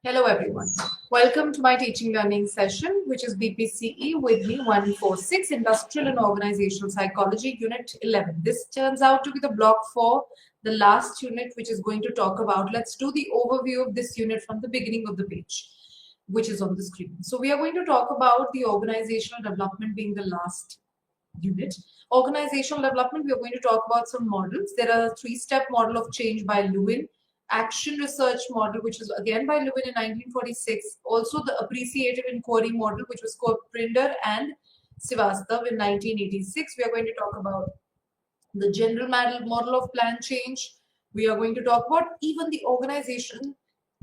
Hello everyone. Welcome to my teaching learning session, which is BPCE with me 146 Industrial and Organizational Psychology Unit 11. This turns out to be the block for the last unit, which is going to talk about. Let's do the overview of this unit from the beginning of the page, which is on the screen. So we are going to talk about the organizational development being the last unit. Organizational development, we are going to talk about some models. There are a three-step model of change by Lewin, action research model, which is again by Lewin in 1946. Also the appreciative inquiry model, which was Coprinder and Srivastava in 1986. We are going to talk about the general model of plan change. We are going to talk about even the organization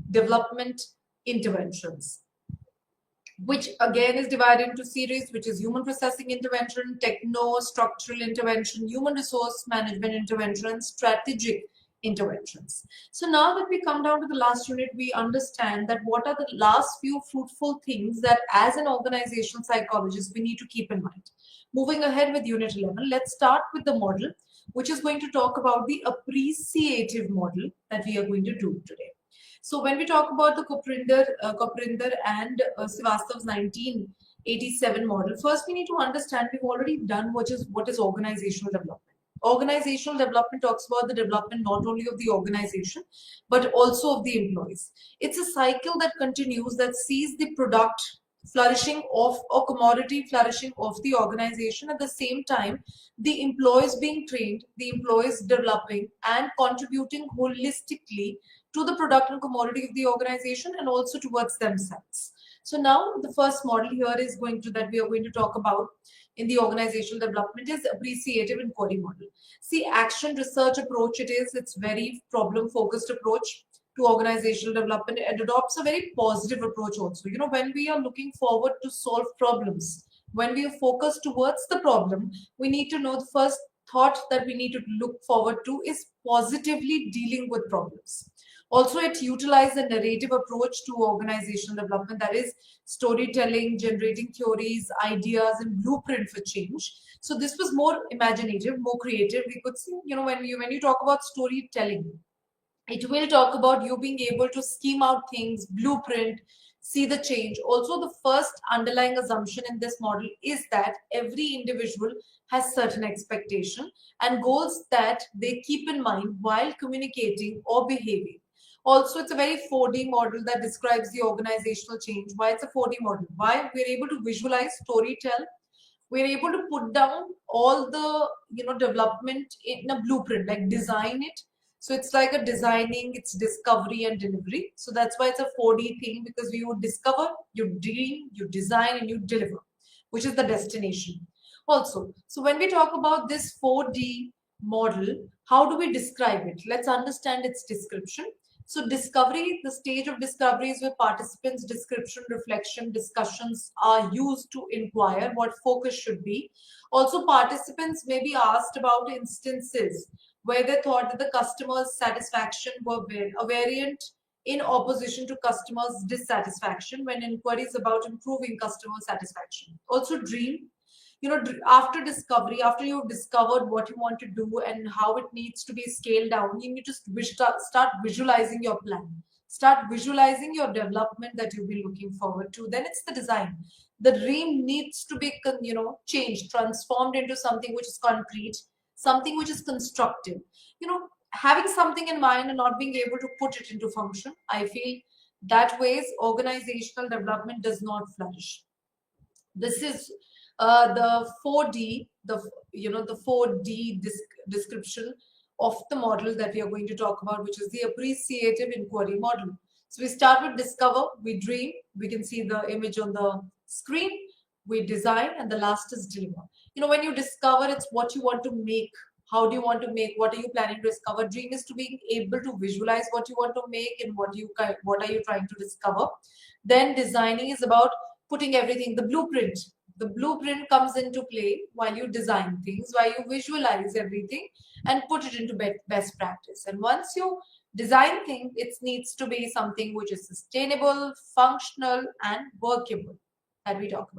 development interventions, which again is divided into series, which is human processing intervention, techno-structural intervention, human resource management intervention, and strategic interventions. So now that we come down to the last unit, we understand that what are the last few fruitful things that as an organizational psychologist we need to keep in mind. Moving ahead with unit 11, let's start with the model, which is going to talk about the appreciative model that we are going to do today. So when we talk about the Coprinder and Srivastav's 1987 model, first we need to understand we've already done what is organizational development. Organizational development talks about the development not only of the organization but also of the employees. It's a cycle that continues, that sees the product flourishing of or commodity flourishing of the organization, at the same time the employees being trained, the employees developing and contributing holistically to the product and commodity of the organization and also towards themselves. So now the first model here is going to that we are going to talk about in the organizational development is appreciative inquiry model. See, action research approach it's very problem focused approach to organizational development. It adopts a very positive approach also. You know, when we are looking forward to solve problems, when we are focused towards the problem, we need to know the first thought that we need to look forward to is positively dealing with problems. Also, it utilized a narrative approach to organizational development, that is storytelling, generating theories, ideas, and blueprint for change. So this was more imaginative, more creative. We could see, you know, when you talk about storytelling, it will talk about you being able to scheme out things, blueprint, see the change. Also, the first underlying assumption in this model is that every individual has certain expectation and goals that they keep in mind while communicating or behaving. Also, it's a very 4D model that describes the organizational change. Why it's a 4D model? Why we're able to visualize, storytell, we're able to put down all the development in a blueprint, like design it. So it's like a designing, it's discovery and delivery. So that's why it's a 4D thing, because you discover, you dream, you design, and you deliver, which is the destination. Also, so when we talk about this 4D model, how do we describe it? Let's understand its description. So discovery, the stage of discovery is where participants' description, reflection, discussions are used to inquire what focus should be. Also, participants may be asked about instances where they thought that the customer's satisfaction were a variant in opposition to customers' dissatisfaction when inquiries about improving customer satisfaction. Also, dream, after discovery, after you've discovered what you want to do and how it needs to be scaled down, you need to start visualizing your plan, start visualizing your development that you've been looking forward to. Then it's the design. The dream needs to be changed, transformed into something which is concrete, something which is constructive. Having something in mind and not being able to put it into function, I feel that ways organizational development does not flourish. This is the 4D, the 4D description of the model that we are going to talk about, which is the appreciative inquiry model. So we start with discover, we dream, we can see the image on the screen, we design, and the last is deliver. When you discover, it's what you want to make. How do you want to make? What are you planning to discover? Dream is to being able to visualize what you want to make and what are you trying to discover. Then designing is about putting everything, the blueprint. The blueprint comes into play while you design things, while you visualize everything and put it into best practice. And once you design things, it needs to be something which is sustainable, functional, and workable that we talked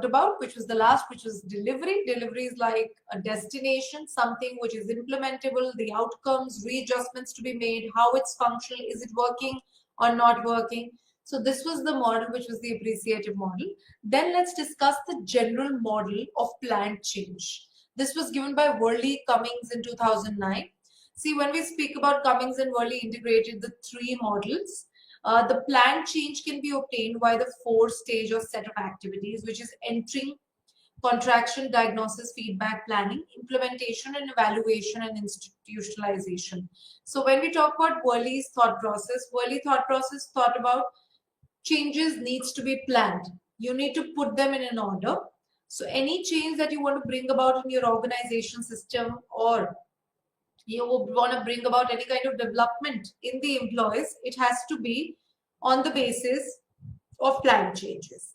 about, which was the last, which was delivery. Delivery is like a destination, something which is implementable, the outcomes, readjustments to be made, how it's functional, is it working, or not working. So this was the model which was the appreciative model. Then let's discuss the general model of planned change. This was given by Worley, Cummings in 2009. See, when we speak about Cummings and Worley integrated the three models, the planned change can be obtained by the four stage or set of activities, which is entering, contraction, diagnosis, feedback, planning, implementation and evaluation, and institutionalization. So when we talk about Worley thought process thought about changes needs to be planned. You need to put them in an order. So any change that you want to bring about in your organization system, or you want to bring about any kind of development in the employees, it has to be on the basis of planned changes.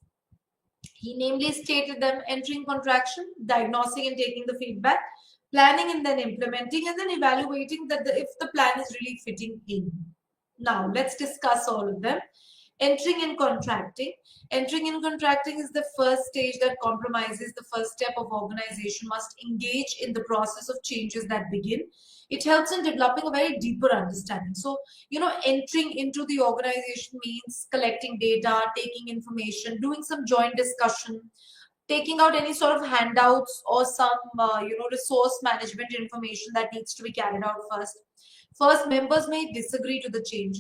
He namely stated them: entering, contraction, diagnosing and taking the feedback, planning and then implementing, and then evaluating that if the plan is really fitting in. Now let's discuss all of them. Entering and contracting. Entering and contracting is the first stage that compromises the first step of organization must engage in the process of changes that begin. It helps in developing a very deeper understanding. So, entering into the organization means collecting data, taking information, doing some joint discussion, taking out any sort of handouts or some, resource management information that needs to be carried out first. First, members may disagree to the change.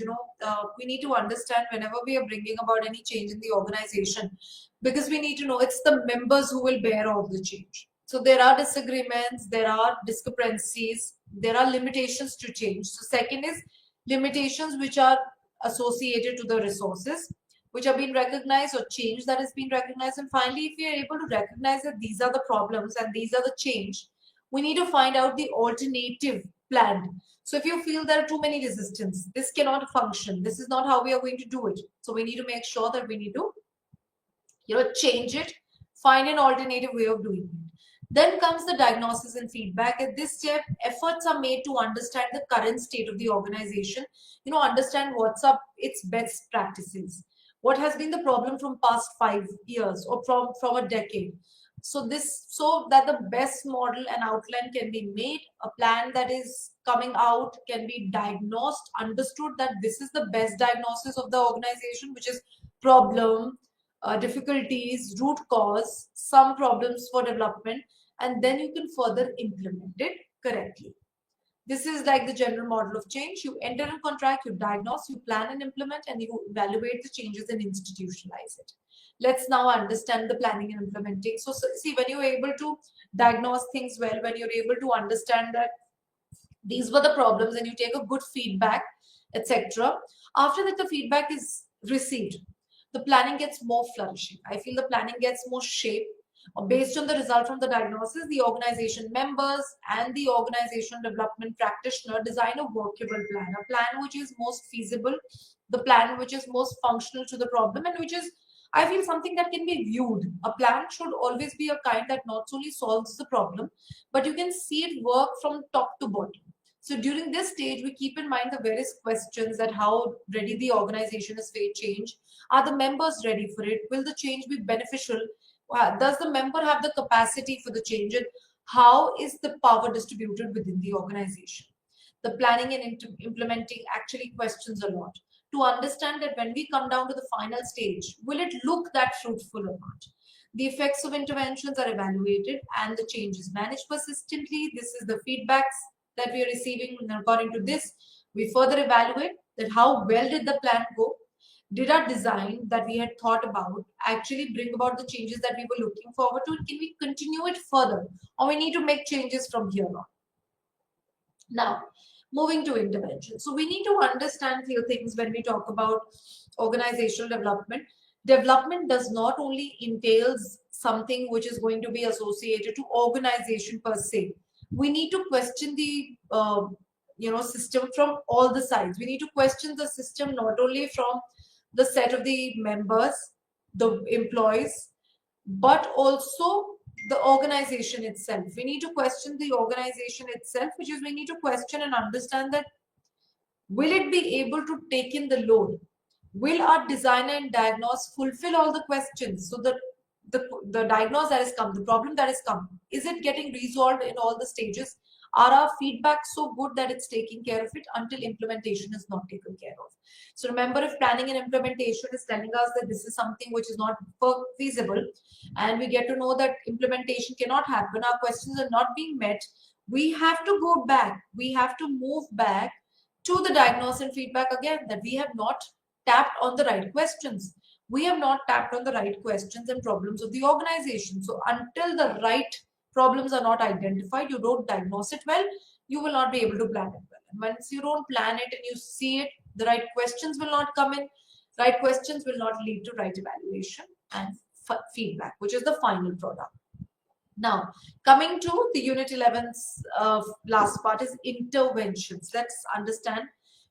We need to understand whenever we are bringing about any change in the organization, because we need to know it's the members who will bear all the change. So there are disagreements, there are discrepancies, there are limitations to change. So second is limitations which are associated to the resources which are being recognized, or change that is being recognized. And finally, if we are able to recognize that these are the problems and these are the change, we need to find out the alternative plan. So if you feel there are too many resistance, this cannot function, this is not how we are going to do it. So we need to make sure that we need to, change it, find an alternative way of doing it. Then comes the diagnosis and feedback. At this step, efforts are made to understand the current state of the organization, understand what's up, its best practices, what has been the problem from past 5 years or from a decade. So that the best model and outline can be made, a plan that is coming out can be diagnosed, understood that this is the best diagnosis of the organization, which is problem, difficulties, root cause, some problems for development, and then you can further implement it correctly. This is like the general model of change. You enter and contract, you diagnose, you plan and implement, and you evaluate the changes and institutionalize it. Let's now understand the planning and implementing. So see, when you're able to diagnose things well, when you're able to understand that these were the problems and you take a good feedback, etc. After that, the feedback is received, the planning gets more flourishing. I feel the planning gets more shape. Based on the result from the diagnosis, the organization members and the organization development practitioner design a workable plan, a plan which is most feasible, the plan which is most functional to the problem, and which is, I feel, something that can be viewed. A plan should always be a kind that not only solves the problem, but you can see it work from top to bottom. So during this stage, we keep in mind the various questions that how ready the organization is for change. Are the members ready for it? Will the change be beneficial? Does the member have the capacity for the change? And how is the power distributed within the organization? The planning and implementing actually questions a lot to understand that when we come down to the final stage, will it look that fruitful or not? The effects of interventions are evaluated and the change is managed persistently. This is the feedbacks that we are receiving, and according to this, we further evaluate that how well did the plan go? Did our design that we had thought about actually bring about the changes that we were looking forward to? Can we continue it further, or we need to make changes from here on? Now, moving to intervention. So we need to understand few things when we talk about organizational development. Development does not only entails something which is going to be associated to organization per se. We need to question the system from all the sides. We need to question the system not only from the set of the members, the employees, but also the organization itself. We need to question the organization itself, which is we need to question and understand that will it be able to take in the load? Will our designer and diagnose fulfill all the questions? So that the diagnose that has come, the problem that has come, is it getting resolved in all the stages? Are our feedback so good that it's taking care of it until implementation is not taken care of? So remember, if planning and implementation is telling us that this is something which is not feasible, and we get to know that implementation cannot happen, our questions are not being met, we have to go back. We have to move back to the diagnosis and feedback again, that we have not tapped on the right questions. We have not tapped on the right questions and problems of the organization. So until the right problems are not identified, you don't diagnose it well, you will not be able to plan it well. And once you don't plan it and you see it, the right questions will not come in. Right questions will not lead to right evaluation and feedback, which is the final product. Now, coming to the Unit 11's last part is interventions. Let's understand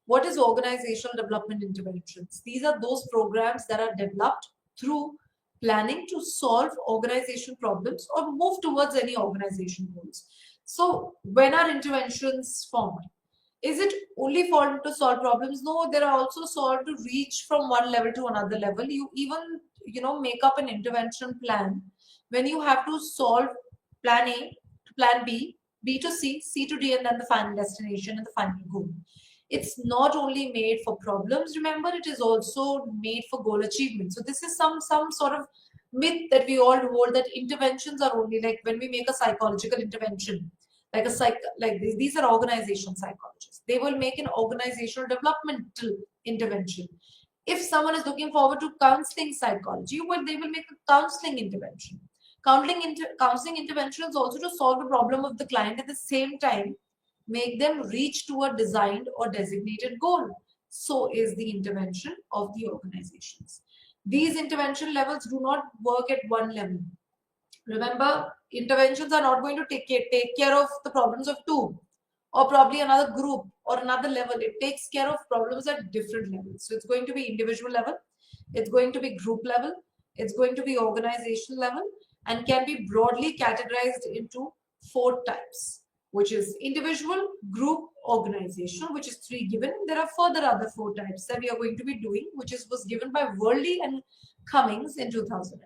what is organizational development interventions. These are those programs that are developed through planning to solve organization problems or move towards any organization goals. So, when are interventions formed? Is it only formed to solve problems? No, they are also solved to reach from one level to another level. You even, make up an intervention plan when you have to solve plan A to plan B, B to C, C to D, and then the final destination and the final goal. It's not only made for problems, remember, it is also made for goal achievement. So this is some sort of myth that we all hold, that interventions are only like when we make a psychological intervention, these are organizational psychologists. They will make an organizational developmental intervention. If someone is looking forward to counseling psychology, well, they will make a counseling intervention. Counseling interventions also to solve the problem of the client, at the same time make them reach to a designed or designated goal. So is the intervention of the organizations. These intervention levels do not work at one level. Remember, interventions are not going to take care of the problems of two or probably another group or another level. It takes care of problems at different levels. So it's going to be individual level, it's going to be group level, it's going to be organizational level, and can be broadly categorized into 4 types, which is individual, group, organizational, which is 3 given. There are further other 4 types that we are going to be doing, which was given by Worley and Cummings in 2009.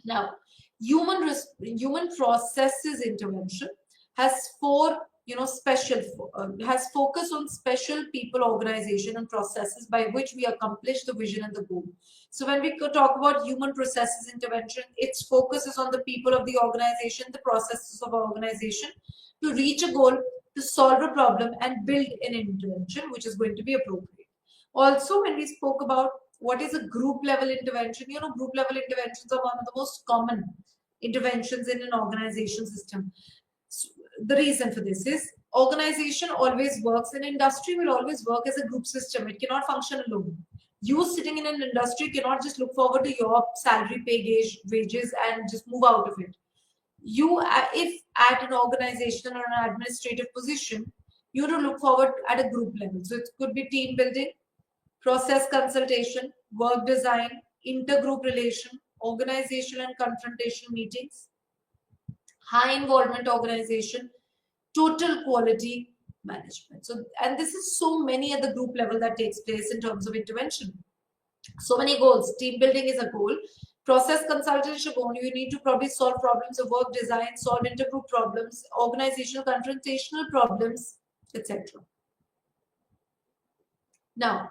Now, human processes intervention has 4 has focus on special people, organization, and processes by which we accomplish the vision and the goal. So when we talk about human processes intervention, its focus is on the people of the organization, the processes of our organization to reach a goal, to solve a problem, and build an intervention which is going to be appropriate. Also, when we spoke about what is a group level intervention, group level interventions are one of the most common interventions in an organization system. So the reason for this is organization always works, and industry will always work as a group system. It cannot function alone. You sitting in an industry cannot just look forward to your salary, pay gauge, wages, and just move out of it. You, if at an organization or an administrative position, you to look forward at a group level. So it could be team building, process consultation, work design, intergroup relation, organizational and confrontational meetings, high involvement organization, total quality management. So, and this is so many at the group level that takes place in terms of intervention. So many goals. Team building is a goal. Process consultation goal. You need to probably solve problems of work design, solve intergroup problems, organizational confrontational problems, etc. Now,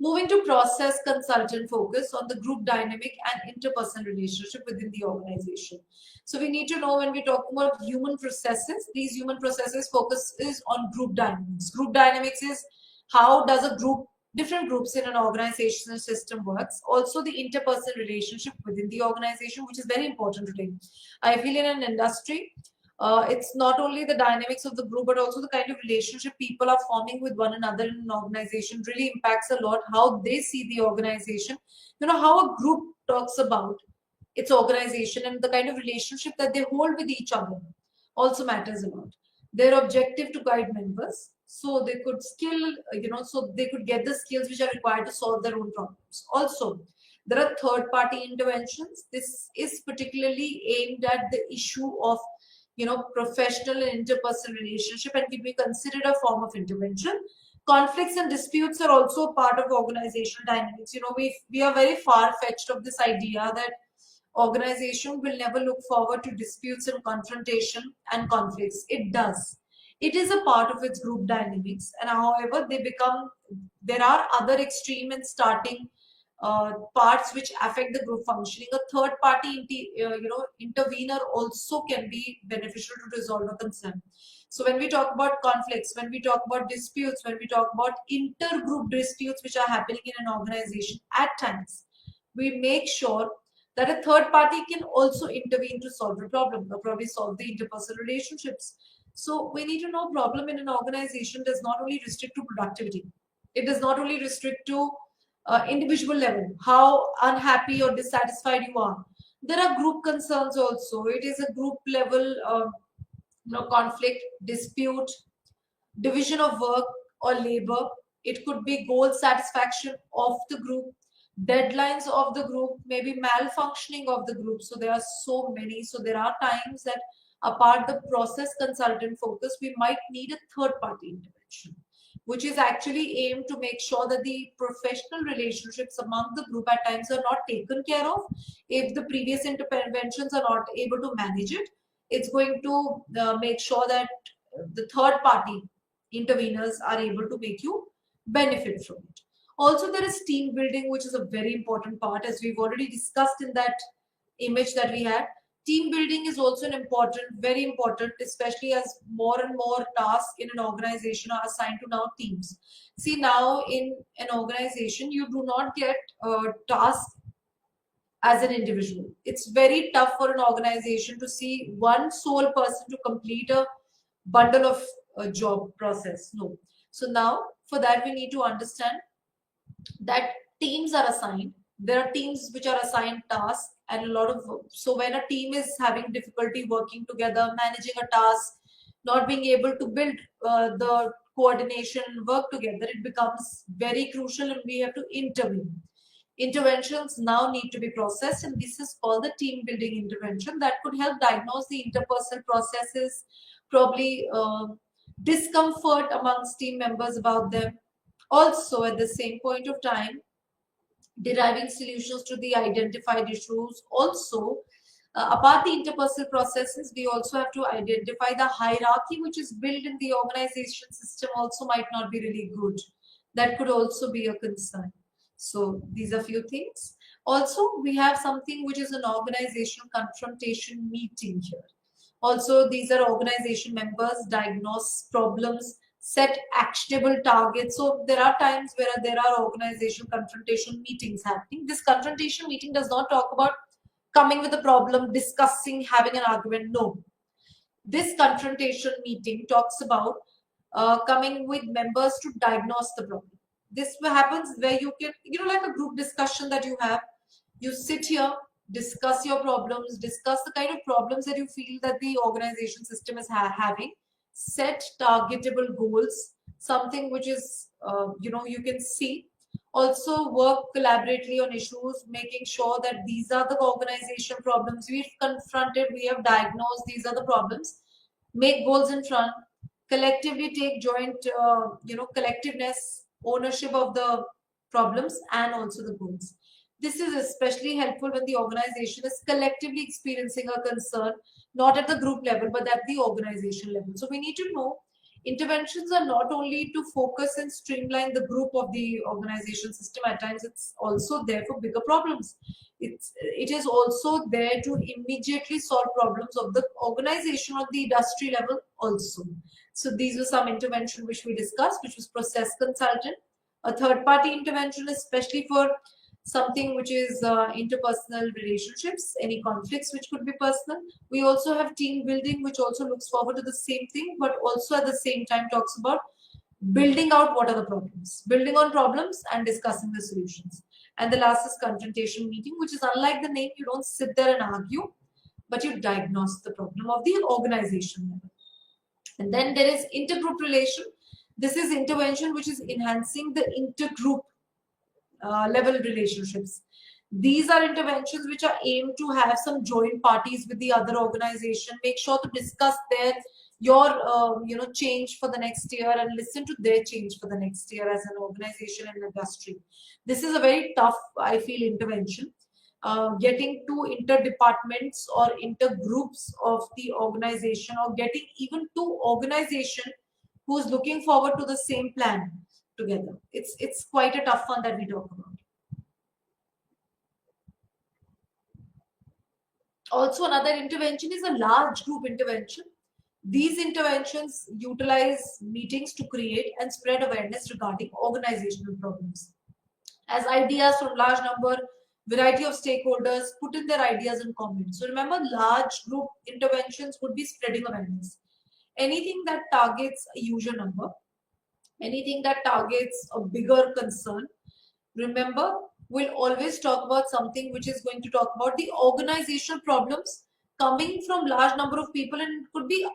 moving to process consultant focus on the group dynamic and interpersonal relationship within the organization. So we need to know, when we talk about human processes, these human processes focus is on group dynamics. Group dynamics is how does a group, different groups in an organizational system works. Also the interpersonal relationship within the organization, which is very important today. I feel in an industry, it's not only the dynamics of the group, but also the kind of relationship people are forming with one another in an organization really impacts a lot how they see the organization. How a group talks about its organization and the kind of relationship that they hold with each other also matters a lot. Their objective to guide members so they could so they could get the skills which are required to solve their own problems. Also, there are third-party interventions. This is particularly aimed at the issue of professional and interpersonal relationship and can be considered a form of intervention. Conflicts and disputes are also part of organizational dynamics. We are very far-fetched of this idea that organization will never look forward to disputes and confrontation and conflicts. It does. It is a part of its group dynamics, and however, there are other extreme and starting parts which affect the group functioning. A third party, intervener also can be beneficial to resolve a concern. So when we talk about conflicts, when we talk about disputes, when we talk about intergroup disputes which are happening in an organization, at times we make sure that a third party can also intervene to solve the problem or probably solve the interpersonal relationships. So we need to know problem in an organization does not only restrict to productivity. It does not only restrict to individual level, how unhappy or dissatisfied you are. There are group concerns also. It is a group level conflict, dispute, division of work or labor. It could be goal satisfaction of the group, deadlines of the group, maybe malfunctioning of the group. So there are so many. So there are times that apart the process consultant focus, we might need a third party intervention, which is actually aimed to make sure that the professional relationships among the group at times are not taken care of. If the previous interventions are not able to manage it, it's going to make sure that the third party interveners are able to make you benefit from it. Also, there is team building, which is a very important part, as we've already discussed in that image that we had. Team building is also an important, very important, especially as more and more tasks in an organization are assigned to now teams. See, now in an organization, you do not get tasks as an individual. It's very tough for an organization to see one sole person to complete a bundle of job process. No. So now for that, we need to understand that teams are assigned. There are teams which are assigned tasks and a lot of work. So when a team is having difficulty working together, managing a task, not being able to build the coordination and work together, it becomes very crucial and we have to intervene. Interventions now need to be processed, and this is called the team building intervention that could help diagnose the interpersonal processes, probably discomfort amongst team members about them. Also, at the same point of time, deriving solutions to the identified issues. Also, apart the interpersonal processes, we also have to identify the hierarchy which is built in the organization system also might not be really good. That could also be a concern. So these are few things. Also, we have something which is an organizational confrontation meeting here. Also, these are organization members diagnose problems, set actionable targets. So there are times where there are organizational confrontation meetings happening. This confrontation meeting does not talk about coming with a problem, discussing, having an argument. No. This confrontation meeting talks about coming with members to diagnose the problem. This happens where you can, like a group discussion that you have. You sit here, discuss your problems, discuss the kind of problems that you feel that the organization system is having, set targetable goals, something which is, you can see. Also work collaboratively on issues, making sure that these are the organization problems we've confronted, we have diagnosed, these are the problems. Make goals in front, collectively take joint, collectiveness, ownership of the problems and also the goals. This is especially helpful when the organization is collectively experiencing a concern, not at the group level, but at the organization level. So we need to know interventions are not only to focus and streamline the group of the organization system. At times, it's also there for bigger problems. It is also there to immediately solve problems of the organization or the industry level also. So these were some intervention which we discussed, which was process consultant. A third party intervention, especially for something which is interpersonal relationships, any conflicts which could be personal. We also have team building, which also looks forward to the same thing, but also at the same time talks about building out what are the problems, building on problems and discussing the solutions. And the last is confrontation meeting, which is unlike the name, you don't sit there and argue, but you diagnose the problem of the organization level. And then there is intergroup relation. This is intervention which is enhancing the intergroup level relationships. These are interventions which are aimed to have some joint parties with the other organization, make sure to discuss your change for the next year and listen to their change for the next year as an organization and industry. This is a very tough, I feel, intervention. getting to interdepartments or intergroups of the organization, or getting even two organization who's looking forward to the same plan together. It's quite a tough one that we talk about. Also, another intervention is a large group intervention. These interventions utilize meetings to create and spread awareness regarding organizational problems. As ideas from large number, variety of stakeholders put in their ideas and comments. So remember, large group interventions would be spreading awareness. Anything that targets a user number, anything that targets a bigger concern, remember, we'll always talk about something which is going to talk about the organizational problems coming from large number of people, and it could be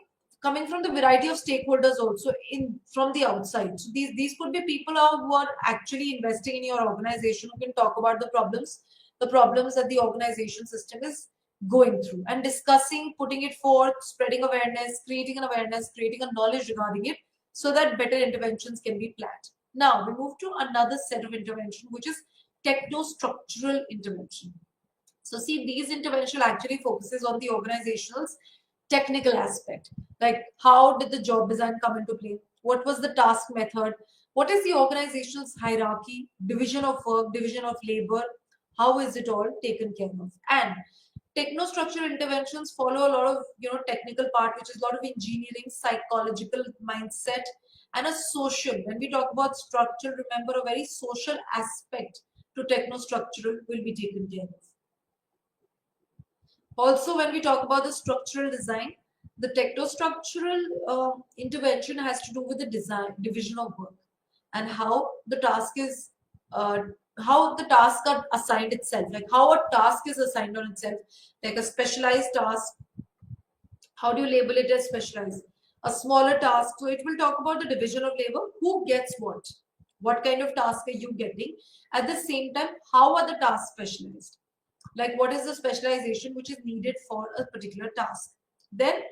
coming from the variety of stakeholders also in from the outside. So these could be people who are actually investing in your organization, who can talk about the problems that the organization system is going through, and discussing, putting it forth, spreading awareness, creating an awareness, creating a knowledge regarding it, so that better interventions can be planned. Now we move to another set of intervention, which is techno-structural intervention. So see, these intervention actually focuses on the organizational's technical aspect, like how did the job design come into play, what was the task method, what is the organization's hierarchy, division of work, division of labor, how is it all taken care of. And techno-structural interventions follow a lot of technical part, which is a lot of engineering, psychological mindset, and a social. When we talk about structure, remember, a very social aspect to techno-structural will be taken care of. Also, when we talk about the structural design, the techno-structural intervention has to do with the design, division of work, and how the task is, how the task are assigned itself, like how a task is assigned on itself, like a specialized task. How do you label it as specialized? A smaller task. So it will talk about the division of labor, who gets what kind of task are you getting. At the same time, how are the tasks specialized? Like what is the specialization which is needed for a particular task. Then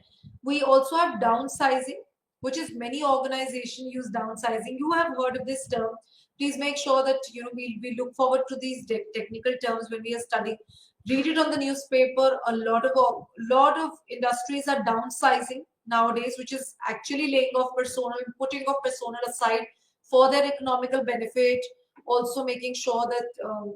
we also have downsizing, which is many organizations use downsizing. You have heard of this term. Please make sure that we look forward to these technical terms when we are studying. Read it on the newspaper. A lot of industries are downsizing nowadays, which is actually laying off personnel, putting off personnel aside for their economical benefit. Also making sure that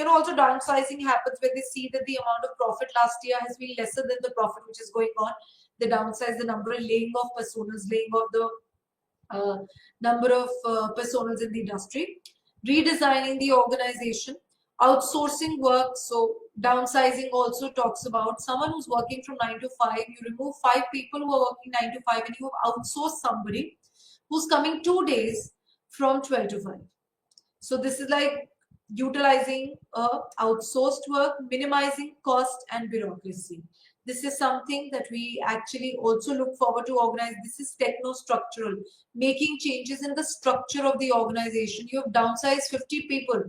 also downsizing happens when they see that the amount of profit last year has been lesser than the profit which is going on. They downsize the number, laying off personas, laying off the number of personas in the industry. Redesigning the organization, outsourcing work. So downsizing also talks about someone who's working from 9 to 5. You remove 5 people who are working 9 to 5, and you have outsourced somebody who's coming 2 days from 12 to 5. So this is like utilizing outsourced work, minimizing cost and bureaucracy. This is something that we actually also look forward to organize. This is techno-structural, making changes in the structure of the organization. You have downsized 50 people,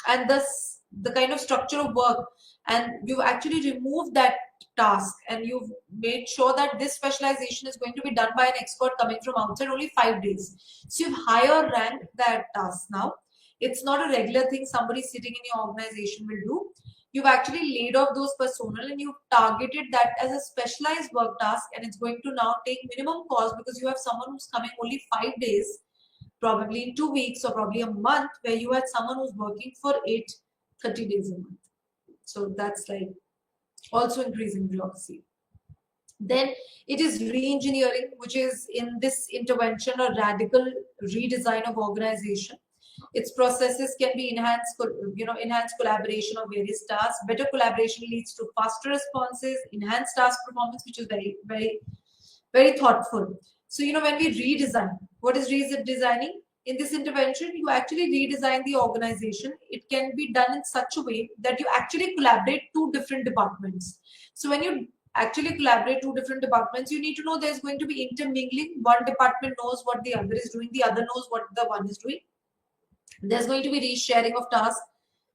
and thus the kind of structure of work, and you've actually removed that task, and you've made sure that this specialization is going to be done by an expert coming from outside only 5 days. So you've higher ranked that task now. It's not a regular thing somebody sitting in your organization will do. You've actually laid off those personnel, and you've targeted that as a specialized work task, and it's going to now take minimum cost because you have someone who's coming only 5 days, probably in 2 weeks or probably a month, where you had someone who's working for 30 days a month. So that's like also increasing bureaucracy. Then it is re-engineering, which is in this intervention a radical redesign of organization. Its processes can be enhanced, enhanced collaboration of various tasks. Better collaboration leads to faster responses, enhanced task performance, which is very, very, very thoughtful. So, when we redesign, what is redesigning? In this intervention, you actually redesign the organization. It can be done in such a way that you actually collaborate 2 different departments. So when you actually collaborate 2 different departments, you need to know there's going to be intermingling. One department knows what the other is doing, the other knows what the one is doing. There's going to be resharing of tasks.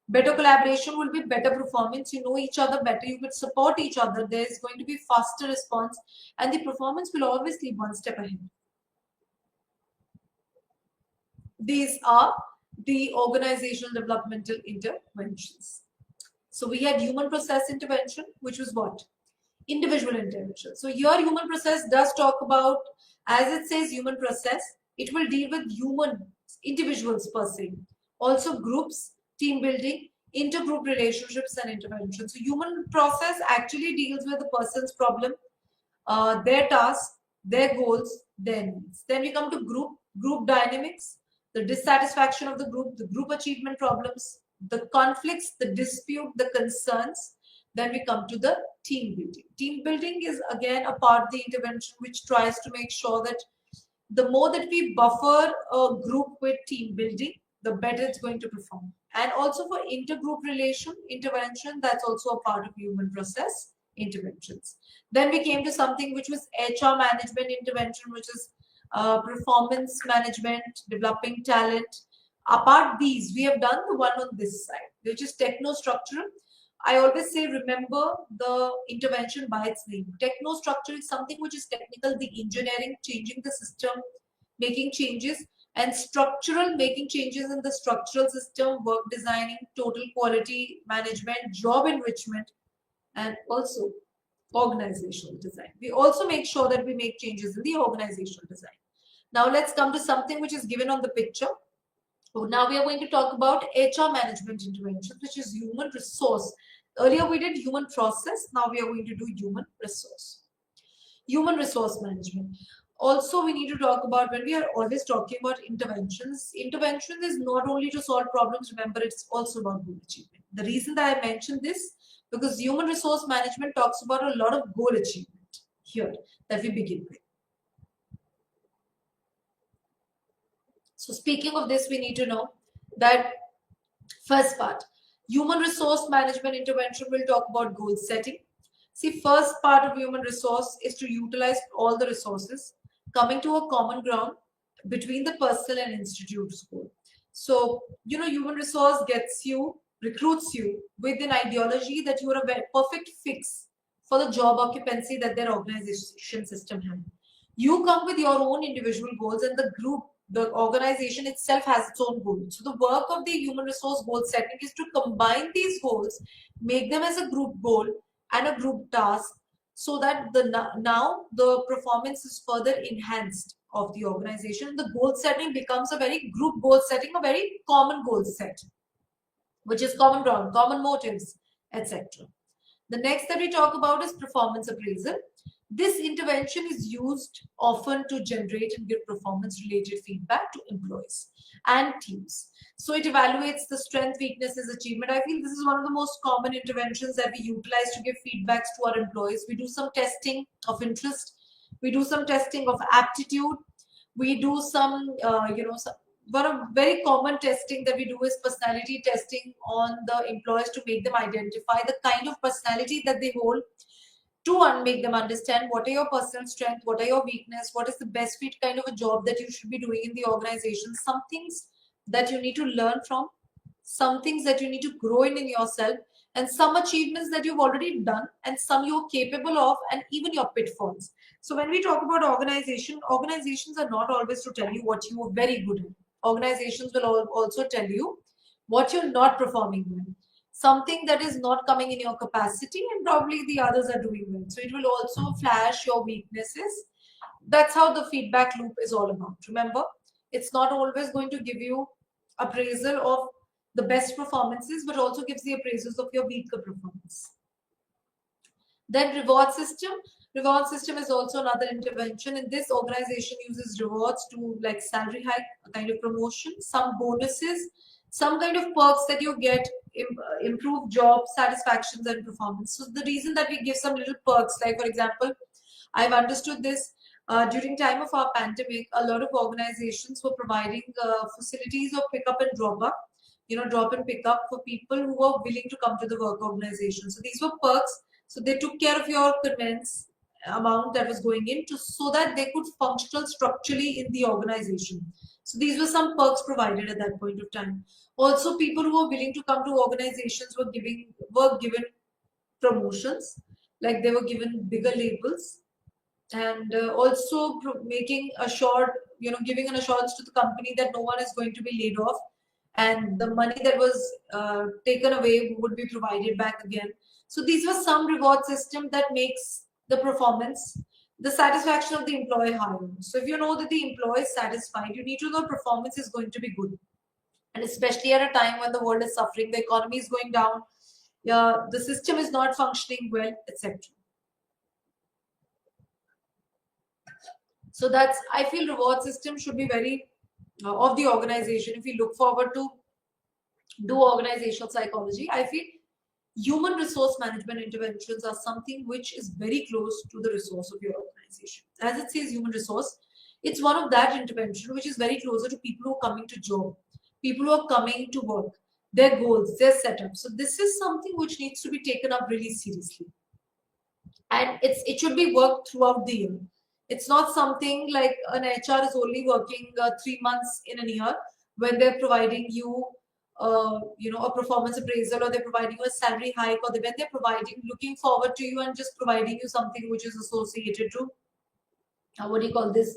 Better collaboration will be better performance. You know each other better. You could support each other. There's going to be faster response, and the performance will always be one step ahead. These are the organizational developmental interventions. So we had human process intervention, which was what? Individual intervention. So here human process does talk about, as it says human process, it will deal with human individuals per se. Also groups, team building, intergroup relationships and intervention. So human process actually deals with the person's problem, their tasks, their goals, their needs. Then we come to group dynamics, the dissatisfaction of the group achievement problems, the conflicts, the dispute, the concerns. Then we come to the team building. Team building is again a part of the intervention which tries to make sure that the more that we buffer a group with team building, the better it's going to perform. And also for intergroup relation intervention, that's also a part of human process interventions. Then we came to something which was HR management intervention, which is performance management, developing talent. Apart these, we have done the one on this side, which is techno-structural. I always say, remember the intervention by its name. Techno-structure is something which is technical, the engineering, changing the system, making changes, and structural, making changes in the structural system, work designing, total quality management, job enrichment, and also organizational design. We also make sure that we make changes in the organizational design. Now let's come to something which is given on the picture. So now we are going to talk about HR management interventions, which is human resource. Earlier we did human process. Now we are going to do human resource. Human resource management. Also, we need to talk about, when we are always talking about interventions, intervention is not only to solve problems. Remember, it's also about goal achievement. The reason that I mentioned this, because human resource management talks about a lot of goal achievement here that we begin with. So speaking of this, we need to know that first part, human resource management intervention will talk about goal setting. See, first part of human resource is to utilize all the resources, coming to a common ground between the personal and institute's goal. So, human resource recruits you with an ideology that you are a perfect fix for the job occupancy that their organization system has. You come with your own individual goals, and the organization itself has its own goals. So the work of the human resource goal setting is to combine these goals, make them as a group goal and a group task, so that now the performance is further enhanced of the organization. The goal setting becomes a very group goal setting, a very common goal set, which is common ground, common motives, etc. The next that we talk about is performance appraisal. This intervention is used often to generate and give performance-related feedback to employees and teams. So it evaluates the strength, weaknesses, achievement. I feel this is one of the most common interventions that we utilize to give feedbacks to our employees. We do some testing of interest. We do some testing of aptitude. We do one of very common testing that we do is personality testing on the employees to make them identify the kind of personality that they hold, to make them understand what are your personal strengths, what are your weakness, what is the best fit kind of a job that you should be doing in the organization, some things that you need to learn from, some things that you need to grow in yourself, and some achievements that you've already done and some you're capable of, and even your pitfalls. So when we talk about organizations are not always to tell you what you are very good at. Organizations will also tell you what you're not performing well, something that is not coming in your capacity, and probably the others are doing well. So it will also flash your weaknesses. That's how the feedback loop is all about. Remember, it's not always going to give you appraisal of the best performances, but also gives the appraisals of your weaker performance. Then reward system. Reward system is also another intervention. In this, organization uses rewards to, like salary hike, a kind of promotion, some bonuses, some kind of perks that you get, improve job satisfactions and performance. So the reason that we give some little perks, like for example, I've understood this during time of our pandemic, a lot of organizations were providing facilities of pick up and drop up, drop and pick up for people who were willing to come to the work organization. So these were perks. So they took care of your conveyance amount that was going in so that they could function structurally in the organization. So these were some perks provided at that point of time. Also, people who were willing to come to organizations were given promotions, like they were given bigger labels, and giving an assurance to the company that no one is going to be laid off and the money that was taken away would be provided back again. So these were some reward system that makes the performance, the satisfaction of the employee higher. So if you know that the employee is satisfied, you need to know performance is going to be good. And especially at a time when the world is suffering, the economy is going down, the system is not functioning well, etc. So that's, I feel reward system should be very of the organization. If we look forward to do organizational psychology, I feel human resource management interventions are something which is very close to the resource of your organization. As it says human resource, it's one of that intervention which is very closer to people who are coming to job, people who are coming to work, their goals, their setup. So this is something which needs to be taken up really seriously. And it should be worked throughout the year. It's not something like an HR is only working 3 months in a year when they're providing you a performance appraisal, or they're providing you a salary hike, or when they're providing, looking forward to you and just providing you something which is associated to, what do you call this,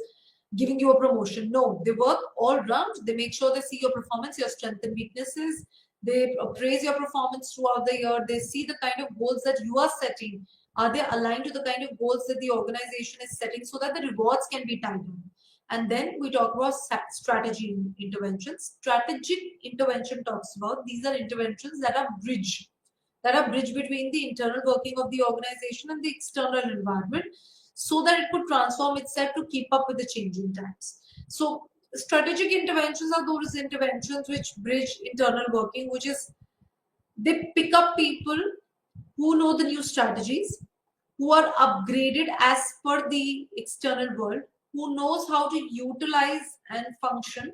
giving you a promotion. No, they work all round. They make sure they see your performance, your strengths and weaknesses. They appraise your performance throughout the year. They see the kind of goals that you are setting. Are they aligned to the kind of goals that the organization is setting, so that the rewards can be tied on? And then we talk about strategy interventions. Strategic intervention talks about, these are interventions that are bridge between the internal working of the organization and the external environment, so that it could transform itself to keep up with the changing times. So strategic interventions are those interventions which bridge internal working, which is they pick up people who know the new strategies, who are upgraded as per the external world, who knows how to utilize and function,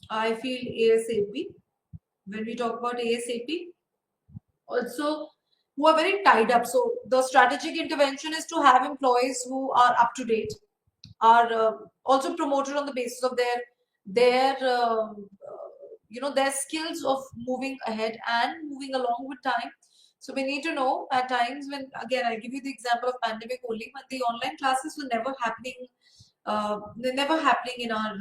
I feel, ASAP. When we talk about ASAP, also who are very tied up. So the strategic intervention is to have employees who are up to date, are also promoted on the basis of their their skills of moving ahead and moving along with time. So we need to know at times when, again, I give you the example of pandemic only, when the online classes were never happening. They're never happening in our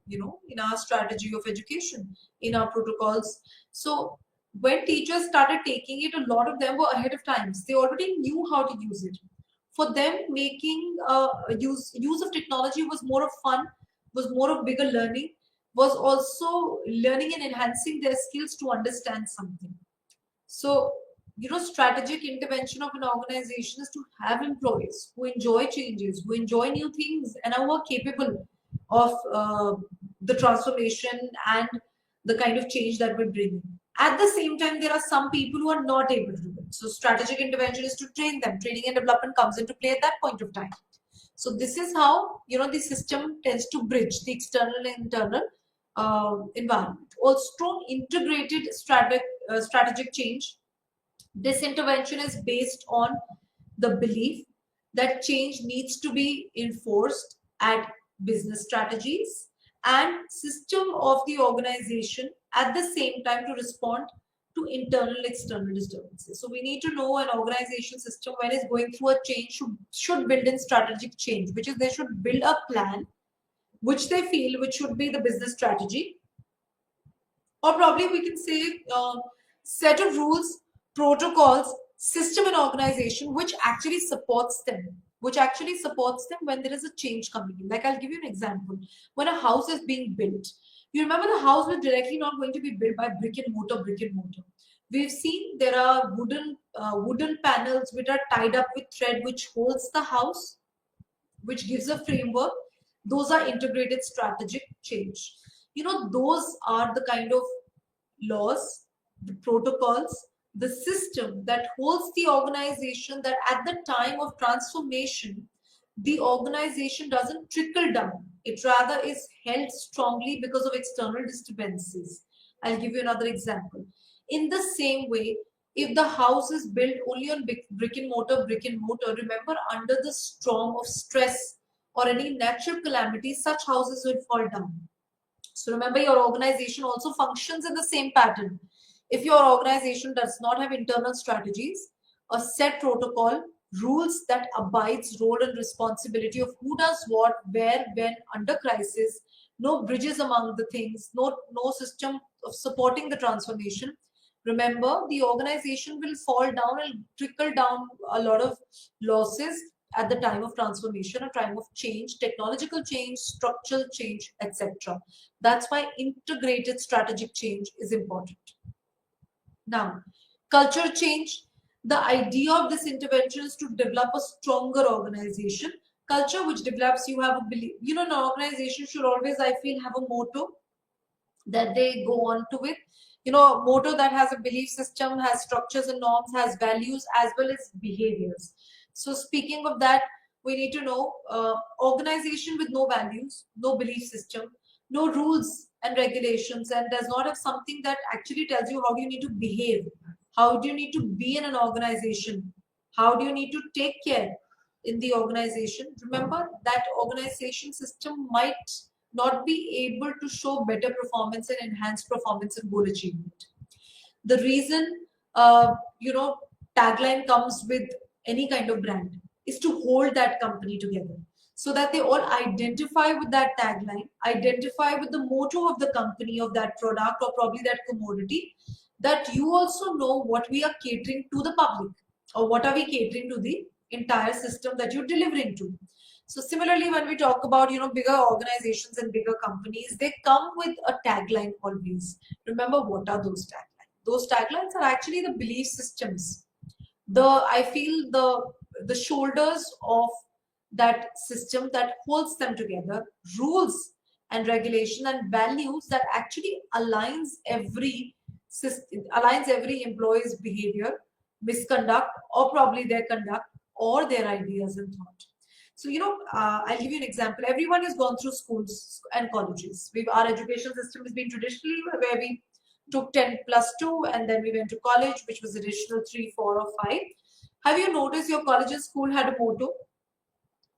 in our strategy of education, in our protocols. So when teachers started taking it, a lot of them were ahead of times. They already knew how to use it. For them, making use of technology was more of fun, was more of bigger learning, was also learning and enhancing their skills to understand something. So, strategic intervention of an organization is to have employees who enjoy changes, who enjoy new things, and who are capable of the transformation and the kind of change that we bring. At the same time, there are some people who are not able to do it. So strategic intervention is to train them. Training and development comes into play at that point of time. So this is how, the system tends to bridge the external and internal environment. Also, integrated strategic change. This intervention is based on the belief that change needs to be enforced at business strategies and system of the organization at the same time to respond to internal external disturbances. So we need to know an organization system when it's going through a change should build in strategic change, which is they should build a plan which they feel which should be the business strategy, or probably we can say set of rules, protocols, system and organization which actually supports them, when there is a change coming in. Like, I'll give you an example. When a house is being built, you remember the house was directly not going to be built by brick and mortar. We've seen there are wooden panels which are tied up with thread which holds the house, which gives a framework. Those are integrated strategic change. Those are the kind of laws, the protocols, the system that holds the organization, that at the time of transformation, the organization doesn't trickle down. It rather is held strongly because of external disturbances. I'll give you another example. In the same way, if the house is built only on brick and mortar, remember, under the storm of stress or any natural calamity, such houses will fall down. So remember, your organization also functions in the same pattern. If your organization does not have internal strategies, a set protocol, rules that abides role and responsibility of who does what, where, when, under crisis, no bridges among the things, no system of supporting the transformation, remember the organization will fall down and trickle down a lot of losses at the time of transformation, a time of change, technological change, structural change, etc. That's why integrated strategic change is important. Now, culture change. The idea of this intervention is to develop a stronger organization. Culture which develops, you have a belief. You know, an organization should always, I feel, have a motto that they go on to with. You know, a motto that has a belief system, has structures and norms, has values as well as behaviors. So speaking of that, we need to know organization with no values, no belief system, no rules and regulations, and does not have something that actually tells you how do you need to behave, how do you need to be in an organization, how do you need to take care in the organization. Remember that organization system might not be able to show better performance and enhanced performance and goal achievement. The reason, you know, tagline comes with any kind of brand is to hold that company together so that they all identify with that tagline, identify with the motto of the company, of that product or probably that commodity, that you also know what we are catering to the public or what are we catering to the entire system that you're delivering to. So similarly, when we talk about, you know, bigger organizations and bigger companies, they come with a tagline always. Remember, what are those taglines? Those taglines are actually the belief systems. I feel the shoulders of that system that holds them together, rules and regulation and values that actually aligns every employee's behavior, misconduct, or probably their conduct or their ideas and thought. So, you know, I'll give you an example. Everyone has gone through schools and colleges. Our education system has been traditionally where we took 10 plus 2 and then we went to college, which was additional 3, 4 or 5. Have you noticed your college and school had a motto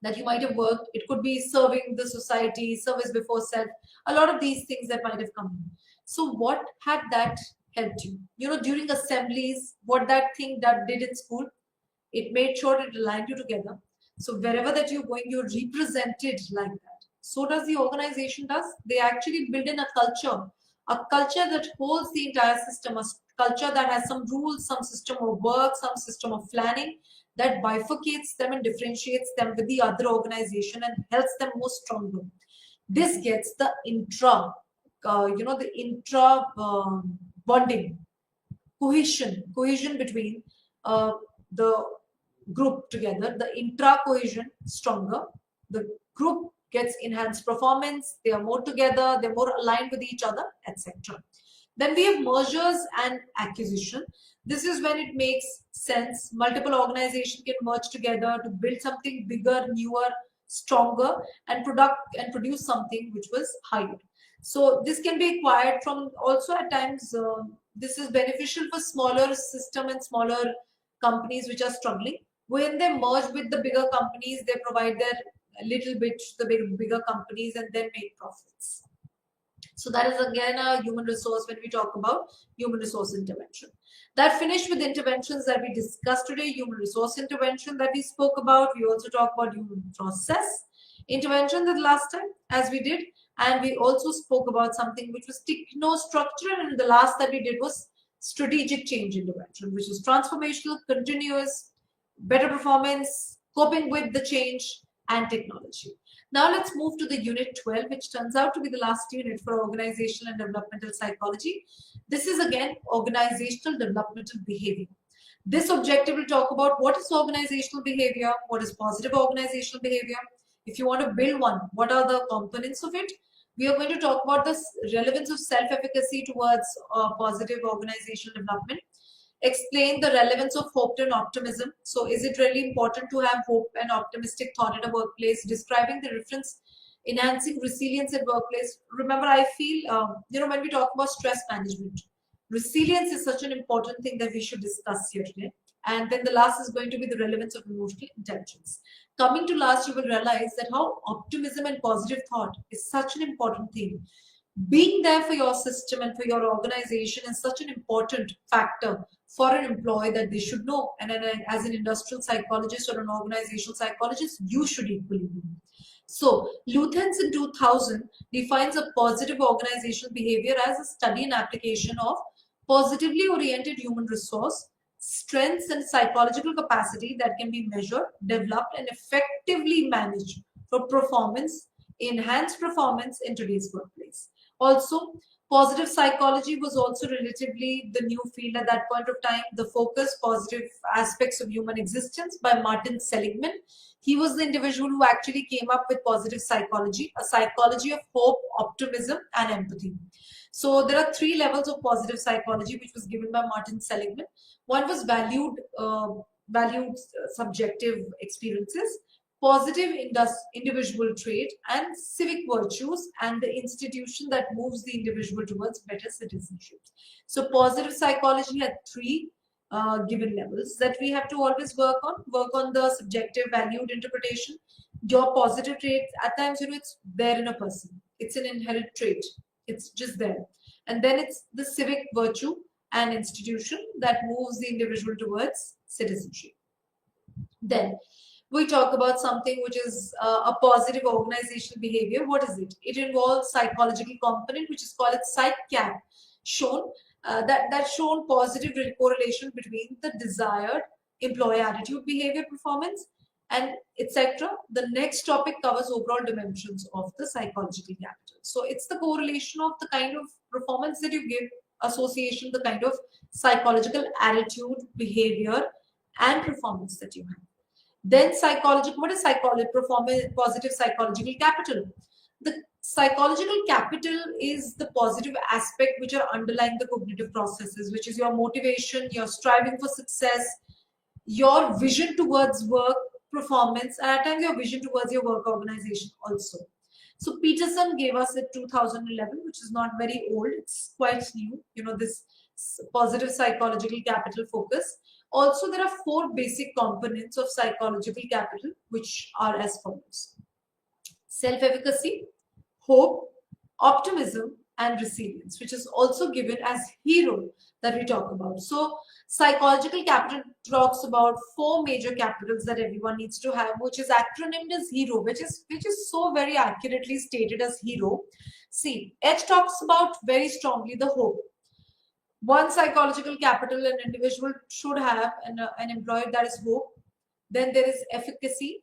that you might have worked? It could be serving the society, service before self, a lot of these things that might have come in. So what had that helped you? You know, during assemblies, what that thing that did in school, it made sure it aligned you together. So wherever that you're going, you're represented like that. So does the organization does. They actually build in a culture that holds the entire system, a culture that has some rules, some system of work, some system of planning that bifurcates them and differentiates them with the other organization and helps them move stronger. This gets the intra bonding, cohesion between the group together, the intra cohesion stronger, the group gets enhanced performance, they are more together, they're more aligned with each other, etc. Then we have mergers and acquisition. This is when it makes sense. Multiple organizations can merge together to build something bigger, newer, stronger, and produce something which was higher. So this can be acquired from also at times. This is beneficial for smaller system and smaller companies which are struggling. When they merge with the bigger companies, they provide their little bit to the bigger companies and then make profits. So that is again a human resource when we talk about human resource intervention. That finished with interventions that we discussed today. Human resource intervention that we spoke about. We also talked about human process intervention the last time as we did. And we also spoke about something which was techno-structural, and the last that we did was strategic change intervention, which is transformational, continuous, better performance, coping with the change, and technology. Now let's move to the unit 12, which turns out to be the last unit for organizational and developmental psychology. This is again organizational developmental behavior. This objective will talk about what is organizational behavior, what is positive organizational behavior. If you want to build one, what are the components of it? We are going to talk about the relevance of self-efficacy towards positive organizational development. Explain the relevance of hope and optimism. So is it really important to have hope and optimistic thought in a workplace? Describing the difference, enhancing resilience at workplace. Remember, I feel, when we talk about stress management, resilience is such an important thing that we should discuss here today. And then the last is going to be the relevance of emotional intelligence. Coming to last, you will realize that how optimism and positive thought is such an important thing. Being there for your system and for your organization is such an important factor for an employee that they should know. And as an industrial psychologist or an organizational psychologist, you should equally know. So, Luthens in 2000 defines a positive organizational behavior as a study and application of positively oriented human resource, strengths and psychological capacity that can be measured, developed and effectively managed for performance, enhanced performance in today's workplace. Also, positive psychology was also relatively the new field at that point of time. The focus, positive aspects of human existence by Martin Seligman. He was the individual who actually came up with positive psychology, a psychology of hope, optimism, and empathy. So there are three levels of positive psychology, which was given by Martin Seligman. One was valued subjective experiences, positive individual trait, and civic virtues, and the institution that moves the individual towards better citizenship. So positive psychology had three given levels that we have to always work on. Work on the subjective valued interpretation. Your positive trait, at times, it's there in a person. It's an inherent trait. It's just there. And then it's the civic virtue and institution that moves the individual towards citizenship. Then we talk about something which is a positive organizational behavior. What is it? It involves psychological component, which is called psych-cap, shown that shown positive correlation between the desired employee attitude, behavior, performance, and etc. The next topic covers overall dimensions of the psychological capital. So it's the correlation of the kind of performance that you give, association, the kind of psychological attitude, behavior, and performance that you have. Then psychological, what is psychology? Performance, positive psychological capital. The psychological capital is the positive aspect which are underlying the cognitive processes, which is your motivation, your striving for success, your vision towards work, performance, and at times your vision towards your work organization also. So Peterson gave us in 2011, which is not very old, it's quite new, this positive psychological capital focus. Also, there are four basic components of psychological capital, which are as follows: self-efficacy, hope, optimism, and resilience, which is also given as HERO that we talk about. So, psychological capital talks about four major capitals that everyone needs to have, which is acronymed as HERO, which is so very accurately stated as HERO. See, H talks about very strongly the hope. One psychological capital an individual should have, an employee, that is hope. Then there is efficacy.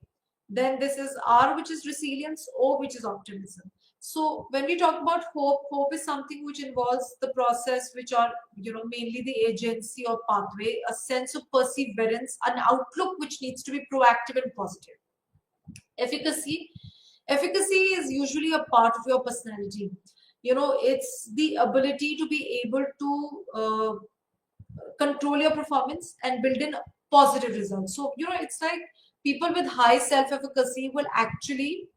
Then this is R, which is resilience, O, which is optimism. So when we talk about hope, hope is something which involves the process, which are, mainly the agency or pathway, a sense of perseverance, an outlook which needs to be proactive and positive. Efficacy is usually a part of your personality. It's the ability to be able to control your performance and build in positive results. So, it's like people with high self-efficacy will actually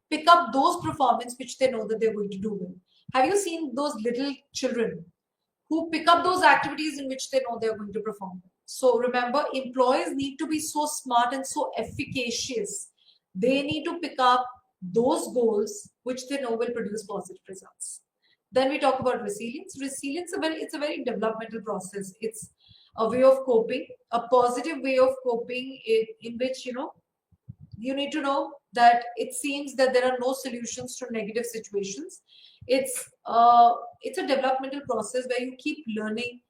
pick up those performance which they know that they're going to do well. Have you seen those little children who pick up those activities in which they know they're going to perform? So remember, employees need to be so smart and so efficacious. They need to pick up those goals which they know will produce positive results. Then we talk about resilience. Resilience, it's a very developmental process. It's a way of coping, a positive way of coping in which, you need to know that it seems that there are no solutions to negative situations. It's a developmental process where you keep learning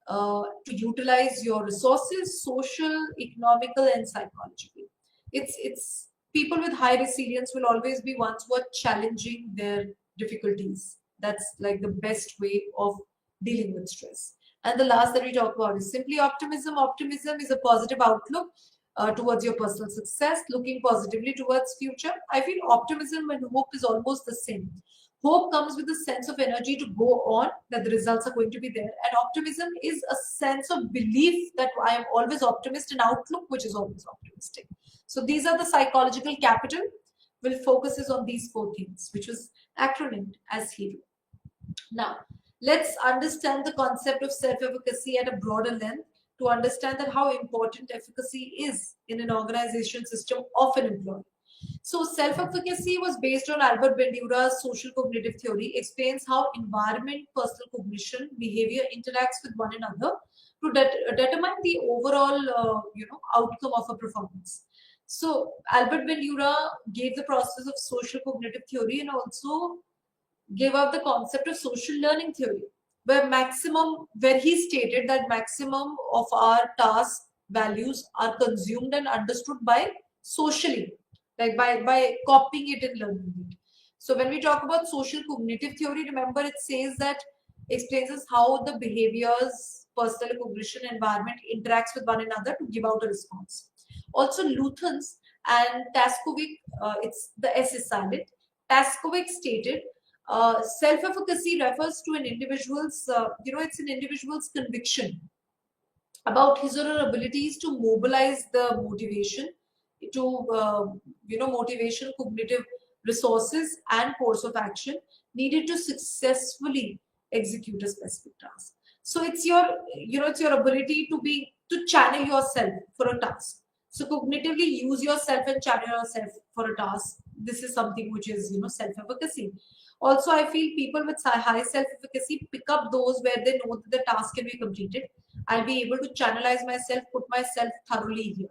to utilize your resources, social, economical, and psychological. It's people with high resilience will always be ones who are challenging their difficulties. That's like the best way of dealing with stress. And the last that we talk about is simply optimism. Optimism is a positive outlook towards your personal success, looking positively towards future. I feel optimism and hope is almost the same. Hope comes with a sense of energy to go on, that the results are going to be there. And optimism is a sense of belief that I am always optimist, and outlook which is always optimistic. So these are the psychological capital. Will focuses on these four things, which was acronymed as HERO. Now, let's understand the concept of self-efficacy at a broader length to understand that how important efficacy is in an organization system of an employee. So self-efficacy was based on Albert Bandura's social cognitive theory, explains how environment, personal cognition, behavior interacts with one another to determine the overall outcome of a performance. So Albert Bandura gave the process of social cognitive theory and also gave out the concept of social learning theory, where he stated that maximum of our task values are consumed and understood by socially, like by copying it and learning it. So when we talk about social cognitive theory, remember it says that explains us how the behaviors, personal cognition, environment interacts with one another to give out a response. Also, Luthans and Taskovic, it's the S is silent. Taskovic stated self-efficacy refers to an individual's, it's an individual's conviction about his or her abilities to mobilize the motivation, to, motivation, cognitive resources, and course of action needed to successfully execute a specific task. So it's your, it's your ability to channel yourself for a task. So cognitively use yourself and channel yourself for a task. This is something which is, self-efficacy. Also, I feel people with high self-efficacy pick up those where they know that the task can be completed. I'll be able to channelize myself, put myself thoroughly here.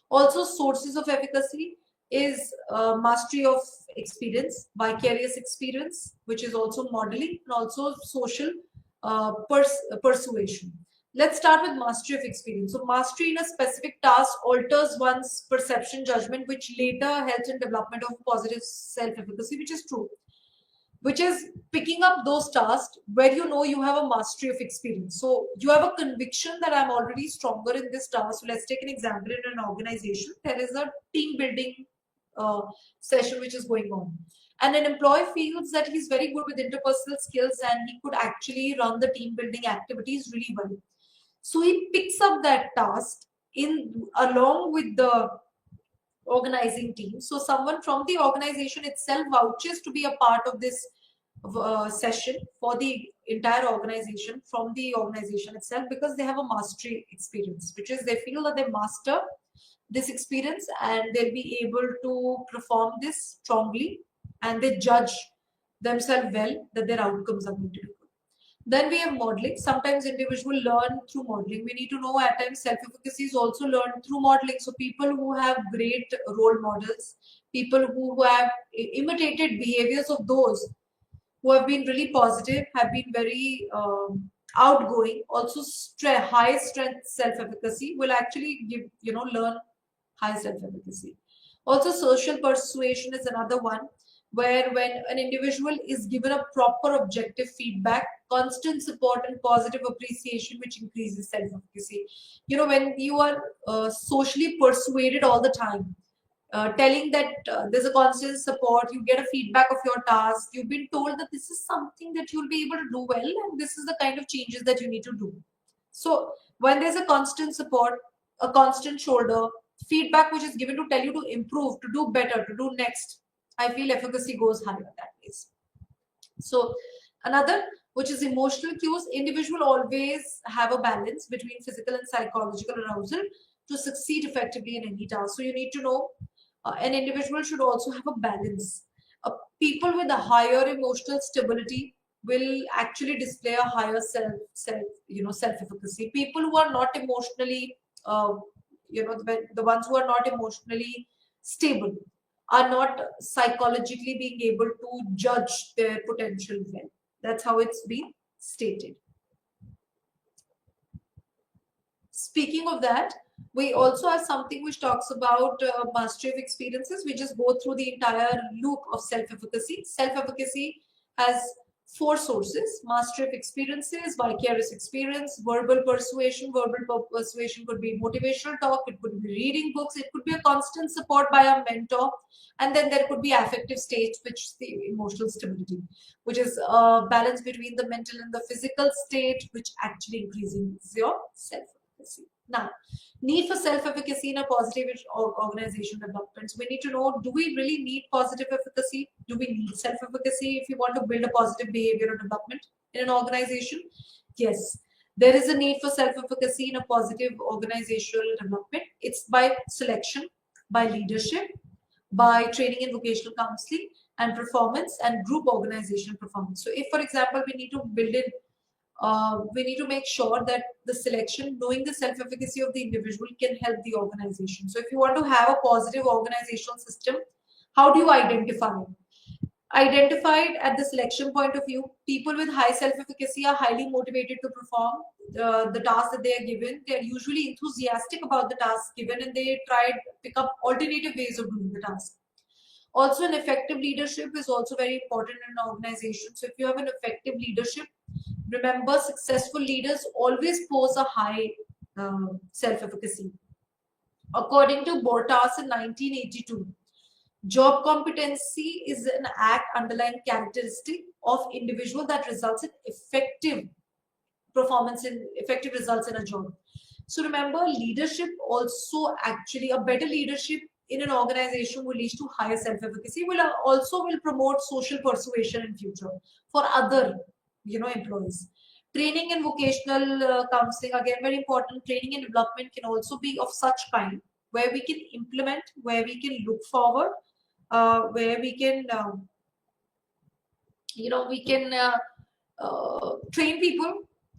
Also, sources of efficacy is mastery of experience, vicarious experience, which is also modeling, and also social persuasion. Let's start with mastery of experience. So mastery in a specific task alters one's perception judgment, which later helps in development of positive self-efficacy, which is true, which is picking up those tasks where you know you have a mastery of experience. So you have a conviction that I'm already stronger in this task. So let's take an example in an organization. There is a team building session which is going on. And an employee feels that he's very good with interpersonal skills and he could actually run the team building activities really well. So he picks up that task along with the organizing team. So someone from the organization itself vouches to be a part of this session for the entire organization from the organization itself, because they have a mastery experience, which is they feel that they master this experience and they'll be able to perform this strongly, and they judge themselves well that their outcomes are going to be good. Then we have modeling. Sometimes individuals learn through modeling. We need to know at times self-efficacy is also learned through modeling. So people who have great role models, people who have imitated behaviors of those who have been really positive, have been very outgoing, also high strength self-efficacy will actually learn high self-efficacy. Also, social persuasion is another one, where when an individual is given a proper objective feedback, constant support and positive appreciation, which increases self-efficacy. When you are socially persuaded all the time, telling that there's a constant support, you get a feedback of your task, you've been told that this is something that you'll be able to do well and this is the kind of changes that you need to do. So when there's a constant support, a constant shoulder feedback which is given to tell you to improve, to do better, to do next, I feel efficacy goes higher that place. So another, which is emotional cues. Individual always have a balance between physical and psychological arousal to succeed effectively in any task. So you need to know an individual should also have a balance. People with a higher emotional stability will actually display a higher self-efficacy. People who are not emotionally, the ones who are not emotionally stable are not psychologically being able to judge their potential well. That's how it's been stated. Speaking of that, we also have something which talks about mastery of experiences. We just go through the entire loop of self-efficacy. Self-efficacy has 4 sources: mastery of experiences, vicarious experience, verbal persuasion. Verbal persuasion could be motivational talk, it could be reading books, it could be a constant support by a mentor, and then there could be affective state, which is the emotional stability, which is a balance between the mental and the physical state, which actually increases your self-efficacy. Now, need for self-efficacy in a positive organization development. So we need to know, do we really need positive efficacy? Do we need self-efficacy if you want to build a positive behavioral development in an organization? Yes, there is a need for self-efficacy in a positive organizational development. It's by selection, by leadership, by training in vocational counseling and performance and group organizational performance. So if, for example, we need to build in we need to make sure that the selection, knowing the self-efficacy of the individual, can help the organization. So if you want to have a positive organizational system, how do you identify it? Identified at the selection point of view, people with high self-efficacy are highly motivated to perform the task that they are given. They are usually enthusiastic about the task given, and they try to pick up alternative ways of doing the task. Also, an effective leadership is also very important in an organization. So if you have an effective leadership, remember, successful leaders always pose a high self-efficacy. According to Bortas in 1982, job competency is an act underlying characteristic of individual that results in effective performance in effective results in a job. So remember, leadership also, actually a better leadership in an organization will lead to higher self-efficacy, will also promote social persuasion in future for other employees. Training and vocational counseling, again very important. Training and development can also be of such kind where we can implement, where we can look forward, where we can train people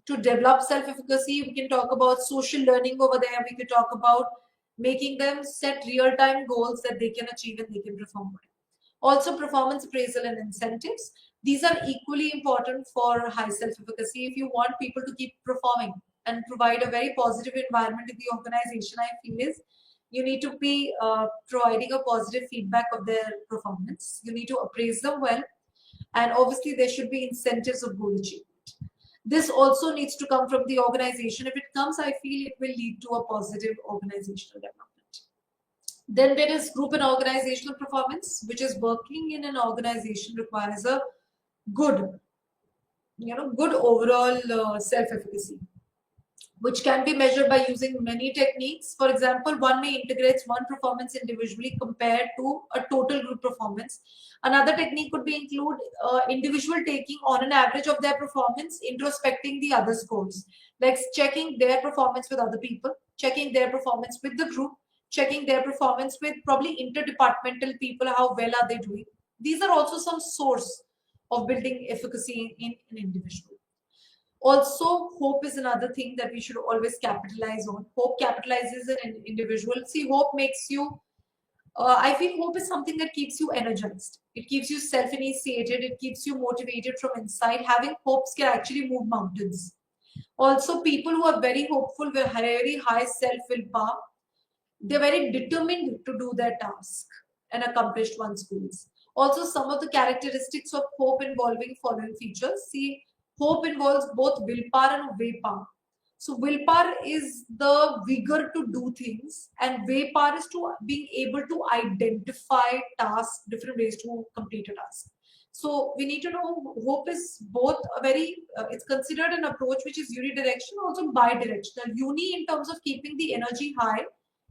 to develop self-efficacy. We can talk about social learning over there. We could talk about making them set real-time goals that they can achieve and they can perform well. Also, performance appraisal and incentives. These are equally important for high self-efficacy. If you want people to keep performing and provide a very positive environment in the organization, I feel is you need to be providing a positive feedback of their performance. You need to appraise them well, and obviously there should be incentives of goal achievement. This also needs to come from the organization. If it comes, I feel it will lead to a positive organizational development. Then there is group and organizational performance, which is working in an organization requires a good, good overall self-efficacy, which can be measured by using many techniques. For example, one may integrate one performance individually compared to a total group performance. Another technique could be include individual taking on an average of their performance, introspecting the other scores, like checking their performance with other people, checking their performance with the group, checking their performance with probably interdepartmental people, how well are they doing. These are also some source of building efficacy in an individual. Also, hope is another thing that we should always capitalize on. Hope capitalizes an individual. See, hope makes you, I feel hope is something that keeps you energized. It keeps you self-initiated. It keeps you motivated from inside. Having hopes can actually move mountains. Also, people who are very hopeful with very high self-willpower, they're very determined to do their task and accomplish one's goals. Also, some of the characteristics of hope involving following features. See, hope involves both willpower and way-power. So willpower is the vigor to do things, and way-power is to being able to identify tasks, different ways to complete a task. So we need to know hope is both a very, it's considered an approach which is unidirectional, also bidirectional. Uni in terms of keeping the energy high,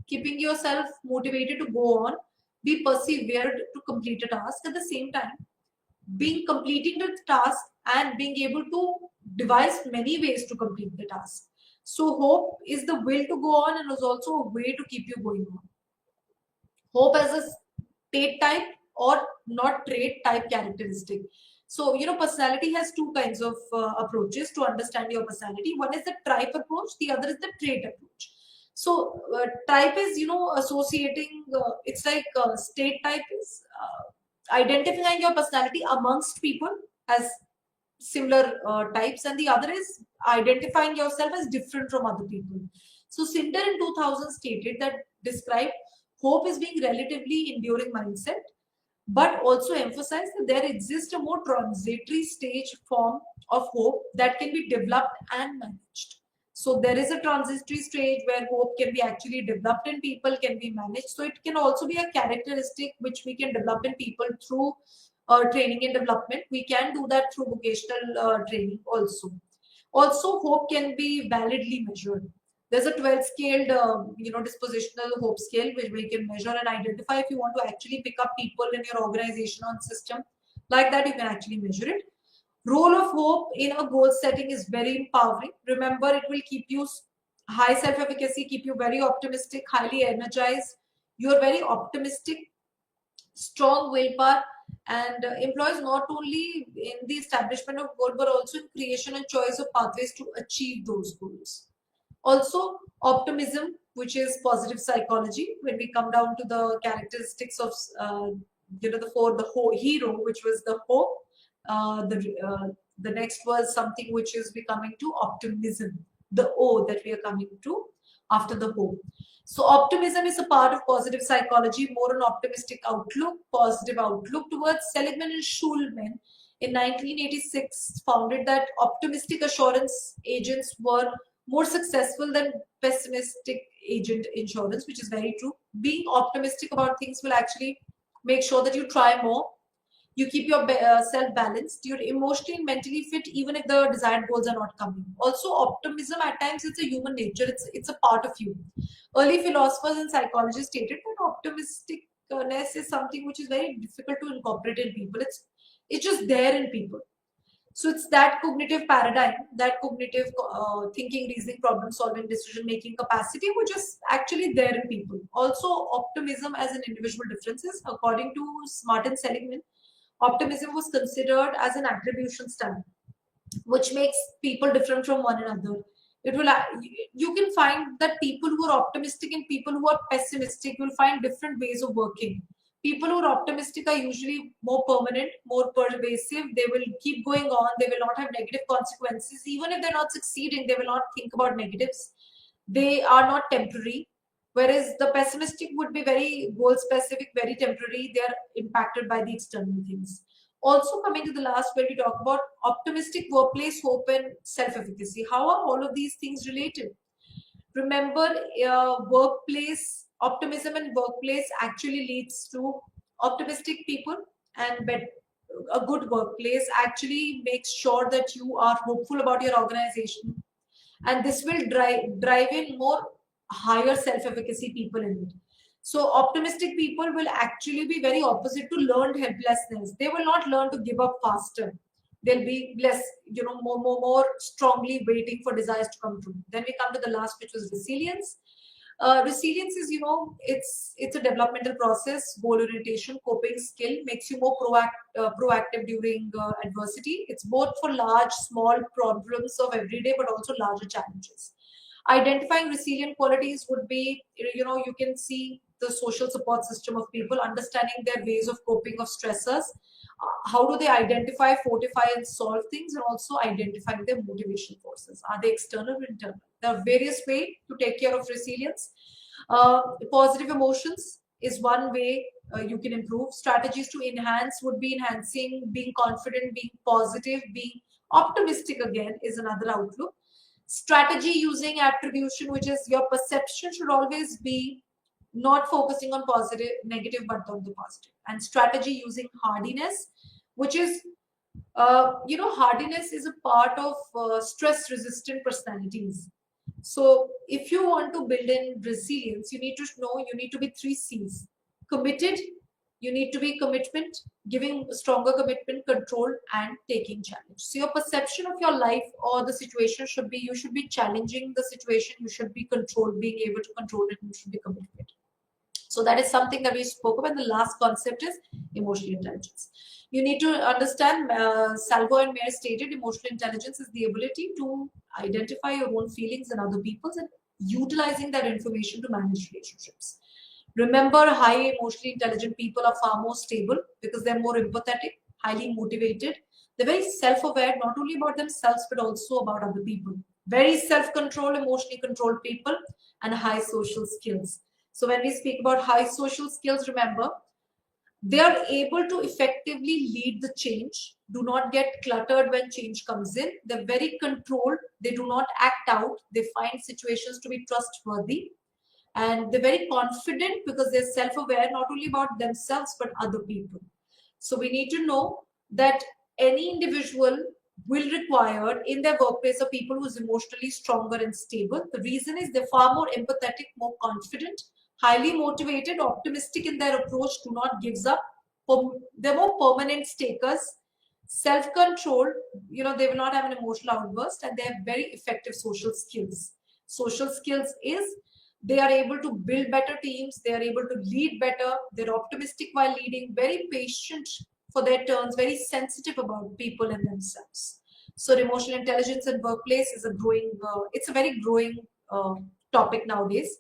keeping yourself motivated to go on, be persevered to complete a task. At the same time, being completing the task and being able to devise many ways to complete the task. So hope is the will to go on and is also a way to keep you going on. Hope as a state type or not trait type characteristic. So, personality has two kinds of approaches to understand your personality. One is the type approach, the other is the trait approach. So, type is, associating, it's like state type is identifying your personality amongst people as similar types, and the other is identifying yourself as different from other people. So Cinder in 2000 stated that described hope as being relatively enduring mindset, but also emphasized that there exists a more transitory stage form of hope that can be developed and managed. So there is a transitory stage where hope can be actually developed in people, can be managed. So it can also be a characteristic which we can develop in people through training and development. We can do that through vocational training also. Also, hope can be validly measured. There's a 12-scaled, dispositional hope scale which we can measure and identify. If you want to actually pick up people in your organization on system like that, you can actually measure it. Role of hope in a goal setting is very empowering. Remember, it will keep you high self-efficacy, keep you very optimistic, highly energized. You're very optimistic, strong willpower, and employs not only in the establishment of goal but also in creation and choice of pathways to achieve those goals. Also, optimism, which is positive psychology. When we come down to the characteristics of the hero, which was the hope. The next was something which is becoming to optimism, the O that we are coming to after the hope. So optimism is a part of positive psychology, more an optimistic outlook, positive outlook towards. Seligman and Schulman in 1986 founded that optimistic assurance agents were more successful than pessimistic agent insurance, which is very true. Being optimistic about things will actually make sure that you try more. You keep your self balanced. You're emotionally and mentally fit, even if the desired goals are not coming. Also, optimism at times it's a human nature. It's a part of you. Early philosophers and psychologists stated that optimisticness is something which is very difficult to incorporate in people. It's just there in people. So it's that cognitive paradigm, that cognitive thinking, reasoning, problem solving, decision making capacity, which is actually there in people. Also, optimism as an individual differences. According to Martin Seligman, optimism was considered as an attribution style, which makes people different from one another. It will You can find that people who are optimistic and people who are pessimistic will find different ways of working. People who are optimistic are usually more permanent, more pervasive. They will keep going on. They will not have negative consequences. Even if they're not succeeding, they will not think about negatives. They are not temporary. Whereas the pessimistic would be very goal specific, very temporary. They are impacted by the external things. Also, coming to the last, where we talk about optimistic workplace, hope, and self-efficacy. How are all of these things related? Remember, workplace optimism and workplace actually leads to optimistic people, and a good workplace actually makes sure that you are hopeful about your organization, and this will drive in more higher self-efficacy people in it. So optimistic people will actually be very opposite to learned helplessness. They will not learn to give up faster. They'll be less, more strongly waiting for desires to come true. Then we come to the last, which was resilience. Resilience is, it's a developmental process. Goal orientation, coping skill makes you more proactive during adversity. It's both for large, small problems of everyday, but also larger challenges. Identifying resilient qualities would be, you can see the social support system of people, understanding their ways of coping of stressors. How do they identify, fortify, and solve things, and also identifying their motivation forces? Are they external or internal? There are various ways to take care of resilience. Positive emotions is one way you can improve. Strategies to enhance would be enhancing, being confident, being positive, being optimistic again is another outlook. Strategy using attribution, which is your perception should always be not focusing on positive, negative, but on the positive. And strategy using hardiness, which is, hardiness is a part of stress resistant personalities. So if you want to build in resilience, you need to know, you need to be 3 C's. Committed, you need to be commitment, giving stronger commitment, control, and taking challenge. So your perception of your life or the situation should be, you should be challenging the situation, you should be controlled, being able to control it, and you should be committed. So that is something that we spoke about. The last concept is emotional intelligence. You need to understand, Salvo and Mayer stated, emotional intelligence is the ability to identify your own feelings and other people's and utilizing that information to manage relationships. Remember, high emotionally intelligent people are far more stable because they're more empathetic, highly motivated. They're very self-aware, not only about themselves, but also about other people. Very self-controlled, emotionally controlled people, and high social skills. So when we speak about high social skills, remember, they are able to effectively lead the change, do not get cluttered when change comes in. They're very controlled. They do not act out. They find situations to be trustworthy. And they're very confident because they're self-aware, not only about themselves, but other people. So we need to know that any individual will require in their workplace a people who's emotionally stronger and stable. The reason is they're far more empathetic, more confident, highly motivated, optimistic in their approach, do not gives up. They're more permanent stakers, self-controlled, they will not have an emotional outburst, and they have very effective social skills. Social skills is they are able to build better teams, they are able to lead better, they're optimistic while leading, very patient for their turns, very sensitive about people and themselves. So emotional intelligence in workplace is a growing, it's a very growing topic nowadays,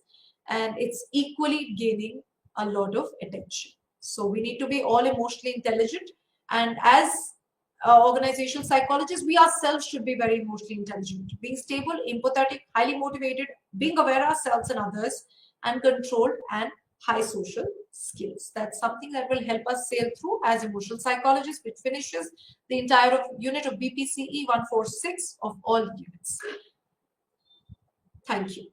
and it's equally gaining a lot of attention. So we need to be all emotionally intelligent, and as organizational psychologists, we ourselves should be very emotionally intelligent, being stable, empathetic, highly motivated, being aware of ourselves and others, and controlled and high social skills. That's something that will help us sail through as emotional psychologists, which finishes the entire unit of BPCE 146 of all units. Thank you.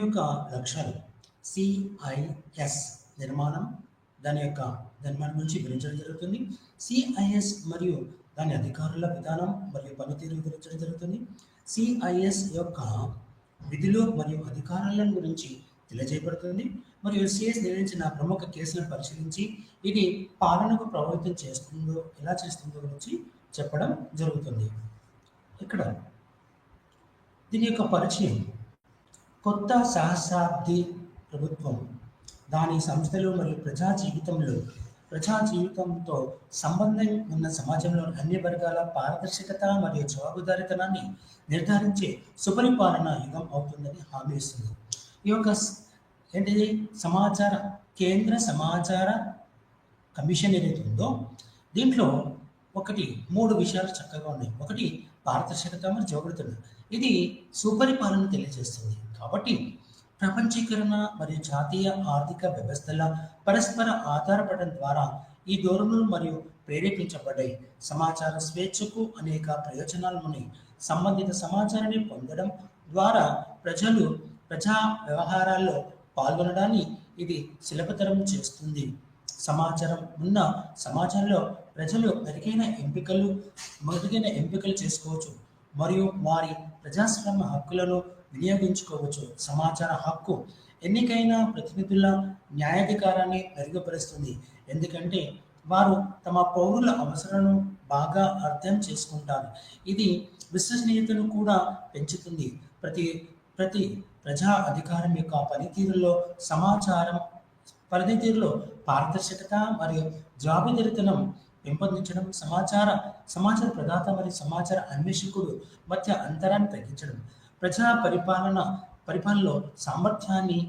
యొక్క లక్ష్యాలు CIS నిర్మాణం దాని గురించి వివరించడం జరుగుతుంది. CIS మరియు దాని అధికారుల విధానం మరియు పనితీరు వివరించడం జరుగుతుంది. CIS యొక్క విధులు మరియు అధికారాల గురించి తెలియజేయబడుతుంది. మరియు సిఎస్ నిర్వహించిన ప్రముఖ కేసులను పరిశీలించి ఇది పాలనకు ప్రభావితం చేస్తుందో ఎలా చేస్తుందో గురించి చెప్పడం జరుగుతుంది. ఇక్కడ దీని యొక్క పరిచయం కొత్త సహస్రాబ్ది ప్రభుత్వం దాని సంస్థలు మరియు ప్రజా జీవితంతో సంబంధం ఉన్న సమాజంలో అన్ని వర్గాల పారదర్శకత మరియు జవాబుదారీతనాన్ని నిర్ధారించే సుపరిపాలన యుగం అవుతుందని హామీ ఇస్తుంది. ఈ యొక్క ఏంటిది కేంద్ర సమాచార కమిషన్ ఏదైతే ఉందో దీంట్లో మూడు విషయాలు చక్కగా ఉన్నాయి. ఒకటి పారదర్శకత మరియు జవాబుదారీతనం, ఇది సుపరిపాలన తెలియజేస్తుంది. కాబట్టి ప్రపంచీకరణ మరియు జాతీయ ఆర్థిక వ్యవస్థల పరస్పర ఆధారపడడం ద్వారా ఈ ధోరణులు మరియు ప్రేరేపించబడ్డాయి. సమాచార స్వేచ్ఛకు అనేక ప్రయోజనాలు ఉన్నాయి. సంబంధిత సమాచారాన్ని పొందడం ద్వారా ప్రజా వ్యవహారాల్లో పాల్గొనడాన్ని ఇది సులభతరం చేస్తుంది. సమాజంలో ప్రజలు మెరుగైన ఎంపికలు చేసుకోవచ్చు మరియు వారి ప్రజాస్వామ్య హక్కులను వినియోగించుకోవచ్చు. సమాచార హక్కు ఎన్నికైన ప్రతినిధుల న్యాయాధికారాన్ని మెరుగుపరుస్తుంది, ఎందుకంటే వారు తమ పౌరుల అవసరాలను బాగా అర్థం చేసుకుంటారు. ఇది విశ్వసనీయతను కూడా పెంచుతుంది. ప్రతి ప్రజా అధికారం యొక్క పనితీరులో పారదర్శకత మరియు జవాబుదారీతనం పెంపొందించడం, సమాచార ప్రదాత మరియు సమాచార అన్వేషకుడు మధ్య అంతరాన్ని తగ్గించడం, ప్రజా పరిపాలనలో సామర్థ్యాన్ని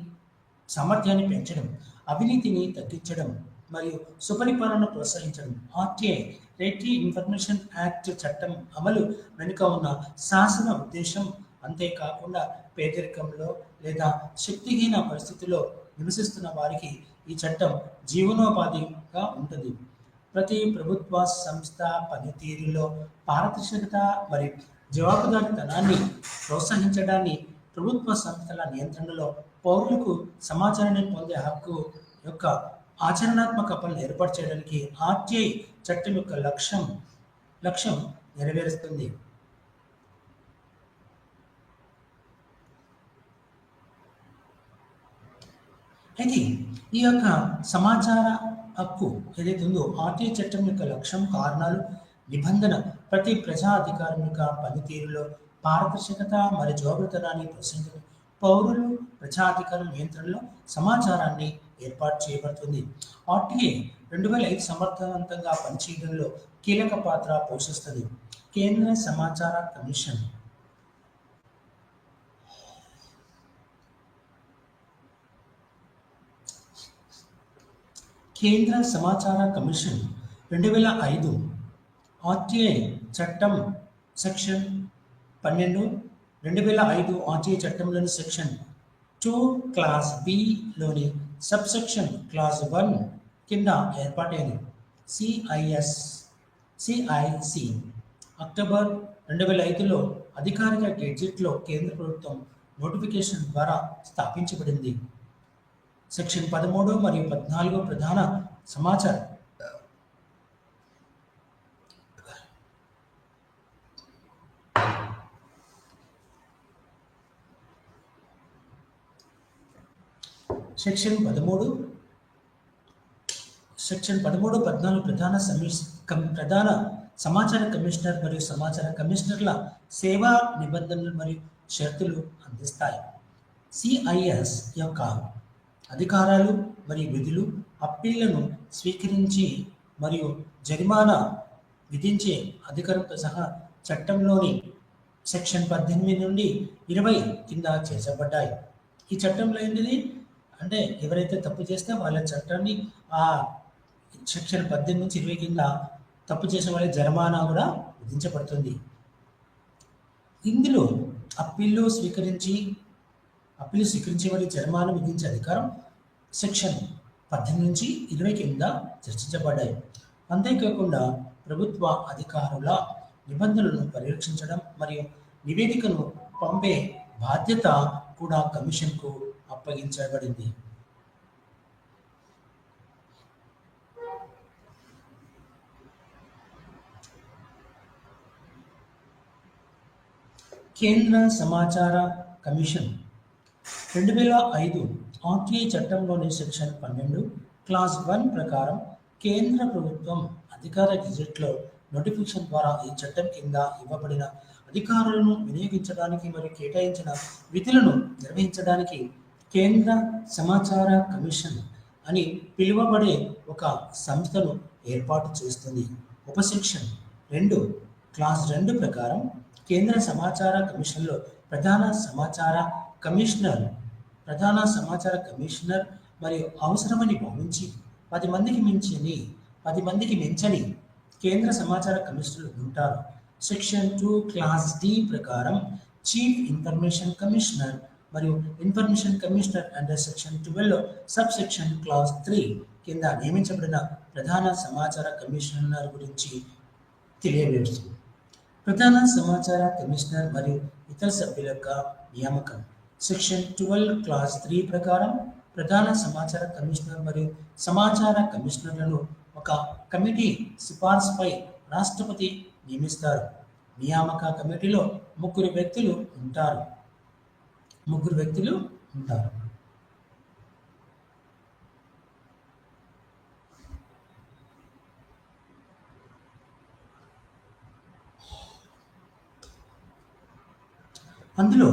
పెంచడం, అవినీతిని తగ్గించడం మరియు సుపరిపాలన ప్రోత్సహించడం. RTI right to information act చట్టం అమలు వెనుక ఉన్న శాసన ఉద్దేశం. అంతేకాకుండా పేదరికంలో లేదా శక్తిహీన పరిస్థితుల్లో నివసిస్తున్న వారికి ఈ చట్టం జీవనోపాధిగా ఉంటుంది. ప్రతి ప్రభుత్వ సంస్థ పనితీరులో పారదర్శకత మరియు జవాబుదారీతనాన్ని ప్రోత్సహించడాన్ని, ప్రభుత్వ సంస్థల నియంత్రణలో పౌరులకు సమాచారాన్ని పొందే హక్కు యొక్క ఆచరణాత్మక పనులు ఏర్పాటు చేయడానికి RTI చట్టం యొక్క లక్ష్యం నెరవేరుస్తుంది. అయితే ఈ యొక్క సమాచార హక్కు ఏదైతే ఉందో RTI చట్టం యొక్క లక్ష్యం, కారణాలు, నిబంధన ప్రతి ప్రజా అధికారం యొక్క పనితీరులో పారదర్శకత మరియు జవాబుదారీతనాన్ని ప్రోత్సహించడం, పౌరులు ప్రజాధికారుల నియంత్రణలో సమాచారాన్ని ఏర్పాటు చేయబడుతుంది. RTI 2005 సమర్థవంతంగా పనిచేయడంలో కీలక పాత్ర పోషిస్తుంది. కేంద్ర సమాచార కమిషన్ 2005 RTI చట్టం సెక్షన్ 12, 2005 RTI చట్టంలోని సెక్షన్ 2 క్లాస్ బిలోని సబ్సెక్షన్ క్లాస్ 1 కింద ఏర్పాటైంది. CIC అక్టోబర్ 2005లో అధికారిక గెజిట్లో కేంద్ర ప్రభుత్వం నోటిఫికేషన్ ద్వారా స్థాపించబడింది. సెక్షన్ 13 మరియు 14 ప్రధాన సమాచార సెక్షన్ 13, 14 ప్రధాన సమాచార కమిషనర్ మరియు సమాచార కమిషనర్ల సేవా నిబంధనలు మరియు షరతులు అందిస్తాయి. CIS యొక్క అధికారాలు మరియు విధులు అప్పీళ్లను స్వీకరించి మరియు జరిమానా విధించే అధికారంతో సహా చట్టంలోని సెక్షన్ 18 నుండి 20 కింద చేర్చబడ్డాయి. ఈ చట్టంలో ఏంటిది అంటే ఎవరైతే తప్పు చేస్తే వాళ్ళ చట్టాన్ని ఆ సెక్షన్ 18 నుంచి 20 కింద తప్పు చేసిన వాళ్ళకి జరిమానా కూడా విధించబడుతుంది. ఇందులో అప్పీలు స్వీకరించి మరియు జరిమానా విధించే అధికారం సెక్షన్ 18 నుంచి 20 కింద చర్చించబడ్డాయి. అంతేకాకుండా ప్రభుత్వ అధికారుల నిబంధనలను పర్యవేక్షించడం మరియు నివేదికను పంపే బాధ్యత కూడా కమిషన్కు అప్పగించబడింది. కేంద్ర సమాచార కమిషన్ 2005 ఆర్టీఐ చట్టంలోని సెక్షన్ 12 క్లాస్ 1 ప్రకారం కేంద్ర ప్రభుత్వం అధికార గెజెట్లో నోటిఫికేషన్ ద్వారా ఈ చట్టం కింద ఇవ్వబడిన అధికారులను వినియోగించడానికి మరియు కేటాయించిన విధులను నిర్వహించడానికి కేంద్ర సమాచార కమిషన్ అని పిలువబడే ఒక సంస్థను ఏర్పాటు చేస్తుంది. ఉపసెక్షన్ 2 క్లాస్ 2 ప్రకారం కేంద్ర సమాచార కమిషన్లో ప్రధాన సమాచార కమిషనర్ మరియు అవసరమని భావించి 10 మందికి మించని కేంద్ర సమాచార కమిషనర్లు ఉంటారు. సెక్షన్ 2 క్లాస్ డి ప్రకారం చీఫ్ ఇన్ఫర్మేషన్ కమిషనర్ మరియు information commissioner under section 12 sub section class 3 కింద నియమించబడిన ప్రధాన సమాచార కమిషనర్ గురించి తెలియజేస్తుంది. ప్రధాన సమాచార కమిషనర్ మరియు ఇతర సభ్యుల యొక్క నియామకం. సెక్షన్ 12 క్లాస్ 3 ప్రకారం ప్రధాన సమాచార కమిషనర్ మరియు సమాచార కమిషనర్లను ఒక కమిటీ సిఫార్సుపై రాష్ట్రపతి నియమిస్తారు. నియామక కమిటీలో ముగ్గురు వ్యక్తులు ఉంటారు. అందులో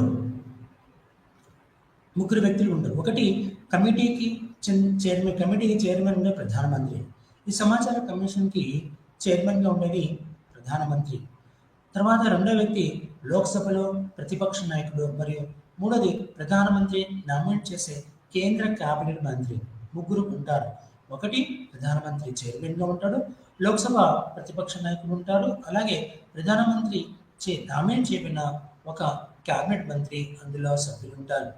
ముగ్గురు వ్యక్తులు ఉంటారు. ఒకటి కమిటీకి చైర్మన్ ఉండే ప్రధానమంత్రి. ఈ సమాచార కమిషన్కి చైర్మన్గా ఉండేది ప్రధానమంత్రి. తర్వాత రెండో వ్యక్తి లోక్సభలో ప్రతిపక్ష నాయకుడు మరియు మూడోది ప్రధానమంత్రి నామినేట్ చేసే కేంద్ర కేబినెట్ మంత్రి. ముగ్గురు ఉంటారు. ఒకటి ప్రధానమంత్రి చైర్మన్గా ఉంటాడు, లోక్సభ ప్రతిపక్ష నాయకుడు ఉంటాడు, అలాగే ప్రధానమంత్రి నామినేట్ చేయబడిన ఒక కేబినెట్ మంత్రి అందులో సభ్యులు ఉంటారు.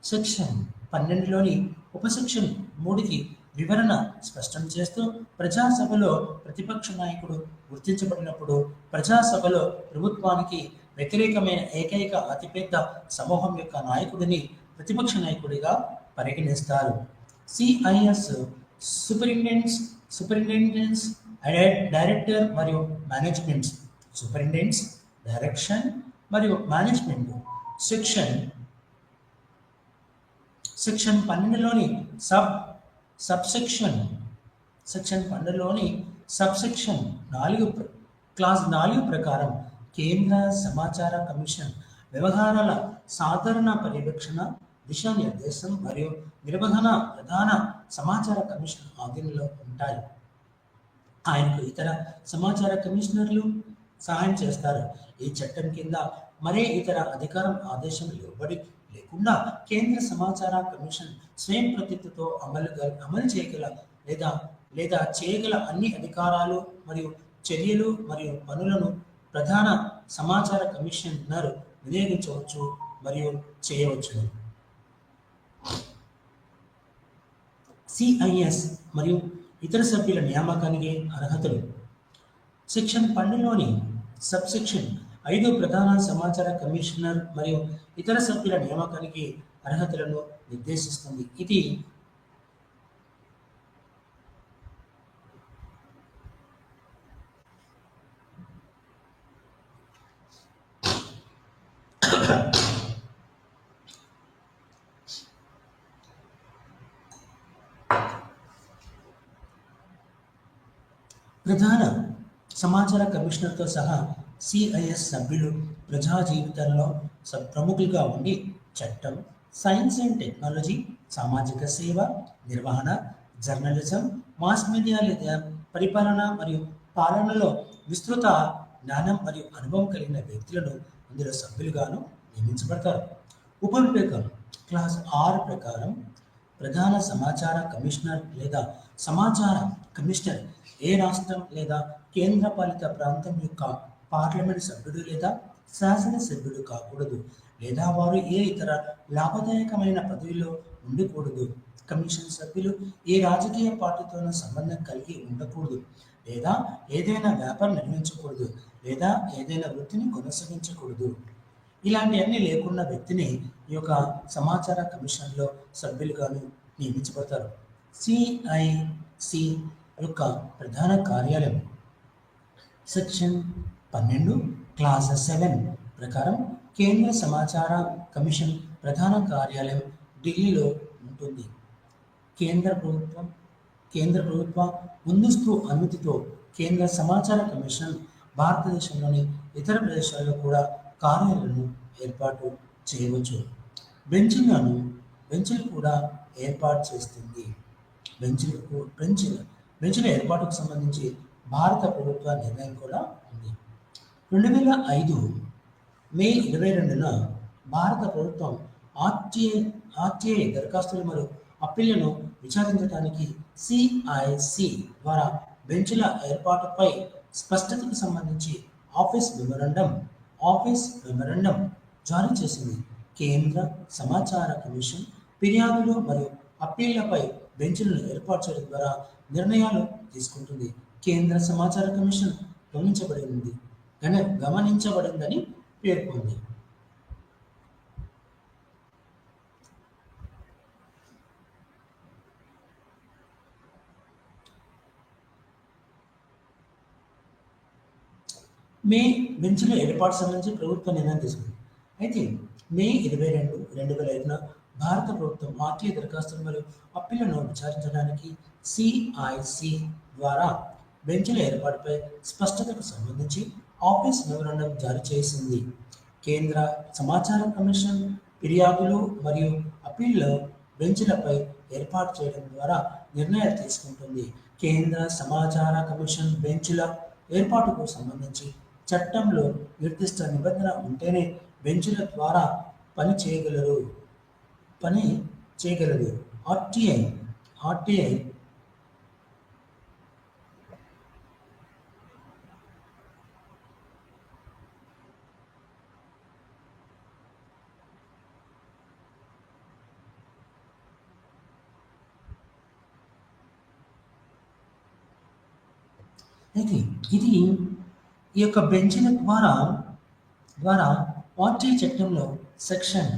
సెక్షన్ 12లోని ఉపసెక్షన్ 3కి వివరణ స్పష్టం చేస్తూ ప్రజాసభలో ప్రతిపక్ష నాయకుడు గుర్తించబడినప్పుడు ప్రజాసభలో ప్రభుత్వానికి వ్యతిరేకమైన ఏకైక అతిపెద్ద సమూహం యొక్క నాయకుడిని ప్రతిపక్ష నాయకుడిగా పరిగణిస్తారు. సిఐఎస్ సూపరింటెండెంట్స్ డైరెక్టర్ మరియు మేనేజ్మెంట్స్. సూపరింటెండెంట్స్ డైరెక్షన్ మరియు మేనేజ్మెంట్. సెక్షన్ 12లోని సబ్సెక్షన్ 4 క్లాస్ 4 ప్రకారం కేంద్ర సమాచార కమిషన్ వ్యవహారాల సాధారణ పర్యవేక్షణ, దిశానిర్దేశం మరియు నిర్వహణ ప్రధాన సమాచార కమిషన్ ఆధీనంలో ఉంటాయి. ఆయనకు ఇతర సమాచార కమిషనర్లు సహాయం చేస్తారు. ఈ చట్టం కింద మరే ఇతర అధికారం ఆదేశం ఇవ్వబడి లేకుండా కేంద్ర సమాచార కమిషన్ స్వయం ప్రతిత్వతో అమలు చేయగల లేదా చేయగల అన్ని అధికారాలు మరియు చర్యలు మరియు పనులను ప్రధాన సమాచార కమిషనర్ వినియోగించవచ్చు మరియు చేయవచ్చు. సిఐఎస్ మరియు ఇతర సభ్యుల నియామకానికి అర్హతలు. సెక్షన్ 12లోని సబ్సెక్షన్ 5 ప్రధాన సమాచార కమిషనర్ మరియు ఇతర సభ్యుల నియామకానికి అర్హతలను నిర్దేశిస్తుంది. ఇది ప్రధాన సమాచార కమిషనర్తో సహా సిఐఎస్ సభ్యులు ప్రజా జీవితంలో ప్రముఖులుగా ఉండి చట్టం, సైన్స్ అండ్ టెక్నాలజీ, సామాజిక సేవ, నిర్వహణ, జర్నలిజం, మాస్ మీడియా లేదా పరిపాలన మరియు పాలనలో విస్తృత జ్ఞానం మరియు అనుభవం కలిగిన వ్యక్తులను అందులో సభ్యులుగాను నియమించబడతారు. ఉపవిభాగం క్లాస్ 6 ప్రకారం ప్రధాన సమాచార కమిషనర్ లేదా సమాచార కమిషనర్ ఏ రాష్ట్రం లేదా కేంద్రపాలిత ప్రాంతం యొక్క పార్లమెంట్ సభ్యుడు లేదా శాసనసభ్యుడు కాకూడదు లేదా వారు ఏ ఇతర లాభదాయకమైన పదవిలో ఉండకూడదు. కమిషన్ సభ్యులు ఏ రాజకీయ పార్టీతోనూ సంబంధం కలిగి ఉండకూడదు లేదా ఏదైనా వ్యాపారం నిర్వహించకూడదు లేదా ఏదైనా వృత్తిని కొనసాగించకూడదు. ఇలాంటివన్నీ లేకున్న వ్యక్తిని ఈ యొక్క సమాచార కమిషన్లో సభ్యులుగాను నియమించబడతారు. సిఐసి యొక్క ప్రధాన కార్యాలయం సెక్షన్ 12 క్లాస్ 7 ప్రకారం కేంద్ర సమాచార కమిషన్ ప్రధాన కార్యాలయం ఢిల్లీలో ఉంటుంది. కేంద్ర ప్రభుత్వ ముందస్తు అనుమతితో కేంద్ర సమాచార కమిషన్ భారతదేశంలోని ఇతర ప్రదేశాల్లో కూడా కార్యాలయాలను ఏర్పాటు చేయవచ్చు. బెంచ్లు కూడా ఏర్పాటు చేస్తుంది. బెంచ్ల ఏర్పాటుకు సంబంధించి భారత ప్రభుత్వ నిర్ణయం కూడా ఉంది. 2005 మే 22న భారత ప్రభుత్వం ఆర్టీఐ దరఖాస్తులు మరియు అప్పీళ్లను విచారించడానికి సిఐసి ద్వారా బెంచ్ల ఏర్పాటుపై స్పష్టతకు సంబంధించి ఆఫీస్ మెమరాండం జారీ చేసింది. కేంద్ర సమాచార కమిషన్ ఫిర్యాదులు మరియు అప్పీళ్లపై బెంచ్లను ఏర్పాటు చేయడం ద్వారా నిర్ణయాలు తీసుకుంటుంది. కేంద్ర సమాచార కమిషన్ గమనించబడిందని పేర్కొంది. బెంచ్ల ఏర్పాటు సంబంధించి ప్రభుత్వ నిర్ణయం తీసుకుంది. అయితే మే 22, 2005న భారత ప్రభుత్వం ఆర్టీఐ దరఖాస్తులు మరియు అప్పీళ్లను విచారించడానికి సిఐసి ద్వారా బెంచ్ల ఏర్పాటుపై స్పష్టతకు సంబంధించి ఆఫీస్ మెమరాండం జారీ చేసింది. కేంద్ర సమాచార కమిషన్ ఫిర్యాదులు మరియు అప్పీళ్ల బెంచ్లపై ఏర్పాటు చేయడం ద్వారా నిర్ణయాలు తీసుకుంటుంది. కేంద్ర సమాచార కమిషన్ బెంచ్ల ఏర్పాటుకు సంబంధించి చట్టంలో నిర్దిష్ట నిబంధన ఉంటేనే బెంచ్ల ద్వారా పని చేయగలదు. ఆర్టీఐ అయితే ఈ యొక్క బెంచ్ల ద్వారా ఆర్టీఐ చట్టంలో సెక్షన్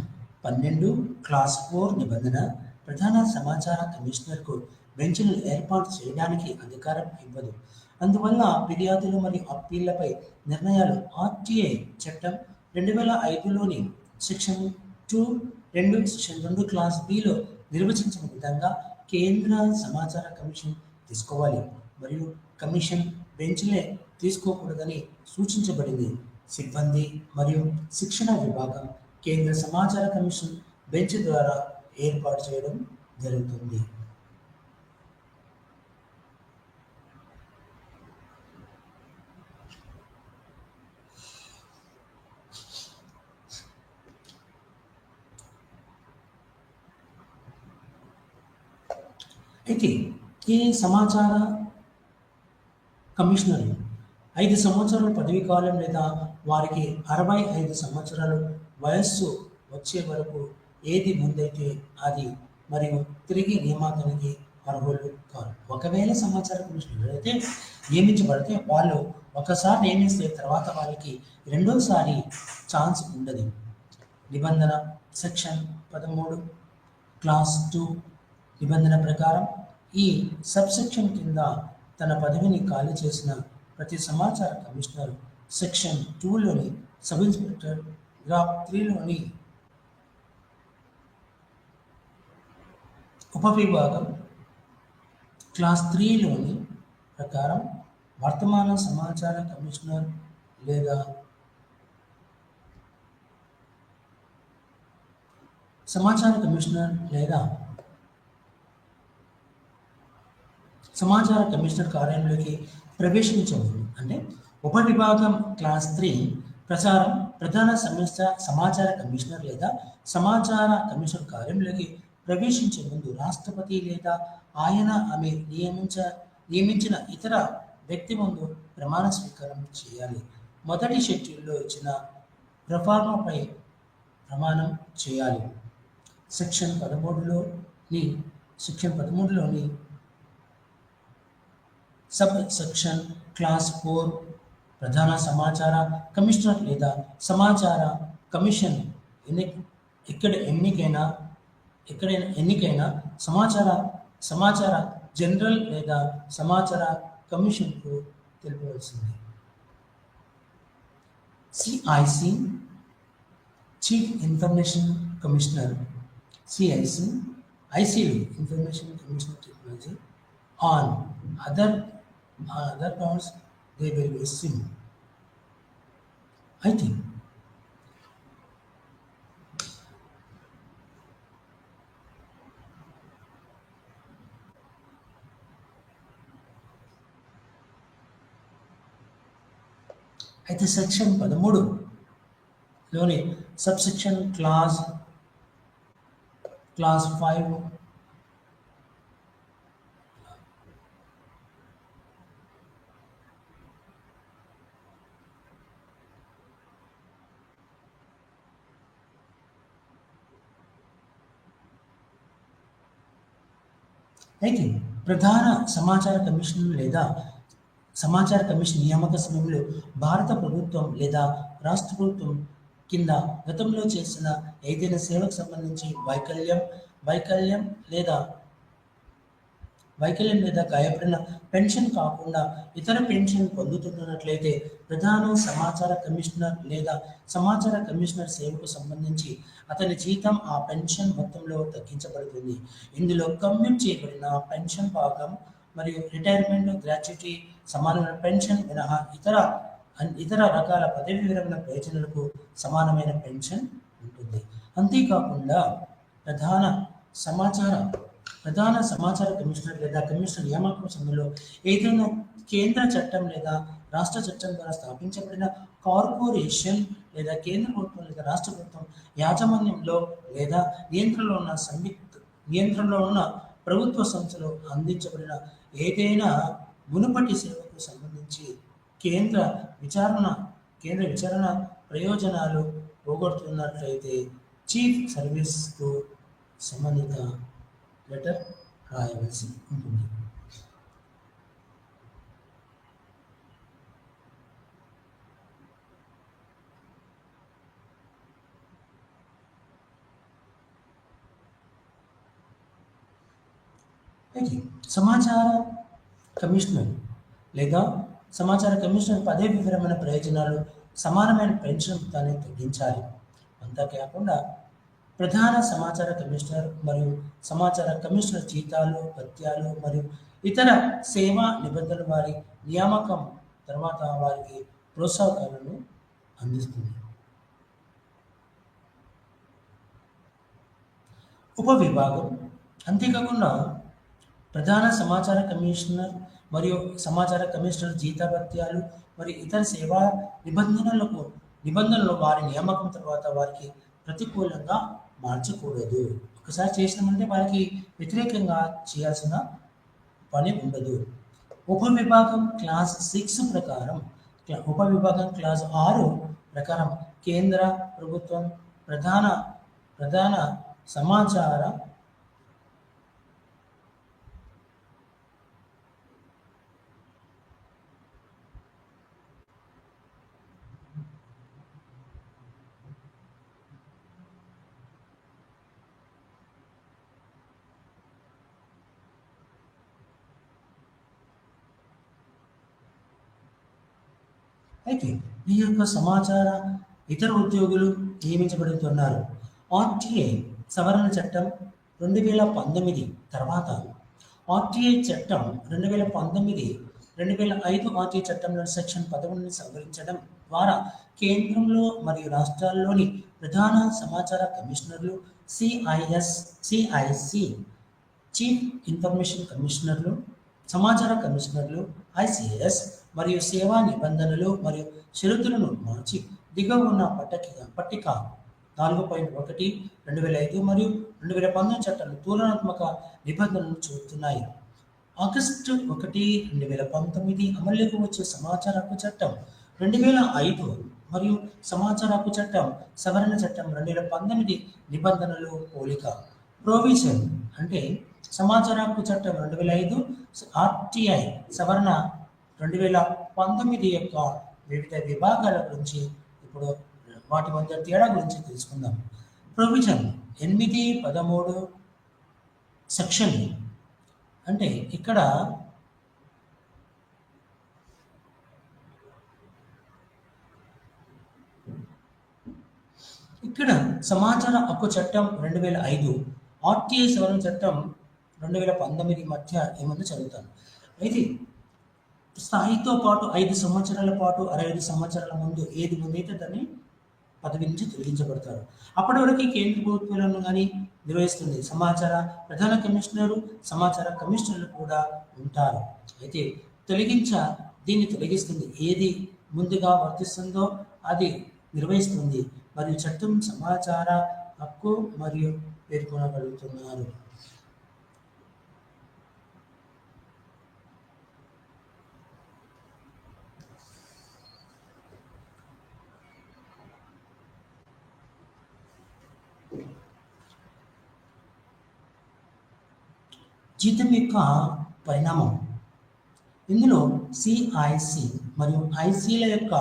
12 క్లాస్ 4 నిబంధన ప్రధాన సమాచార కమిషనర్కు బెంచ్లను ఏర్పాటు చేయడానికి అధికారం ఇవ్వదు. అందువల్ల ఫిర్యాదులు మరియు అప్పీళ్లపై నిర్ణయాలు ఆర్టీఐ చట్టం 2005లోని సెక్షన్ 2 క్లాస్ బిలో నిర్వచించిన విధంగా కేంద్ర సమాచార కమిషన్ తీసుకోవాలి మరియు కమిషన్ బెంచ్లే తీసుకోకూడదని సూచించబడింది. సిబ్బంది మరియు శిక్షణ విభాగం కేంద్ర సమాచార కమిషన్ బెంచ్ ద్వారా ఏర్పాటు చేయడం జరుగుతుంది. అయితే ఈ సమాచార కమిషనర్లు 5 సంవత్సరాల పదవీ కాలం లేదా వారికి 65 సంవత్సరాలు వయస్సు వచ్చే వరకు ఏది ముందైతే అది మరియు తిరిగి నియామకానికి అర్హులు కాదు. ఒకవేళ సమాచార కమిషనర్ అయితే నియమించబడితే వాళ్ళు ఒకసారి నియమిస్తే తర్వాత వారికి రెండోసారి ఛాన్స్ ఉండదు. నిబంధన సెక్షన్ 13 క్లాస్ 2 నిబంధన ప్రకారం ఈ సబ్సెక్షన్ కింద తన పదవిని ఖాళీ చేసిన ప్రతి సమాచార కమిషనర్ సెక్షన్ 2లోని సబ్ ఇన్స్పెక్టర్ గ్రాఫ్ 3లోని ఉపవిభాగం క్లాస్ 3లోని ప్రకారం వర్తమాన సమాచార కమిషనర్ లేదా సమాచార కమిషనర్ కార్యాలయంలోకి ప్రవేశించవచ్చు. అంటే ఉపవిభాగం క్లాస్ 3 ప్రచారం ప్రధాన సమాచార కమిషనర్ లేదా సమాచార కమిషనర్ కార్యాలయంలోకి ప్రవేశించే ముందు రాష్ట్రపతి లేదా ఆమె నియమించిన ఇతర వ్యక్తి ముందు ప్రమాణ స్వీకారం చేయాలి. మొదటి షెడ్యూల్లో ఇచ్చిన ప్రఫార్మాపై ప్రమాణం చేయాలి. సెక్షన్ 13లోని సబ్ సెక్షన్ క్లాస్ 4 ప్రధాన సమాచార కమిషనర్ లేదా సమాచార కమిషన్ ఎక్కడైనా ఎన్నికైన సమాచార జనరల్ లేదా సమాచార కమిషన్కు తెలుపవలసింది. CIC chief information commissioner, CIC ఐసీలు information commissioner technology on other grounds they will be seen. I think అయితే సెక్షన్ 13లోని సబ్సెక్షన్ క్లాస్ 5 అయితే ప్రధాన సమాచార కమిషన్ లేదా సమాచార కమిషన్ నియామక సమయంలో భారత ప్రభుత్వం లేదా రాష్ట్ర ప్రభుత్వం కింద గతంలో చేసిన ఏదైనా సేవకు సంబంధించి వైకల్యం లేదా గాయపడిన పెన్షన్ కాకుండా ఇతర పెన్షన్ పొందుతున్నట్లయితే ప్రధాన సమాచార కమిషనర్ లేదా సమాచార కమిషనర్ సేవకు సంబంధించి అతని జీతం ఆ పెన్షన్ మొత్తంలో తగ్గించబడుతుంది. ఇందులో కమ్యూట్ చేయబడిన పెన్షన్ భాగం మరియు రిటైర్మెంట్, గ్రాట్యుటీ, సమానమైన పెన్షన్ మినహా ఇతర రకాల పదవి విరమణ ప్రయోజనాలకు సమానమైన పెన్షన్ ఉంటుంది. అంతేకాకుండా ప్రధాన సమాచార కమిషనర్ లేదా కమిషనర్ నియామకం సమయంలో ఏదైనా కేంద్ర చట్టం లేదా రాష్ట్ర చట్టం ద్వారా స్థాపించబడిన కార్పొరేషన్ లేదా కేంద్ర ప్రభుత్వం లేదా రాష్ట్ర ప్రభుత్వం యాజమాన్యంలో లేదా నియంత్రణలో ఉన్న ప్రభుత్వ సంస్థలో అందించబడిన ఏదైనా మునుపటి సేవకు సంబంధించి కేంద్ర విచారణ ప్రయోజనాలు పోగొడుతున్నట్లయితే చీఫ్ సర్వీస్కు సంబంధిత లెటర్ రాయవలసి ఉంటుంది. సమాచార కమిషనర్ లేదా సమాచార కమిషనర్ పదవి విరమణ ప్రయోజనాలు సమానమైన పెన్షన్ మొత్తాన్ని తగ్గించాలి. అంతేకాకుండా ప్రధాన సమాచార కమిషనర్ మరియు సమాచార కమిషనర్ జీతాలు, భత్యాలు మరియు ఇతర సేవా నిబంధనలు వారి నియామకం తర్వాత వారికి ప్రోత్సాహకాలను అందిస్తుంది. ఉపవిభాగం అంతేకాకుండా ప్రధాన సమాచార కమిషనర్ మరియు సమాచార కమిషనర్ జీతభత్యాలు మరియు ఇతర సేవా నిబంధనలు వారి నియామకం తర్వాత వారికి ప్రతికూలంగా మార్చకూడదు. ఒకసారి చేసినామంటే వారికి వ్యతిరేకంగా చేయాల్సిన పని ఉండదు. ఉపవిభాగం క్లాస్ 6 ప్రకారం ఉపవిభాగం క్లాస్ 6 ప్రకారం కేంద్ర ప్రభుత్వం ప్రధాన సమాచార అయితే ఈ యొక్క ఇతర ఉద్యోగులు నియమించబడుతున్నారు. ఆర్టీఐ సవరణ చట్టం 2019 తర్వాత ఆర్టీఐ చట్టం 2005 ఆర్టీఐ చట్టంలోని సెక్షన్ 11ని సవరించడం ద్వారా కేంద్రంలో మరియు రాష్ట్రాల్లోని ప్రధాన సమాచార కమిషనర్లు, సిఐసి చీఫ్ ఇన్ఫర్మేషన్ కమిషనర్లు, సమాచార కమిషనర్లు, ఐసిఎస్ మరియు సేవా నిబంధనలు మరియు షరతులను మార్చి దిగువ ఉన్న పట్టిక 4.1 2005 మరియు 2019 చట్టాలు తులనాత్మక నిబంధనలను చూపుతున్నాయి. ఆగస్టు 1, 2019 అమలులోకి వచ్చే సమాచార హక్కు చట్టం 2005 మరియు సమాచార హక్కు చట్టం సవరణ చట్టం 2019 నిబంధనలు పోలిక. ప్రొవిజన్ అంటే సమాచార హక్కు చట్టం 2005, ఆర్టీఐ సవరణ 2019 యొక్క వివిధ విభాగాల గురించి ఇప్పుడు వాటి మధ్య తేడా గురించి తెలుసుకుందాం. ప్రొవిజన్ 8, 13 సెక్షన్ అంటే ఇక్కడ సమాచార హక్కు చట్టం 2005, ఆర్టీఐ సవరణ చట్టం 2019 మధ్య ఏముందో చదువుతాను. అయితే స్థాయితో పాటు 5 సంవత్సరాల పాటు 65 సంవత్సరాల ముందు ఏది ముందైతే దాన్ని పదవి నుంచి తొలగించబడతారు. అప్పటి వరకు కేంద్ర ప్రభుత్వాలను కానీ నిర్వహిస్తుంది. సమాచార ప్రధాన కమిషనరు, సమాచార కమిషనర్లు కూడా ఉంటారు. అయితే దీన్ని తొలగిస్తుంది. ఏది ముందుగా వర్తిస్తుందో అది నిర్వహిస్తుంది. మరియు చట్టం సమాచార హక్కు మరియు పేర్కొనగలుగుతున్నారు. జీతం యొక్క పరిణామం. ఇందులో సిఐసి మరియు ఐసీల యొక్క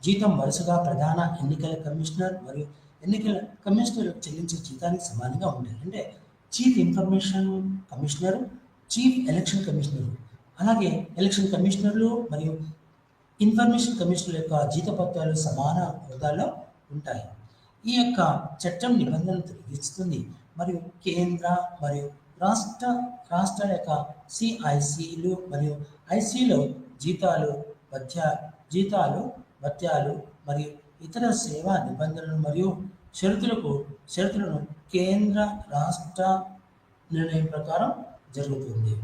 జీతం వరుసగా ప్రధాన ఎన్నికల కమిషనర్ మరియు ఎన్నికల కమిషనర్ చెల్లించే జీతానికి సమానంగా ఉంటాయి. అంటే chief information commissioner, chief election commissioner, అలాగే ఎలక్షన్ కమిషనర్లు మరియు ఇన్ఫర్మేషన్ కమిషనర్ యొక్క జీతపత్రాలు సమాన హోదాలో ఉంటాయి. ఈ యొక్క చట్టం నిబంధనలు తొలగిస్తుంది మరియు కేంద్ర మరియు రాష్ట్రాల యొక్క సిఐసిలు మరియు ఐసీలో జీతాలు, భత్యాలు మరియు ఇతర సేవా నిబంధనలు మరియు షరతులను కేంద్ర రాష్ట్ర నిర్ణయం ప్రకారం జరుగుతుంది.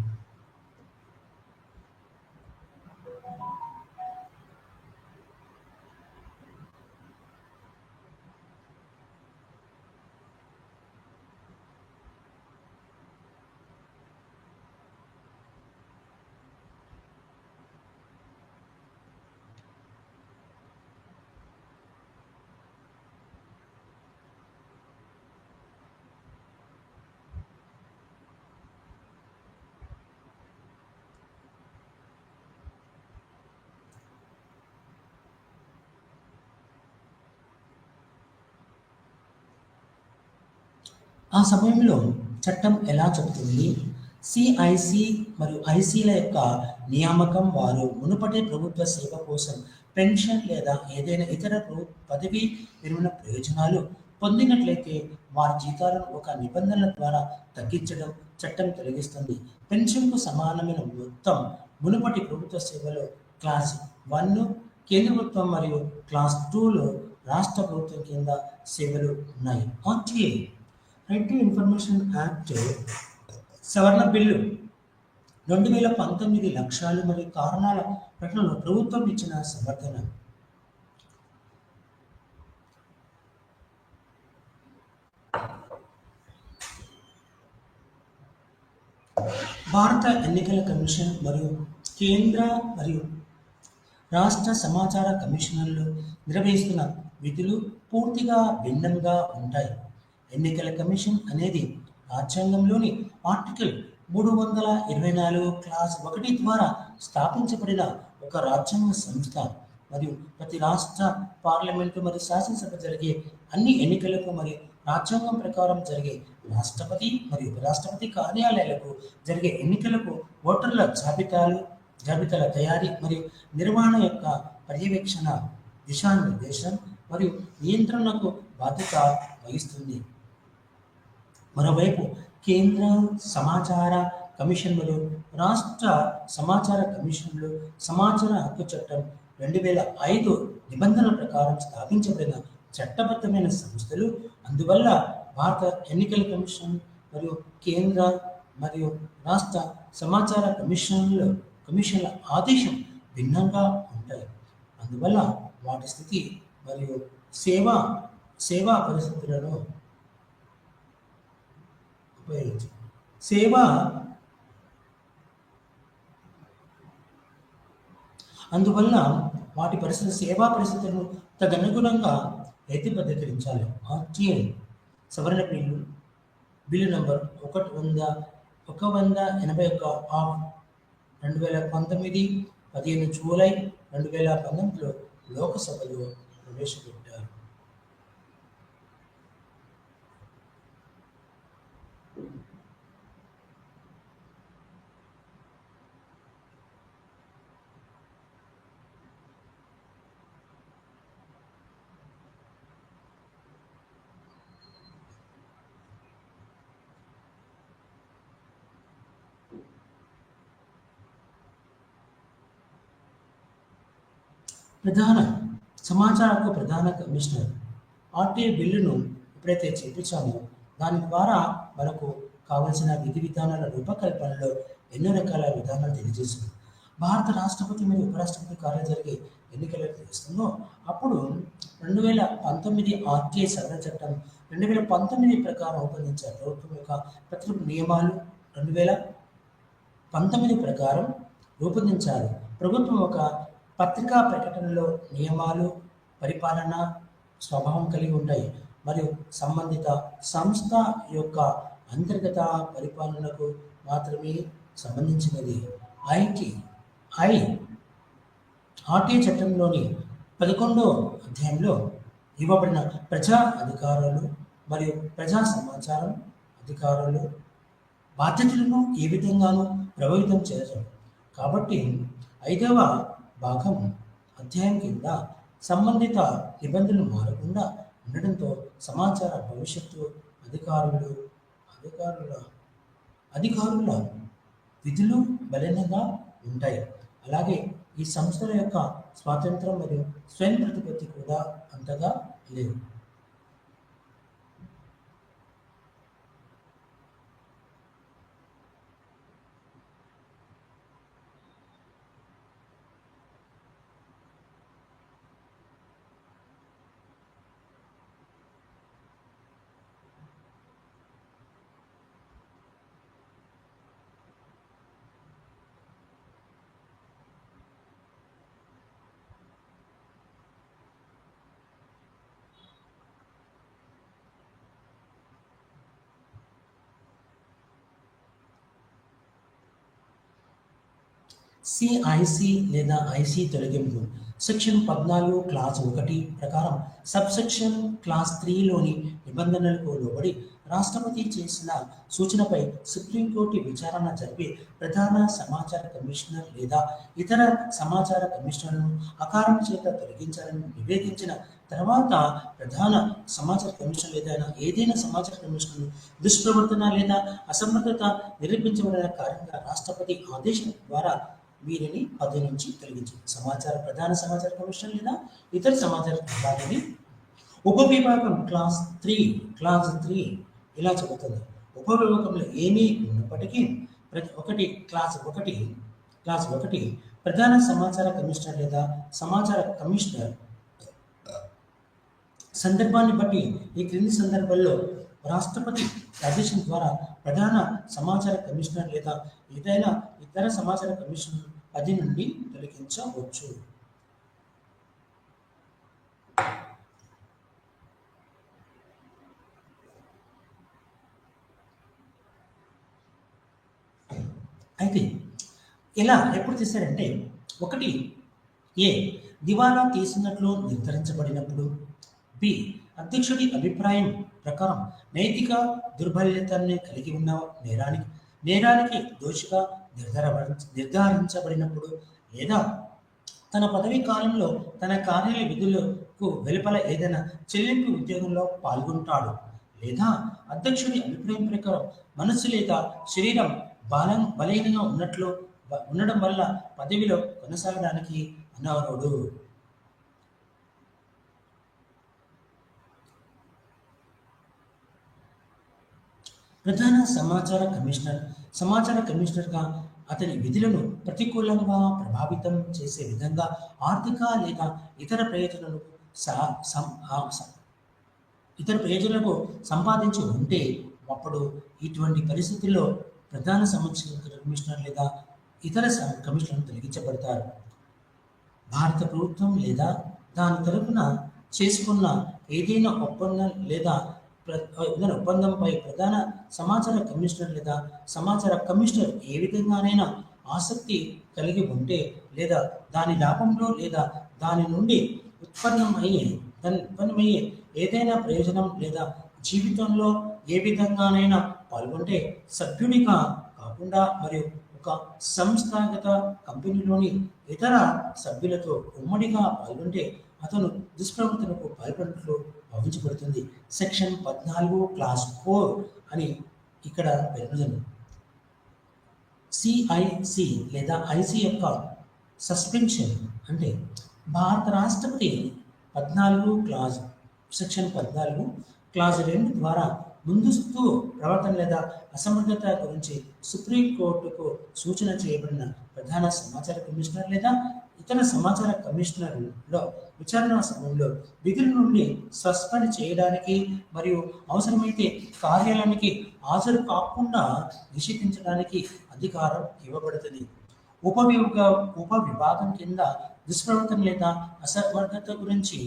ఆ సమయంలో చట్టం ఎలా చెబుతుంది? సిఐసి మరియు ఐసీల యొక్క నియామకం వారు మునుపటి ప్రభుత్వ సేవ కోసం పెన్షన్ లేదా ఏదైనా ఇతర పదవి విరమణ ప్రయోజనాలు పొందినట్లయితే వారి జీతాలను ఒక నిబంధనల ద్వారా తగ్గించడం చట్టం తొలగిస్తుంది. పెన్షన్కు సమానమైన మొత్తం మునుపటి ప్రభుత్వ సేవలో క్లాస్ 1 కేంద్ర ప్రభుత్వం మరియు క్లాస్ 2లో రాష్ట్ర ప్రభుత్వం కింద సేవలు ఉన్నాయి. RTI right to information act సవరణ బిల్లు 2019 లక్ష్యాలు మరియు కారణాల ప్రకటనలో ప్రభుత్వం ఇచ్చిన సమర్థన. భారత ఎన్నికల కమిషన్ మరియు కేంద్ర మరియు రాష్ట్ర సమాచార కమిషనర్లు నిర్వహిస్తున్న విధులు పూర్తిగా భిన్నంగా ఉంటాయి. ఎన్నికల కమిషన్ అనేది రాజ్యాంగంలోని ఆర్టికల్ 324 క్లాస్ 1 ద్వారా స్థాపించబడిన ఒక రాజ్యాంగ సంస్థ మరియు ప్రతి రాష్ట్ర పార్లమెంటు మరియు శాసనసభ జరిగే అన్ని ఎన్నికలకు మరియు రాజ్యాంగం ప్రకారం జరిగే రాష్ట్రపతి మరియు ఉపరాష్ట్రపతి కార్యాలయాలకు జరిగే ఎన్నికలకు ఓటర్ల జాబితాల తయారీ మరియు నిర్వహణ యొక్క పర్యవేక్షణ, దిశానిర్దేశం మరియు నియంత్రణకు బాధ్యత వహిస్తుంది. మరోవైపు కేంద్ర సమాచార కమిషన్లు, రాష్ట్ర సమాచార కమిషన్లు సమాచార హక్కు చట్టం 2005 నిబంధనల ప్రకారం స్థాపించబడిన చట్టబద్ధమైన సంస్థలు. అందువల్ల భారత ఎన్నికల కమిషన్ మరియు కేంద్ర మరియు రాష్ట్ర సమాచార కమిషన్ల ఆదేశం భిన్నంగా ఉంటాయి. అందువల్ల వాటి స్థితి మరియు సేవా పరిస్థితులను అందువల్ల వాటి సేవా పరిస్థితులను తదనుగుణంగా హేతుబద్ధీకరించాలి. ఆర్టీఐ సవరణ బిల్లు నంబర్ 181 ఆఫ్ 2019 15 జూలై 2019లో లోకసభలో ప్రవేశపెట్టారు. ప్రధాన సమాచార హక్కు ప్రధాన కమిషనర్ ఆర్టీఐ బిల్లును ఎప్పుడైతే చేపించామో దాని ద్వారా మనకు కావలసిన విధి విధానాల రూపకల్పనలో ఎన్నో రకాల విధానాలు తెలియజేస్తుంది. భారత రాష్ట్రపతి మరియు ఉపరాష్ట్రపతి కార్యాలయం జరిగే ఎన్నికలు చేస్తుందో అప్పుడు 2019 ఆర్టీఐ సవరణ చట్టం 2019 ప్రకారం రూపొందించారు. ప్రభుత్వం యొక్క ప్రతి నియమాలు 2019 ప్రకారం రూపొందించారు. ప్రభుత్వం ఒక పత్రికా ప్రకటనలో నియమాలు పరిపాలన స్వభావం కలిగి ఉంటాయి మరియు సంబంధిత సంస్థ యొక్క అంతర్గత పరిపాలనకు మాత్రమే సంబంధించినది. ఐ ఆర్టీఐ చట్టంలోని 11వ అధ్యాయంలో ఇవ్వబడిన ప్రజా అధికారాలు మరియు ప్రజా సమాచారం అధికారాలు బాధ్యతలను ఏ విధంగానూ ప్రభావితం చేయరు. కాబట్టి 5వ భాగం అధ్యాయం కింద సంబంధిత నిబంధనలు మారకుండా ఉండడంతో సమాచార భవిష్యత్తు అధికారుల విధులు బలీనంగా ఉంటాయి. అలాగే ఈ సంస్థల యొక్క స్వాతంత్రం మరియు స్వయం ప్రతిపత్తి కూడా అంతగా లేవు. సిఐసి లేదా ఐసి తొలగింపు సెక్షన్ 14 క్లాస్ 1 ప్రకారం సబ్సెక్షన్ క్లాస్ 3లోని నిబంధనలకు లోబడి రాష్ట్రపతి చేసిన సూచనపై సుప్రీంకోర్టు విచారణ జరిపి ప్రధాన సమాచార కమిషనర్ లేదా ఇతర సమాచార కమిషనర్ను అకారణం చేత తొలగించాలని నివేదించిన తర్వాత ప్రధాన సమాచార కమిషనర్ లేదా ఏదైనా సమాచార కమిషనర్ దుష్ప్రవర్తన లేదా అసమర్థత నిరూపించబడిన కారణంగా రాష్ట్రపతి ఆదేశం ద్వారా వీరిని పదవి నుంచి తొలగించింది. ప్రధాన సమాచార కమిషనర్ లేదా ఇతర సమాచార విభాగాన్ని ఉపవిభాగం క్లాస్ 3 ఇలా చెబుతుంది. ఉపవిభాగంలో ఏమీ ఉన్నప్పటికీ క్లాస్ 1 ప్రధాన సమాచార కమిషనర్ లేదా సమాచార కమిషనర్ సందర్భాన్ని బట్టి ఈ క్రింది సందర్భాల్లో రాష్ట్రపతి ఆదేశం ద్వారా ప్రధాన సమాచార కమిషనర్ లేదా ఏదైనా ఇతర సమాచార కమిషనర్ పదవి నుండి తొలగించవచ్చు. అయితే ఇలా ఎప్పుడు తీశారంటే 1 దివాలా తీసినట్లు నిర్ధారించబడినప్పుడు, బి అధ్యక్షుడి అభిప్రాయం ప్రకారం నైతిక దుర్బల్యతని కలిగి ఉన్న నేరానికి దోషిగా నిర్ధారించబడినప్పుడు, లేదా తన పదవీ కాలంలో తన కార్యాలయ విధులకు వెలుపల ఏదైనా చెల్లింపు ఉద్యోగంలో పాల్గొంటాడు, లేదా అధ్యక్షుడి అభిప్రాయం ప్రకారం మనస్సు లేదా శరీరం బలహీనంగా ఉండడం వల్ల పదవిలో కొనసాగడానికి అనర్హుడు. ప్రధాన సమాచార కమిషనర్గా అతని విధులను ప్రతికూలంగా ప్రభావితం చేసే విధంగా ఆర్థిక లేదా ఇతర ప్రయోజనాలకు సంపాదించి ఉంటే అప్పుడు ఇటువంటి పరిస్థితుల్లో ప్రధాన సమాచార కమిషనర్ లేదా ఇతర కమిషనర్లు తొలగించబడతారు. భారత ప్రభుత్వం లేదా దాని తరపున చేసుకున్న ఏదైనా ఒప్పందం లేదా ఒప్పందంపై ప్రధాన సమాచార కమిషనర్ లేదా సమాచార కమిషనర్ ఏ విధంగానైనా ఆసక్తి కలిగి ఉంటే, లేదా దాని లాభంలో లేదా దాని నుండి ఉత్పన్నమయ్యే ఏదైనా ప్రయోజనం లేదా జీవితంలో ఏ విధంగానైనా పాల్గొంటే సభ్యుడిగా కాకుండా మరియు ఒక సంస్థాగత కంపెనీలోని ఇతర సభ్యులతో ఉమ్మడిగా పాల్గొంటే అతను దుష్ప్రవర్తనకు పాల్పడినట్లు భావించబడుతుంది. సెక్షన్ 14 క్లాస్ 4 అని ఇక్కడ పేర్కొన్నది. సిఐసి లేదా ఐసి యొక్క సస్పెన్షన్ అంటే భారత రాష్ట్రపతి 14 సెక్షన్ 14 క్లాజ్ 2 ద్వారా ముందస్తు ప్రవర్తన లేదా అసమర్థత గురించి సుప్రీంకోర్టుకు సూచన చేయబడిన ప్రధాన సమాచార కమిషనర్ లేదా ఇతర సమాచార కమిషనర్లో విచారణ సమయంలో విధుల నుండి సస్పెండ్ చేయడానికి మరియు అవసరమైతే కార్యాలయానికి హాజరు కాకుండా నిషేధించడానికి అధికారం ఇవ్వబడుతుంది. ఉపవిభాగం కింద దుష్ప్రవర్తన లేదా అసమర్థత గురించి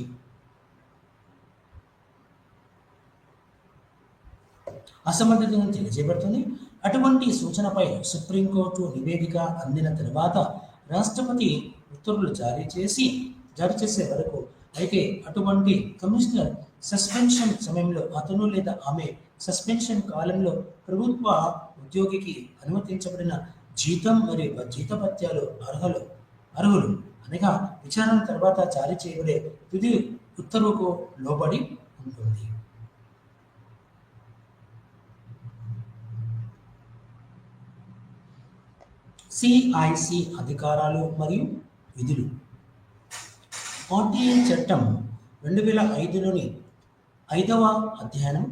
అసమర్థతను తెలియజేయబడుతుంది. అటువంటి సూచనపై సుప్రీంకోర్టు నివేదిక అందిన తర్వాత రాష్ట్రపతి ఉత్తర్వులు జారీ చేసే వరకు అయితే అటువంటి కమిషనర్ సస్పెన్షన్ సమయంలో అతను లేదా ఆమె సస్పెన్షన్ కాలంలో ప్రభుత్వ ఉద్యోగికి అనుమతించబడిన జీతం మరియు జీతభత్యాలు అర్హులు అనగా విచారణ తర్వాత జారీ చేయబడే తుది ఉత్తర్వుకు లోబడి ఉంటుంది. సిఐసి అధికారాలు మరియు విధులు. ఆర్టీఐ చట్టం 2005లోని 5వ అధ్యాయం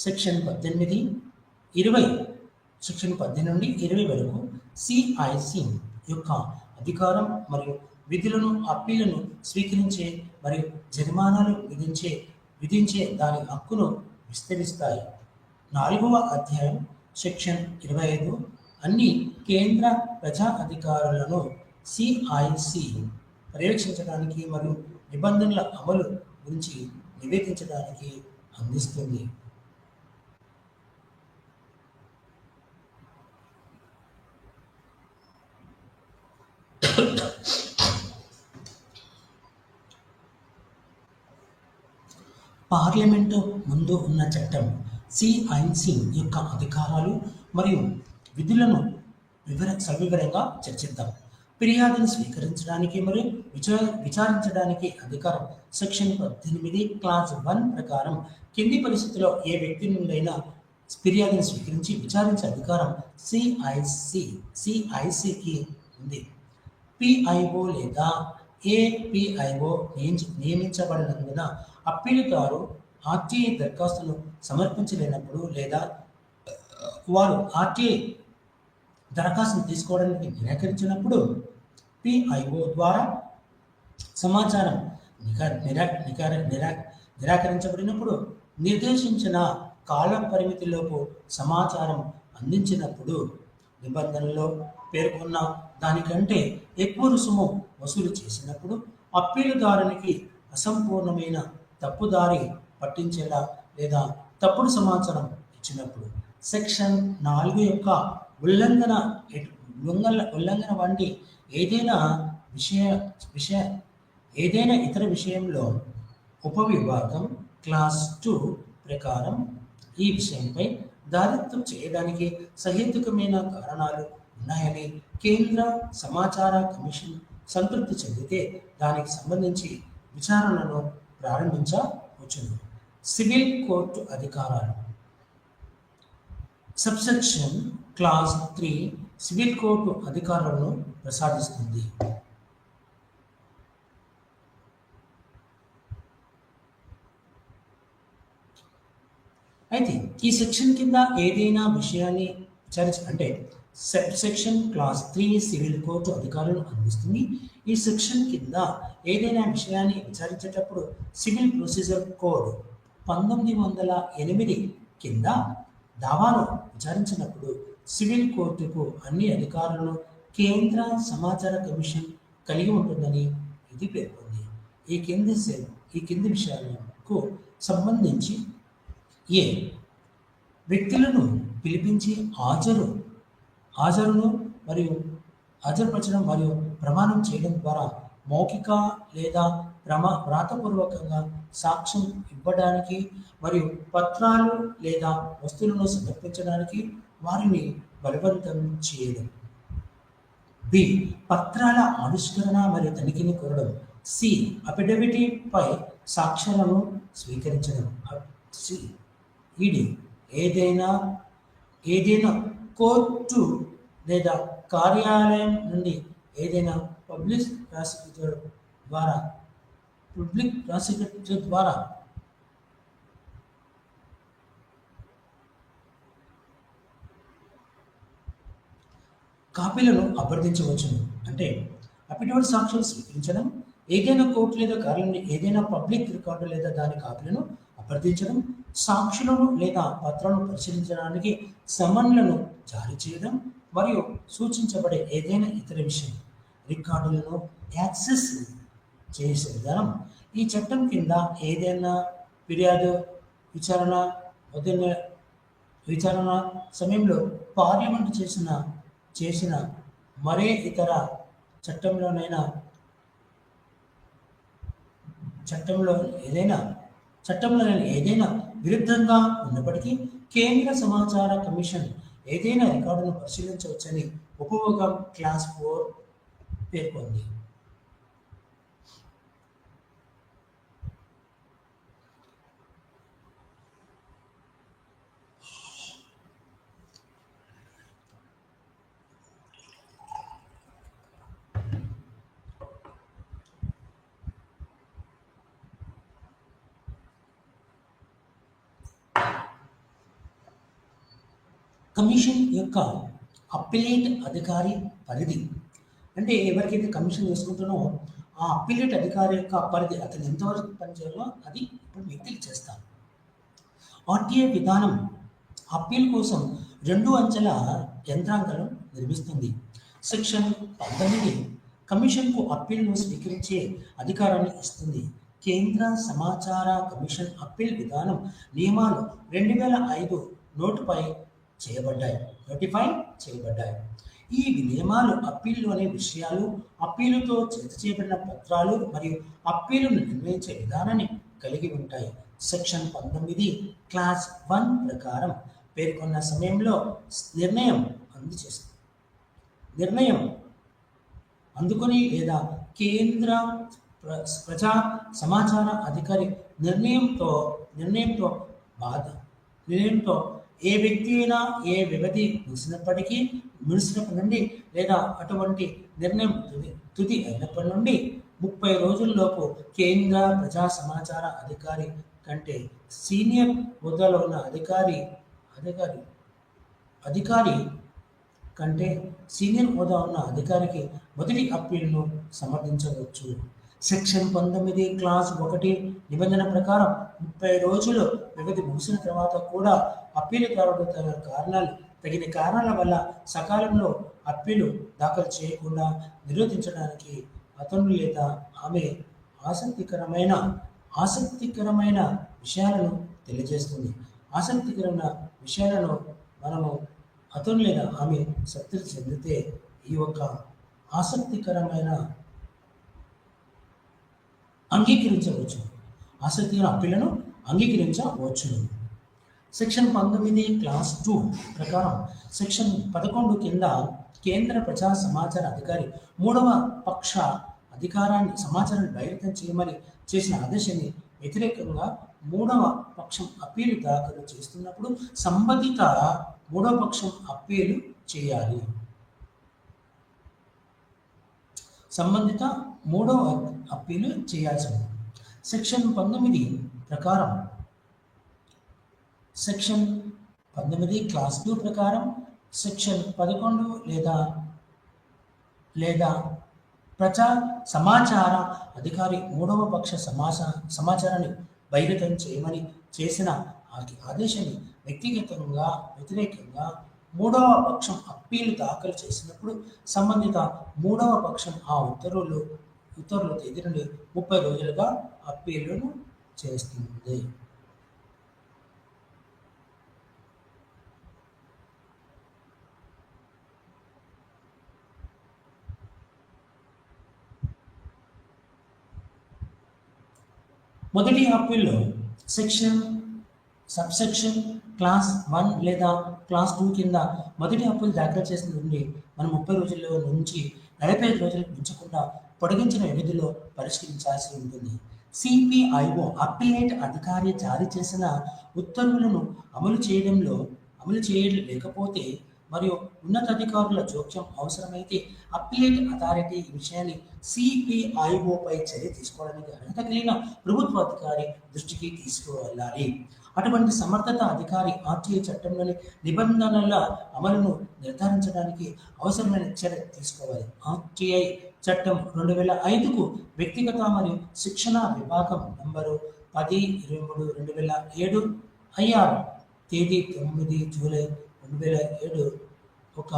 సెక్షన్ 18, 20 సెక్షన్ 18 నుండి 20 వరకు సిఐసి యొక్క అధికారం మరియు విధులను అప్పీలను స్వీకరించే మరియు జరిమానాలు విధించే దాని హక్కును విస్తరిస్తాయి. 4వ అధ్యాయం సెక్షన్ 25 అన్ని కేంద్ర ప్రజా అధికారులను సిఐసి పర్యవేక్షించడానికి మరియు నిబంధనల అమలు గురించి నివేదించడానికి అందిస్తుంది. పార్లమెంటు ముందు ఉన్న చట్టం సిఐసి యొక్క అధికారాలు మరియు విధులను సవివరంగా చర్చిద్దాం. ఫిర్యాదును స్వీకరించడానికి మరియు విచారించడానికి అధికారం సెక్షన్ 18 క్లాజ్ 1 ప్రకారం కింది పరిస్థితుల్లో ఏ వ్యక్తి నుండైనా ఫిర్యాదును స్వీకరించి విచారించే అధికారం సిఐసికి ఉంది. పిఐఓ లేదా ఏపిఐఓ నియమించబడినందున అప్పీలుదారు ఆర్టీఐ దరఖాస్తును సమర్పించలేనప్పుడు లేదా వారు ఆర్టీఐ దరఖాస్తును తీసుకోవడానికి నిరాకరించినప్పుడు పిఐఓ ద్వారా సమాచారం నిరాకరించబడినప్పుడు నిర్దేశించిన కాల పరిమితిలోపు సమాచారం అందించినప్పుడు నిబంధనలో పేర్కొన్న దానికంటే ఎక్కువ రుసుము వసూలు చేసినప్పుడు అప్పీలుదారునికి అసంపూర్ణమైన తప్పుదారి పట్టించేలా లేదా తప్పుడు సమాచారం ఇచ్చినప్పుడు సెక్షన్ 4 యొక్క ఉల్లంఘన వంటి ఏదైనా ఇతర విషయంలో ఉపవిభాగం క్లాస్ 2 ప్రకారం ఈ విషయంపై దారిత్వం చేయడానికి సహేతుకమైన కారణాలు ఉన్నాయని కేంద్ర సమాచార కమిషన్ సంతృప్తి చెందితే దానికి సంబంధించి విచారణను ప్రారంభించవచ్చును. సివిల్ కోర్టు అధికారాలు. సబ్సెక్షన్ క్లాజ్ 3 సివిల్ కోర్టు అధికారాలను ప్రసాదిస్తుంది. అయితే ఈ సెక్షన్ కింద ఏదైనా విషయాన్ని అంటే సెక్షన్ క్లాజ్ 3 సివిల్ కోర్టు అధికారులను అందిస్తుంది. ఈ సెక్షన్ కింద ఏదైనా విషయాన్ని విచారించేటప్పుడు సివిల్ ప్రొసీజర్ కోడ్ 1908 కింద దావాను విచారించినప్పుడు సివిల్ కోర్టుకు అన్ని అధికారులను కేంద్ర సమాచార కమిషన్ కలిగి ఉంటుందని ఇది పేర్కొంది. ఈ కింది విషయాలకు సంబంధించి వ్యక్తులను పిలిపించి హాజరును మరియు హాజరుపరచడం మరియు ప్రమాణం చేయడం ద్వారా మౌఖిక లేదా వ్రాతపూర్వకంగా సాక్ష్యం ఇవ్వడానికి మరియు పత్రాలు లేదా వస్తువులను సమర్పించడానికి వారిని బలవంతం చేయడం. బి. పత్రాల ఆవిష్కరణ మరియు తనిఖీని కోరడం. సి. అఫిడవిట్ పై సాక్ష్యాలను స్వీకరించడం. సి. ఇది ఏదైనా కోర్టు లేదా కార్యాలయం నుండి ఏదైనా పబ్లిక్ ప్రాసిక్యూటర్ ద్వారా పబ్లిక్ ప్రాసిక్యూటర్ ద్వారా కాపీలను అభ్యర్థించవచ్చును. అంటే అఫిడవిట్ సాక్ష్యాలు స్వీకరించడం, ఏదైనా కోర్టు లేదా కార్యాలయం ఏదైనా పబ్లిక్ రికార్డు లేదా దాని కాపీలను అభ్యర్థించడం, సాక్షులను లేదా పత్రాలను పరిశీలించడానికి సమన్లను జారీ చేయడం మరియు సూచించబడే ఏదైనా ఇతర విషయం రికార్డులను యాక్సెస్ చేసే విధానం. ఈ చట్టం కింద ఏదైనా ఫిర్యాదు విచారణ వదిలిన విచారణ సమయంలో పార్లమెంటు చేసిన మరే ఇతర చట్టంలోనైనా చట్టంలో ఏదైనా విరుద్ధంగా ఉన్నప్పటికీ కేంద్ర సమాచార కమిషన్ ఏదైనా రికార్డును పరిశీలించవచ్చని ఉపభోగం క్లాస్ 4 పేర్కొంది. కమిషన్ యొక్క అప్పిలేట్ అధికారి పరిధి అంటే ఎవరికైతే కమిషన్ చేసుకుంటున్నో ఆ అప్పిలేట్ అధికారి యొక్క పరిధి అతను ఎంతవరకు పనిచేయాలో అది ఇప్పుడు మీకు తెలియజేస్తాను. ఆర్టీఏ విధానం అప్పీల్ కోసం 2 అంచెల యంత్రాంగాలను నిర్మిస్తుంది. సెక్షన్ 19 కమిషన్కు అప్పీల్ను స్వీకరించే అధికారాన్ని ఇస్తుంది. కేంద్ర సమాచార కమిషన్ అప్పీల్ విధానం నియమాలు 2005 నోటిఫై చేయబడ్డాయి. ఈ నియమాలు అప్పీల్లోని విషయాలు, అప్పీలుతో జత చేయబడిన పత్రాలు మరియు అప్పీలును నిర్ణయించే విధానాన్ని కలిగి ఉంటాయి. సెక్షన్ 19 క్లాస్ 1 ప్రకారం పేర్కొన్న సమయంలో నిర్ణయం అందుకొని లేదా కేంద్ర ప్రజా సమాచార అధికారి నిర్ణయంతో ఏ వ్యక్తి అయినా ఏ వ్యవధి ముగిసినప్పటి నుండి లేదా అటువంటి నిర్ణయం తుది అయినప్పటి నుండి 30 రోజుల్లోపు కేంద్ర ప్రజా సమాచార అధికారి కంటే సీనియర్ హోదాలో ఉన్న అధికారికి మొదటి అప్పీల్ను సమర్థించవచ్చు. సెక్షన్ 19 క్లాస్ 1 నిబంధన ప్రకారం 30 రోజులు వ్యవధి ముగిసిన తర్వాత కూడా అప్పీలుదారుడు తగిన కారణాల వల్ల సకాలంలో అప్పీలు దాఖలు చేయకుండా నిరోధించడానికి అతను లేదా ఆమె ఆసక్తికరమైన విషయాలను తెలియజేస్తుంది. ఆసక్తికరమైన విషయాలను మనము అతను లేదా ఆమె సంతృప్తి చెందితే ఈ యొక్క ఆసక్తికరమైన ఆసక్తికరమైన అప్పీలను అంగీకరించవచ్చు. సెక్షన్ 19 క్లాస్ 2 ప్రకారం సెక్షన్ 11 కింద కేంద్ర ప్రజా సమాచార అధికారి 3వ పక్ష సమాచారాన్ని బహిర్గతం చేయమని చేసిన ఆదేశాన్ని వ్యతిరేకంగా 3వ పక్షం అప్పీలు దాఖలు చేస్తున్నప్పుడు సంబంధిత 3వ పక్షం అప్పీలు చేయాలి. చేయాల్సి ఉంది. సెక్షన్ 19 ప్రకారం సెక్షన్ 19 క్లాస్ 2 ప్రకారం సెక్షన్ 11 లేదా ప్రజా సమాచార అధికారి 3వ పక్ష సమాచారాన్ని బహిర్గతం చేయమని చేసిన ఆదేశాన్ని వ్యతిరేకంగా 3వ పక్షం అప్పీలు దాఖలు చేసినప్పుడు సంబంధిత 3వ పక్షం ఆ ఉత్తర్వుల తేదీ నుండి 30 రోజులుగా అప్పీలును చేస్తుంది. మొదటి అప్పీల్లో సబ్సెక్షన్ క్లాస్ 1 లేదా క్లాస్ 2 కింద మొదటి అప్పీల్ దాఖలు చేసిన నుండి మనం 30 రోజుల్లో నుంచి 45 రోజులకు మించకుండా పొడిగించిన వ్యవధిలో పరిష్కరించాల్సి ఉంటుంది. సిపిఐఓ అప్పీలేట్ అధికారి జారీ చేసిన ఉత్తర్వులను అమలు చేయలేకపోతే మరియు ఉన్నతాధికారుల జోక్యం అవసరమైతే అప్పీలేట్ అథారిటీ ఈ విషయాన్ని సిపిఐఓపై చర్య తీసుకోవడానికి అర్హత కలిగిన ప్రభుత్వ అధికారి దృష్టికి తీసుకువెళ్ళాలి. అటువంటి సమర్థత అధికారి ఆర్టీఐ చట్టంలోని నిబంధనల అమలును నిర్ధారించడానికి అవసరమైన చర్య తీసుకోవాలి. ఆర్టీఐ చట్టం 2005కు వ్యక్తిగత మరియు శిక్షణ విభాగం నంబరు 10/23/2007 ఐఆర్ తేదీ 9 జూలై 2007 ఒక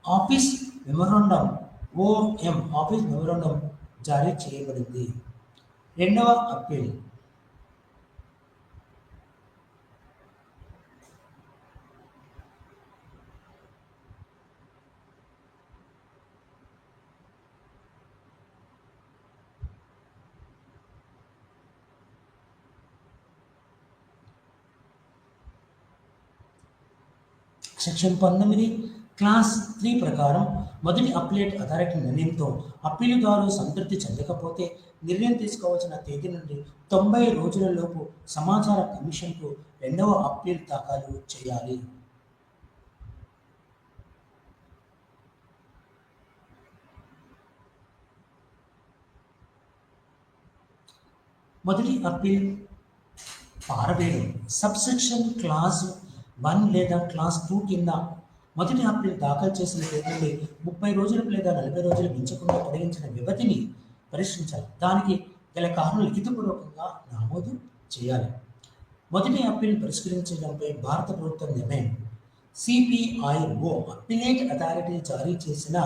ఆఫీస్ మెమోరాండం ఆఫీస్ మెమోరాండం జారీ చేయబడింది. రెండవ అప్పీల్ సెక్షన్ 19 క్లాస్ 3 ప్రకారం మొదటి అప్పీలేట్ అథారిటీ నిర్ణయంతో అప్పీలుదారు సంతృప్తి చెందకపోతే నిర్ణయం తీసుకోవాల్సిన తేదీ నుండి 90 రోజులలోపు సమాచార కమిషన్కు రెండవ అప్పీల్ దాఖలు చేయాలి. మొదటి అప్పీల్ పారవేయడం సబ్సెక్షన్ క్లాస్ 1 లేదా క్లాస్ 2 కింద మొదటి అప్పీల్ దాఖలు చేసిన తేదీ నుండి 30 రోజులకు లేదా 40 రోజులు మించకుండా పొడిగించిన వ్యవధిని పరిష్కరించాలి. దానికి గల కారణం లిఖితపూర్వకంగా నమోదు చేయాలి. మొదటి అప్పీల్ పరిష్కరించడంపై భారత ప్రభుత్వం నిర్ణయం సిపిఐఓ అప్పీలేట్ అథారిటీ జారీ చేసిన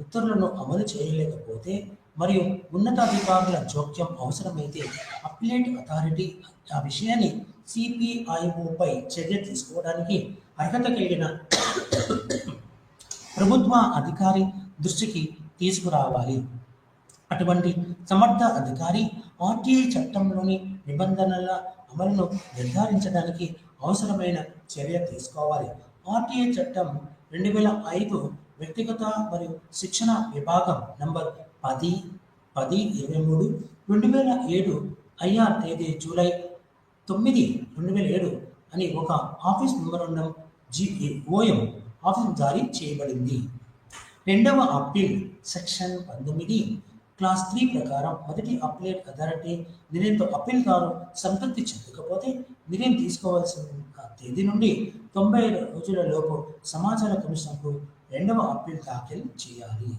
ఉత్తర్వులను అమలు చేయలేకపోతే మరియు ఉన్నతాధికారుల జోక్యం అవసరమైతే అప్పీలేట్ అథారిటీ ఆ విషయాన్ని సిపిఐఓపై చర్య తీసుకోవడానికి అర్హత కలిగిన ప్రభుత్వ అధికారి దృష్టికి తీసుకురావాలి. అటువంటి సమర్థ అధికారి ఆర్టీఐ చట్టంలోని నిబంధనల అమలును నిర్ధారించడానికి అవసరమైన చర్య తీసుకోవాలి. ఆర్టీఐ చట్టం 2005 వ్యక్తిగత మరియు శిక్షణ విభాగం నంబర్ 10/23/2007 ఐఆర్ తేదీ జూలై 9, 2007 అని ఒక ఆఫీస్ మెమోరాండం ఓఎం ఆఫీస్ జారీ చేయబడింది. రెండవ అప్పీల్ సెక్షన్ 19 క్లాస్ 3 ప్రకారం మొదటి అప్పీలేట్ అథారిటీ నిర్ణయంతో అప్పీల్దారు సంతృప్తి చెందకపోతే నిర్ణయం తీసుకోవాల్సిన తేదీ నుండి 90 రోజులలోపు సమాచార కమిషన్కు రెండవ అప్పీల్ దాఖలు చేయాలి.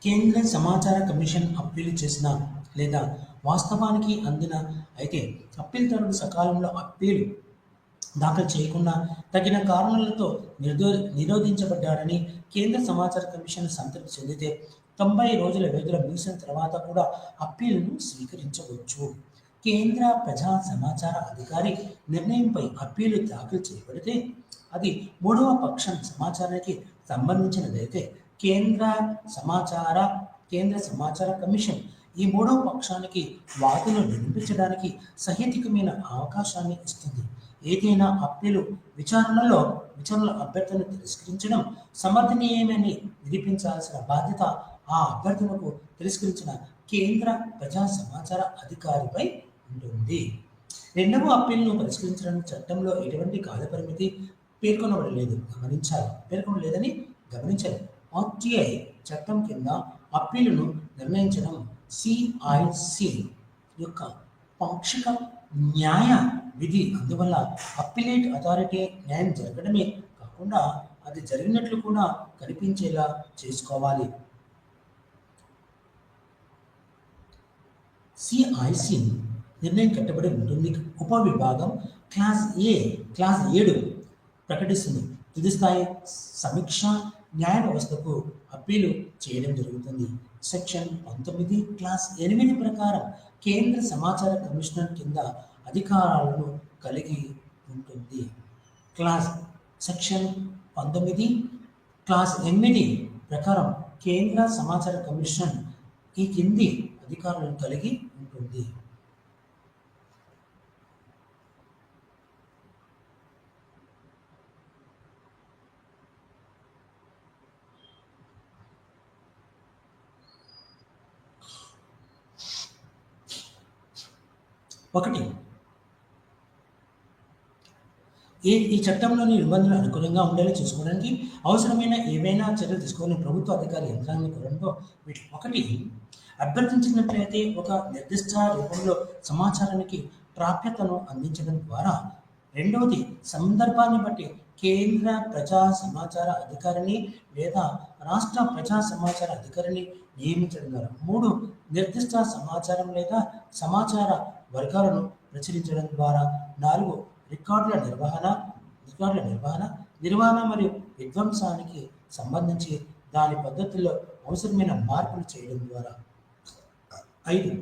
కేంద్ర సమాచార కమిషన్ అప్పీలు చేసిన లేదా వాస్తవానికి అందిన అయితే అప్పీల్దారుడు సకాలంలో అప్పీలు దాఖలు చేయకుండా తగిన కారణాలతో నిరోధించబడ్డారని కేంద్ర సమాచార కమిషన్ సంతృప్తి చెందితే 90 రోజుల వ్యవధిలో ముగిసిన తర్వాత కూడా అప్పీలును స్వీకరించవచ్చు. కేంద్ర ప్రజా సమాచార అధికారి నిర్ణయంపై అప్పీలు దాఖలు చేయబడితే అది మూడవ పక్షం సమాచారానికి సంబంధించినదైతే కేంద్ర సమాచార కమిషన్ ఈ మూడవ పక్షానికి వాదనలు వినిపించడానికి సహేతుకమైన అవకాశాన్ని ఇస్తుంది. ఏదైనా అప్పీలు విచారణలో అభ్యర్థనను తిరస్కరించడం సమర్థనీయమని నిరూపించాల్సిన బాధ్యత ఆ అభ్యర్థనకు తిరస్కరించిన కేంద్ర ప్రజా సమాచార అధికారిపై ఉంటుంది. రెండవ అప్పీల్ను పరిష్కరించడానికి చట్టంలో ఎటువంటి కాలపరిమితి పేర్కొనలేదని గమనించాలి. ఆర్టీఐ చట్టం కింద అప్పీలును నిర్ణయించడం సిఐసి యొక్క పాక్షిక న్యాయ విధి. అందువల్ల అప్పీలేట్ అథారిటీ న్యాయం జరగడమే కాకుండా అది జరిగినట్లు కూడా కనిపించేలా చేసుకోవాలి. సిఐసి నిర్ణయం కట్టబడి ఉంటుంది. ఉపవిభాగం క్లాస్ 7 ప్రకటిస్తుంది. తుది స్థాయి సమీక్ష న్యాయ వ్యవస్థకు అప్పీలు చేయడం జరుగుతుంది. సెక్షన్ 19 క్లాస్ 8 ప్రకారం కేంద్ర సమాచార కమిషనర్ కింద అధికారాలను కలిగి ఉంటుంది. సెక్షన్ 19 క్లాస్ 8 ప్రకారం కేంద్ర సమాచార కమిషన్ ఈ కింది అధికారులను కలిగి ఉంటుంది. ఒకటి, ఈ చట్టంలోని నిబంధనలు అనుగుణంగా ఉండేలా చూసుకోవడానికి అవసరమైన ఏవైనా చర్యలు తీసుకొని ప్రభుత్వ అధికారి యంత్రాంగం కోరడంలో ఒకటి, అభ్యర్థించినట్లయితే ఒక నిర్దిష్ట రూపంలో సమాచారానికి ప్రాప్యతను అందించడం ద్వారా. రెండవది, సందర్భాన్ని బట్టి కేంద్ర ప్రజా సమాచార అధికారిని లేదా రాష్ట్ర ప్రజా సమాచార అధికారిని నియమించడం ద్వారా. మూడు, నిర్దిష్ట సమాచారం లేదా సమాచార వర్గాలను ప్రచురించడం ద్వారా. నాలుగు, రికార్డుల నిర్వహణ మరియు విధ్వంసానికి సంబంధించి దాని పద్ధతుల్లో అవసరమైన మార్పులు చేయడం ద్వారా. 5,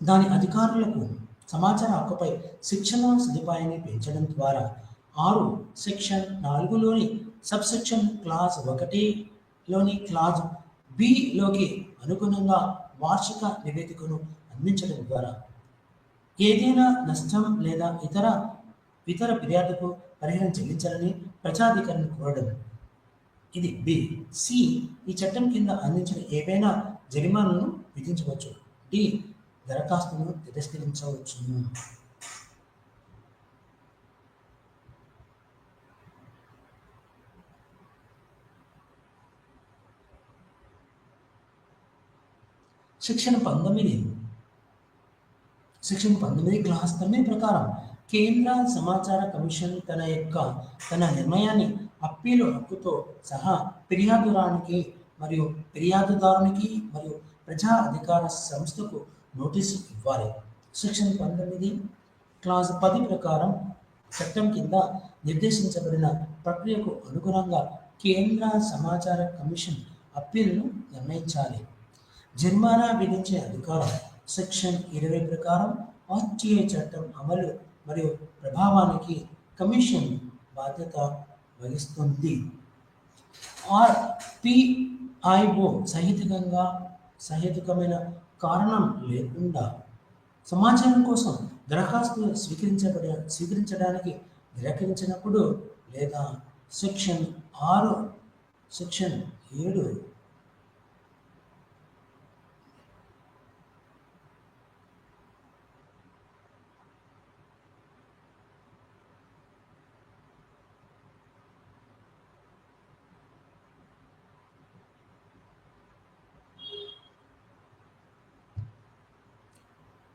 దాని అధికారులకు సమాచార హక్కుపై శిక్షణ సదుపాయాన్ని పెంచడం ద్వారా. 6, సెక్షన్ 4లోని సబ్సెక్షన్ క్లాజ్ 1లోని క్లాజ్ బిలోకి అనుగుణంగా వార్షిక నివేదికను అందించడం ద్వారా. ఏదైనా నష్టం లేదా ఇతర ఫిర్యాదుకు పరిహారం చెల్లించాలని ప్రజాధికారిని కోరడం. ఇది బి. సి, ఈ చట్టం కింద అందించిన ఏవైనా జరిమానాలను విధించవచ్చు. డి, దరఖాస్తును తిరస్కరించవచ్చును. సెక్షన్ 19 క్లాస్ 9 ప్రకారం కేంద్ర సమాచార కమిషన్ తన నిర్ణయాన్ని అప్పీలు హక్కుతో సహా ఫిర్యాదుదారునికి మరియు ప్రజా అధికార సంస్థకు నోటీసు ఇవ్వాలి. సెక్షన్ 19 క్లాస్ 10 ప్రకారం చట్టం కింద నిర్దేశించబడిన ప్రక్రియకు అనుగుణంగా కేంద్ర సమాచార కమిషన్ అప్పీలును నిర్ణయించాలి. జరిమానా విధించే అధికారం సెక్షన్ 20 ప్రకారం ఆర్టీఐ చట్టం అమలు మరియు ప్రభావానికి కమిషన్ బాధ్యత వహిస్తుంది. ఆర్పిఐఓ సహేతుకమైన కారణం లేకుండా సమాచారం కోసం దరఖాస్తు స్వీకరించడానికి నిరాకరించినప్పుడు లేదా సెక్షన్ 7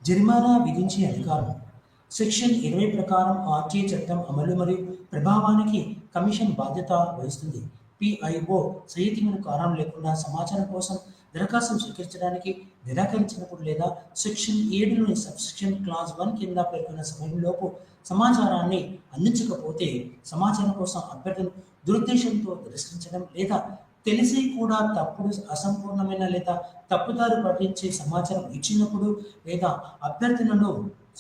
జరిమానా విధించే అధికారం సెక్షన్ 20 ప్రకారం ఆర్టీఐ చట్టం అమలు మరియు ప్రభావానికి కమిషన్ బాధ్యత వహిస్తుంది. పిఐఓ సహేతుకమైన కారణం లేకుండా సమాచారం కోసం దరఖాస్తు స్వీకరించడానికి నిరాకరించినప్పుడు లేదా సెక్షన్ 7లోని సబ్సెక్షన్ క్లాజ్ 1 కింద పేర్కొన్న సమయంలోపు సమాచారాన్ని అందించకపోతే సమాచారం కోసం అభ్యర్థులు దురుద్దేశంతో తిరస్కరించడం లేదా తెలిసి కూడా తప్పుడు, అసంపూర్ణమైన లేదా తప్పుదారి పట్టించే సమాచారం ఇచ్చినప్పుడు లేదా అభ్యర్థులను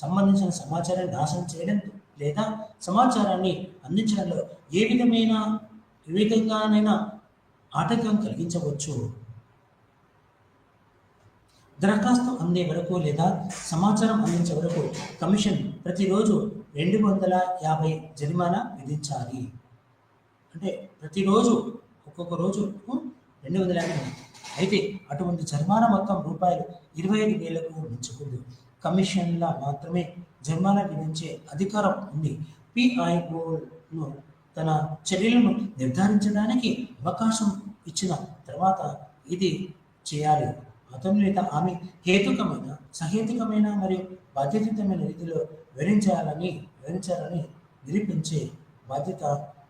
సంబంధించిన సమాచారాన్ని నాశనం చేయడం లేదా సమాచారాన్ని అందించడంలో ఏ విధంగానైనా ఆటంకం కలిగించవచ్చు. దరఖాస్తు అందే వరకు లేదా సమాచారం అందించే వరకు కమిషన్ ప్రతిరోజు 250 జరిమానా విధించాలి. అంటే ప్రతిరోజు ఒక్కొక్క రోజు 250. అయితే అటువంటి జరిమానా మొత్తం రూపాయలు 25,000కు మించకూడదు. కమిషన్లా మాత్రమే జరిమానా విధించే అధికారం ఉంది. పిఐఓను తన చర్యలను నిర్ధారించడానికి అవకాశం ఇచ్చిన తర్వాత ఇది చేయాలి. అతను లేదా ఆమె సహేతుకమైన మరియు బాధ్యతాయుతమైన రీతిలో వివరించాలని నిరూపించే బాధ్యత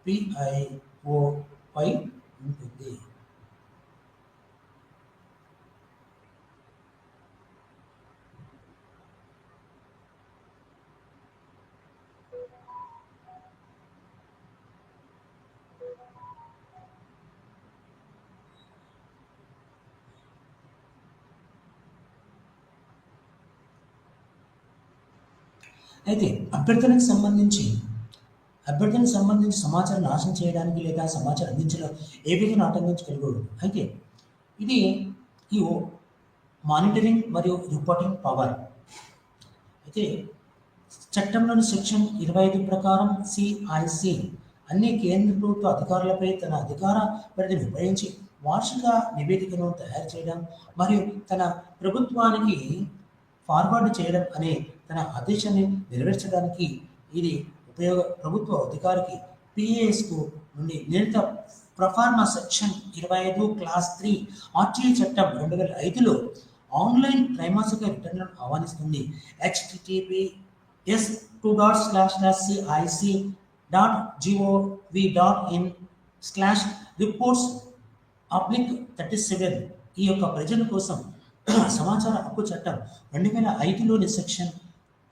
పిఐఓపై ఉంటుంది. అయితే అభ్యర్థనకు సంబంధించి సమాచారం నాశనం చేయడానికి లేదా సమాచారం అందించడం ఏ విధంగా ఆటంకించగలగదు. అయితే ఇది ఈ మానిటరింగ్ మరియు రిపోర్టింగ్ పవర్. అయితే చట్టంలోని సెక్షన్ 25 ప్రకారం సిఐసి అన్ని కేంద్ర ప్రభుత్వ అధికారులపై తన అధికార పరిధిని ఉపయోగించి వార్షిక నివేదికను తయారు చేయడం మరియు తన ప్రభుత్వానికి ఫార్వర్డ్ చేయడం అనే తన తన ఆదేశాన్ని నెరవేర్చడానికి ఇది ప్రభుత్వ అధికారికి కు నుండి నిర్ణీత ప్రొఫార్మా సెక్షన్ 25 క్లాస్ 3 ఆర్టీఐ చట్టం 2005లో ఆన్లైన్ త్రైమాసిక రిటర్న్లను ఆహ్వానిస్తుంది. https://cic.gov.in/reports/37 ఈ యొక్క ప్రజల కోసం సమాచార హక్కు చట్టం 2005లోని సెక్షన్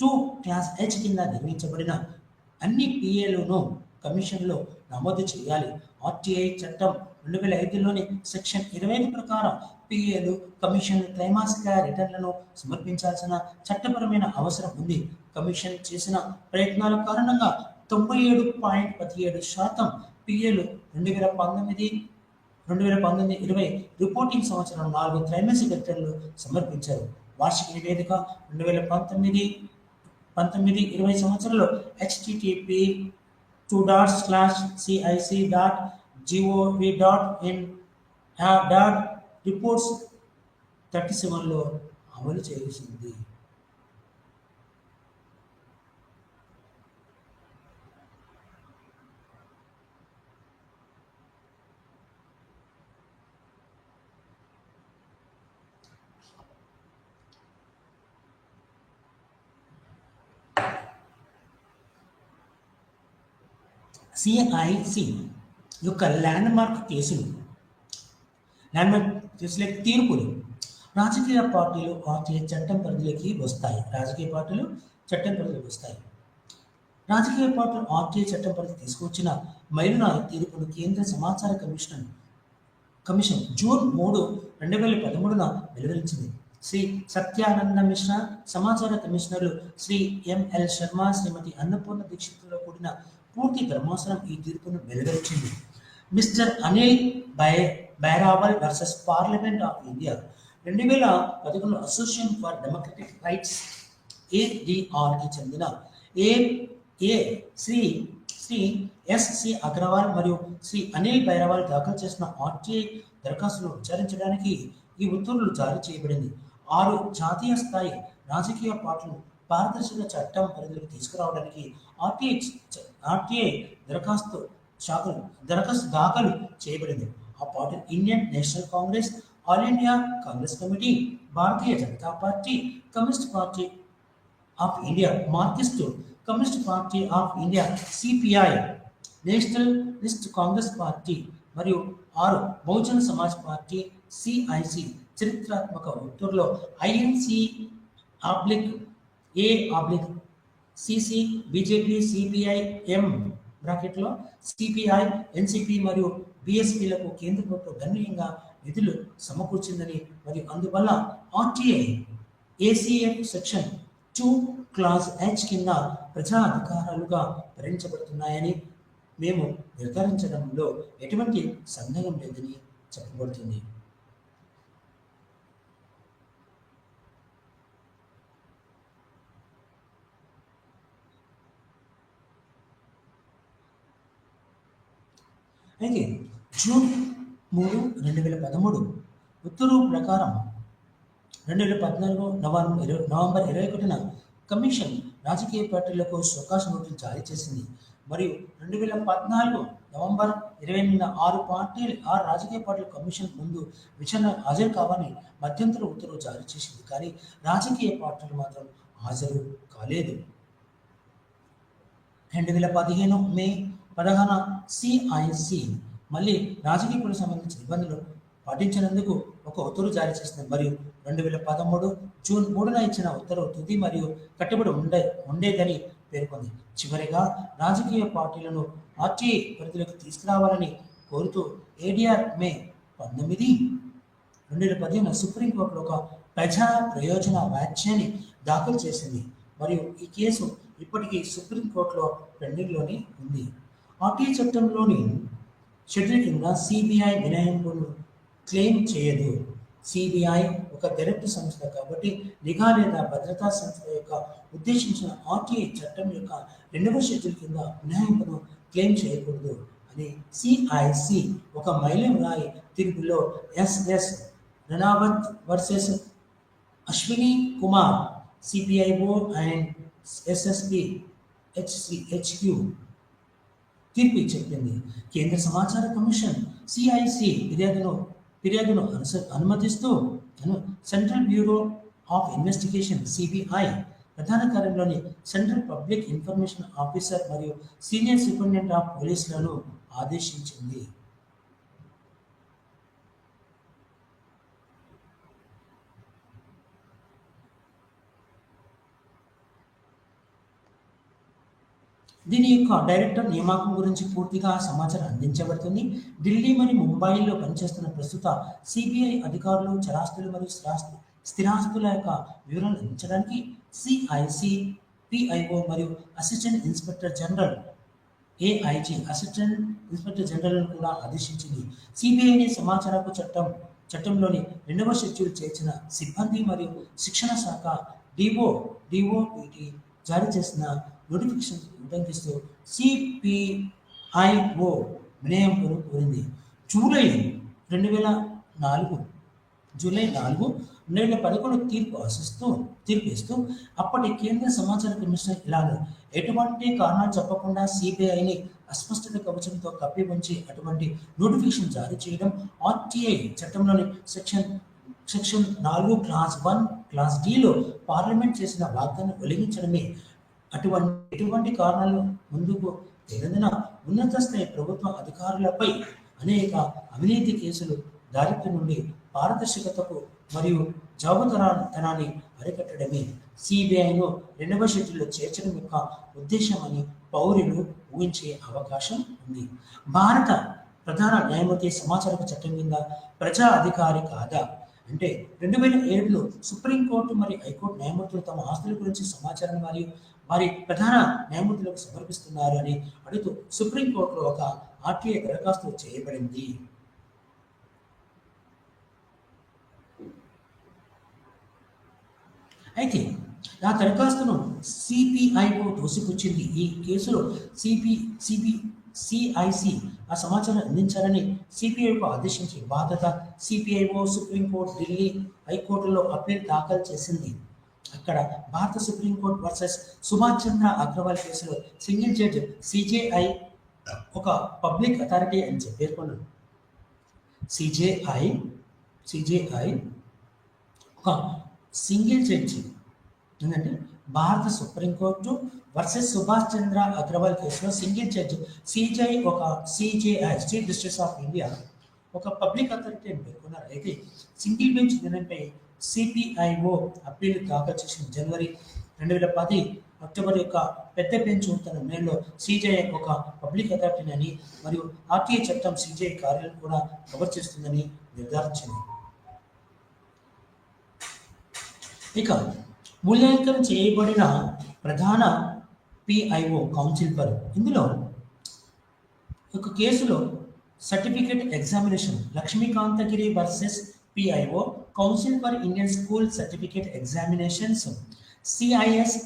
2 క్లాస్ హెచ్ కింద నిర్మించబడిన అన్ని పిఏలను కమిషన్లో నమోదు చేయాలి. ఆర్టీఐ చట్టం 2005లోని సెక్షన్ 25 ప్రకారం పిఏలు కమిషన్ త్రైమాసిక రిటర్న్లను సమర్పించాల్సిన చట్టపరమైన అవసరం ఉంది. కమిషన్ చేసిన ప్రయత్నాల కారణంగా 97.17% పిఏలు 2019-20 రిపోర్టింగ్ సంవత్సరం 4 త్రైమాసిక రిటర్న్లు సమర్పించారు. వార్షిక నివేదిక 2019-20 సంవత్సరంలో http://cic.gov.in/reports37లో అమలు చేసింది. సిఐసి యొక్క ల్యాండ్మార్క్ కేసులు తీర్పులు రాజకీయ పార్టీలు ఆర్టీఐ చట్టం పరిధిలోకి వస్తాయి. రాజకీయ పార్టీలు ఆర్టీఐ చట్టం పరిధి తీసుకొచ్చిన మైలురాయి తీర్పును కేంద్ర సమాచార కమిషన్ జూన్ 3, 2013 వెలువరించింది. శ్రీ సత్యానంద మిశ్రా, సమాచార కమిషనర్లు శ్రీ ఎంఎల్ శర్మ, శ్రీమతి అన్నపూర్ణ దీక్షితులతో కూడిన పూర్తి ధర్మాసనం ఈ తీర్పును వెలువరించింది. Mister Anil Bairwal versus parliament of India 2011 association for democratic rights ADRకి చెందిన శ్రీ ఎస్సి అగ్రవాల్ మరియు శ్రీ అనిల్ బైరావల్ దాఖలు చేసిన ఆర్టీఐ దరఖాస్తును విచారించడానికి ఈ ఉత్తర్వులు జారీ చేయబడింది. 6 జాతీయ స్థాయి రాజకీయ పార్టీలను పారదర్శక చట్టం పరిధిలోకి తీసుకురావడానికి ఆర్టీఐ దరఖాస్తు దాఖలు చేయబడింది. ఆ party Indian national congress, all India congress committee, Bharatiya Janata party, communist party of India, marxist communist party of India CPI, nationalist congress party మరియు 6 బహుజన సమాజ్ పార్టీ సిఐసి చరిత్రాత్మక ఉత్తర్వులో INC/A/CC, బీజేపీ, సిపిఐ, ఎం బ్రాకెట్లో సిపిఐ, ఎన్సిపి మరియు బిఎస్పీలకు కేంద్ర ప్రభుత్వం గణనీయంగా నిధులు సమకూర్చిందని మరియు అందువల్ల RTI ACF section 2 clause H కింద ప్రజా అధికారాలుగా పరిగణించబడుతున్నాయని మేము నిర్ధారించడంలో ఎటువంటి సందేహం లేదని చెప్పబడుతుంది. అయితే జూన్ 3, 2013 ఉత్తర్వు ప్రకారం 2014 నవంబర్ 21న కమిషన్ రాజకీయ పార్టీలకు అవకాశ నోటీసులు జారీ చేసింది. మరియు 2014 నవంబర్ 20న 6 రాజకీయ పార్టీల కమిషన్ ముందు విచారణ హాజరు కావాలని మధ్యంతర ఉత్తర్వు జారీ చేసింది. కానీ రాజకీయ పార్టీలు మాత్రం హాజరు కాలేదు. 2015 మే 16న సిఐసి మళ్ళీ రాజకీయ పార్టీలకు సంబంధించిన నిబంధనలు పాటించినందుకు ఒక ఉత్తర్వు జారీ చేసింది. మరియు 2013 జూన్ 3న ఇచ్చిన ఉత్తర్వు తుది మరియు కట్టుబడి ఉండేదని పేర్కొంది. చివరిగా రాజకీయ పార్టీలను ఆర్టీఐ పరిధిలోకి తీసుకురావాలని కోరుతూ ఏడీఆర్ మే 19, 2015 సుప్రీంకోర్టులో ఒక ప్రజా ప్రయోజన వ్యాజ్యాన్ని దాఖలు చేసింది. మరియు ఈ కేసు ఇప్పటికీ సుప్రీంకోర్టులో పెండింగ్లోని ఉంది. ఆర్టీఐ చట్టంలోని షెడ్యూల్ కింద సిబిఐ మినహాయింపును క్లెయిమ్ చేయదు. సిబిఐ ఒక డైరెక్ట్ సంస్థ కాబట్టి నిఘా లేదా భద్రతా సంస్థ యొక్క ఉద్దేశించిన ఆర్టీఐ చట్టం యొక్క 2వ షెడ్యూల్ కింద మినహాయింపును క్లెయిమ్ చేయకూడదు అని సిఐసి ఒక మైలురాయి తీర్పులో SS Ranawat versus Ashwini Kumar CPIO and SSP HQ తీర్పు చెప్పింది. కేంద్ర సమాచార కమిషన్ సిఐసి ఫిర్యాదును అనుమతిస్తూ central bureau of investigation CBI ప్రధాన కార్యంలోని సెంట్రల్ పబ్లిక్ ఇన్ఫర్మేషన్ ఆఫీసర్ మరియు సీనియర్ సూపరింటెండెంట్ ఆఫ్ పోలీసులను ఆదేశించింది. దీని యొక్క డైరెక్టర్ నియామకం గురించి పూర్తిగా సమాచారం అందించబడుతుంది. ఢిల్లీ మరియు ముంబైలో పనిచేస్తున్న ప్రస్తుత సిబిఐ అధికారులు చరాస్తులు మరియు స్థిరాస్తుల యొక్క వివరాలు అందించడానికి సిఐసి పిఐఓ మరియు assistant inspector general AIG assistant inspector general కూడా ఆదేశించింది. సిబిఐని సమాచారపు చట్టంలోని 2వ షెడ్యూల్ చేర్చిన సిబ్బంది మరియు శిక్షణ శాఖ డిఓపిటి జారీ చేసిన నోటిఫికేషన్ ఉల్లంఘిస్తూ సిపిఐఓ వినయంపును కోరింది. జూలై 4, 2011 తీర్పు ఇస్తూ అప్పటి కేంద్ర సమాచార కమిషనర్ ఇలాను ఎటువంటి కారణాలు చెప్పకుండా సిబిఐని అస్పష్టత కవచంతో కప్పి ఉంచి అటువంటి నోటిఫికేషన్ జారీ చేయడం ఆర్టీఐ చట్టంలోని సెక్షన్ 4 క్లాస్ 1 క్లాస్ డిలో పార్లమెంట్ చేసిన వాగ్దానం ఉల్లంఘించడమే. ఎటువంటి కారణాలు ముందుకు తేలినందున ఉన్నత స్థాయి ప్రభుత్వ అధికారులపై అనేక అవినీతి కేసులు దారిద్ర్య నుండి పారదర్శకతకు మరియు జవాబుదారీతనాన్ని అరికట్టడమే సిబిఐను 2వ షెడ్యూల్లో చేర్చడం యొక్క ఉద్దేశమని పౌరులు ఊహించే అవకాశం ఉంది. భారత ప్రధాన న్యాయమూర్తి సమాచారపు చట్టం కింద ప్రజా అధికారి కాదా అంటే 2007లో సుప్రీంకోర్టు మరియు హైకోర్టు న్యాయమూర్తులు తమ ఆస్తుల గురించి సమాచారం మరియు వారి ప్రధాన న్యాయమూర్తులకు సమర్పిస్తున్నారు అని అడుగుతూ సుప్రీంకోర్టులో ఒక ఆర్టీఐ దరఖాస్తు చేయబడింది. అయితే ఆ దరఖాస్తును సిపిఐఓ తోసిపుచ్చింది. ఈ కేసులో సిఐసి ఆ సమాచారం అందించాలని సిపిఐఓ ఆదేశించి బాధ్యత సిపిఐఓ సుప్రీంకోర్టు ఢిల్లీ హైకోర్టులో అప్పీల్ దాఖలు చేసింది. అక్కడ భారత సుప్రీంకోర్టు వర్సెస్ సుభాష్ చంద్ర అగ్రవాల్ కేసులో సింగిల్ జడ్జ్ సిజేఐ ఒక పబ్లిక్ అథారిటీ అని పేర్కొన్నాడు. సిజేఐ ఒక సింగిల్ జడ్జి ఏంటంటే భారత సుప్రీంకోర్టు వర్సెస్ సుభాష్ చంద్ర అగ్రవాల్ కేసులో single judge CJI state justice of India ఒక పబ్లిక్ అథారిటీ అని పేర్కొన్నారు. అయితే సింగిల్ బెంచ్ నిర్ణయంపై సిపిఐఓ అప్పీల్ దాఖలు చేసిన జనవరి 2010 అక్టోబర్ యొక్క పెద్ద బెంచ్ తన నిర్ణయంలో సిజేఐ ఒక పబ్లిక్ అథారిటీ అని మరియు ఆర్టీఐ చట్టం సిజేఐ కార్యాలను కూడా కవర్ చేస్తుందని నిర్ధారించింది. ఇక మూల్యాంకనం చేయబడిన ప్రధాన పిఐఓ కౌన్సిల్ ఫర్ ఇందులో ఒక కేసులో certificate examination Lakshmikantagiri versus PIO council for Indian school certificate examinations CIS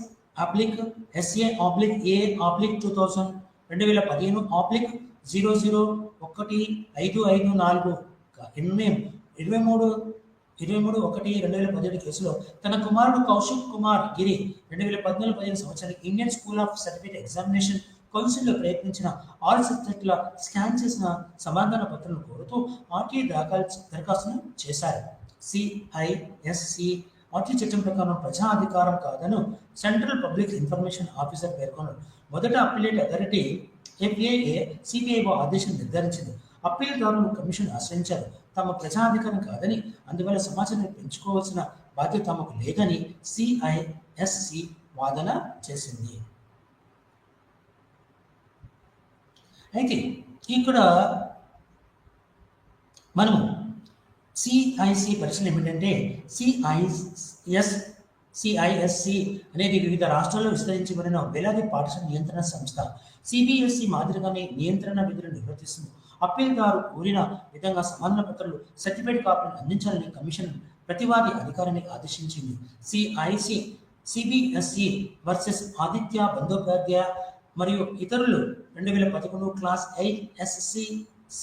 SA/A/A/2015 0015554 23/1/2017 కేసులో తన కుమారుడు కౌశిక్ కుమార్ గిరి 2014-15 సంవత్సరానికి Indian school of certificate examination కౌన్సిల్లో ప్రయత్నించిన 6 సబ్జెక్టుల స్కాన్ చేసిన సమాధాన పత్రాలను కోరుతూ ఆర్టీఐ దరఖాస్తును చేశారు. సిఐఎస్సి ఆర్టీఐ చట్టం ప్రకారం ప్రజా అధికారం కాదను సెంట్రల్ పబ్లిక్ ఇన్ఫర్మేషన్ ఆఫీసర్ పేర్కొన్నారు. మొదట అప్పీలేట్ అథారిటీ FAA సిపిఐఓ ఆదేశం నిర్ధారించింది. అప్పీల్దారులు కమిషన్ ఆశ్రయించారు. తమ ప్రజాధికారం కాదని అందువల్ల సమాచారాన్ని పెంచుకోవాల్సిన బాధ్యత తమకు లేదని సిఐఎస్సి వాదన చేసింది. అయితే ఇక్కడ మనము సిఐసి పరిశీలన ఏమిటంటే సిఐఎస్సి అనేది వివిధ రాష్ట్రాల్లో విస్తరించబడిన వేలాది పాఠశాల నియంత్రణ సంస్థ. సిబిఎస్ఈ మాదిరిగానే నియంత్రణ విధులను నిర్వర్తిస్తుంది. అప్పీల్దారు కోరిన విధంగా సమాధాన పత్రాలు సర్టిఫైడ్ కాపీలను అందించాలని కమిషన్ ప్రతివాది అధికారిని ఆదేశించింది. సిబిఎస్ఈ వర్సెస్ ఆదిత్య బందోపాధ్యాయ మరియు ఇతరులు 2011 క్లాస్ 8 SCC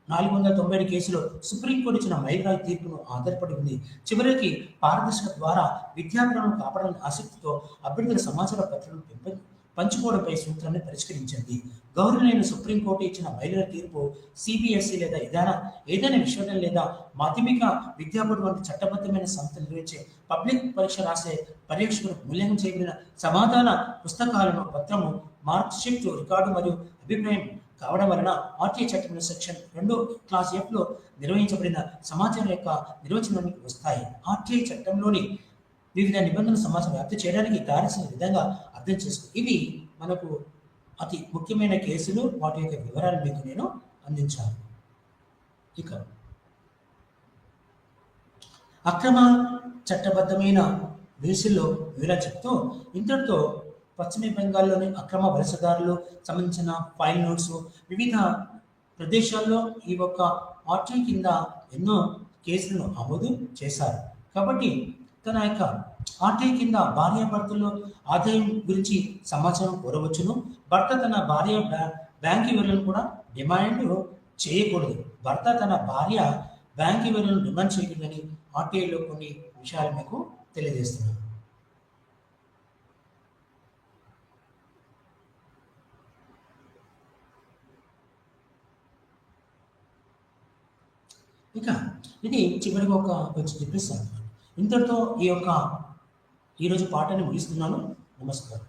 497 కేసులో సుప్రీంకోర్టు ఇచ్చిన మైలురాయి తీర్పును ఆధారపడి ఉంది. చివరికి పారదర్శకత ద్వారా విద్యార్థులను కాపాడాలని ఆసక్తితో అభ్యర్థుల సమాచార పత్రాలను పంచుకోవడంపై సూత్రాన్ని పరిష్కరించింది. గౌరవనీయ సుప్రీంకోర్టు ఇచ్చిన మైలురాయి తీర్పు సిబిఎస్ఈ లేదా ఏదైనా విశ్వవిద్యాలయం లేదా మాధ్యమిక విద్యా బోర్డు వంటి చట్టబద్ధమైన సంస్థ నిర్వహించే పబ్లిక్ పరీక్ష రాసే పరీక్షకులకు మూల్యాంకనం చేయబడిన సమాధాన పుస్తకాలను పత్రము మార్క్ షిఫ్ట్ రికార్డు మరియు అభిప్రాయం కావడం వలన ఆర్టీఐ చట్టంలో సెక్షన్ 2 క్లాస్ ఎఫ్ లో నిర్వహించబడిన సమాచారం యొక్క నిర్వచనానికి వస్తాయి. ఆర్టీఐ చట్టంలోని వివిధ నిబంధనల సమాచారం వ్యాప్తి చేయడానికి దారిసిన విధంగా అర్థం చేసుకో. ఇవి మనకు అతి ముఖ్యమైన కేసులు, వాటి యొక్క వివరాలు మీకు నేను అందించాను. ఇక అక్రమ చట్టబద్ధమైన వేసుల్లో వివరాలు చెప్తూ ఇంతటితో పశ్చిమ బెంగాల్లోని అక్రమ వలసదారులు సంబంధించిన ఫైల్ నోట్స్ వివిధ ప్రదేశాల్లో ఈ యొక్క ఆర్టీ కింద ఎన్నో కేసులను అమోదు చేశారు. కాబట్టి తన యొక్క ఆర్టీ కింద భార్యాభర్తలు ఆదాయం గురించి సమాచారం కోరవచ్చును. భర్త తన భార్య బ్యాంక్ వివరాలను కూడా డిమాండ్ చేయకూడదు. భర్త తన భార్య బ్యాంక్ వివరాలను డిమాండ్ చేయకూడదని ఆర్టీఐలో కొన్ని విషయాలు మీకు తెలియజేస్తున్నాను. ఇక ఇది చివరిగా ఒక కొంచెం చెప్పేస్తాను. ఇంతటితో ఈరోజు పాఠాన్ని ముగిస్తున్నాను. నమస్కారం.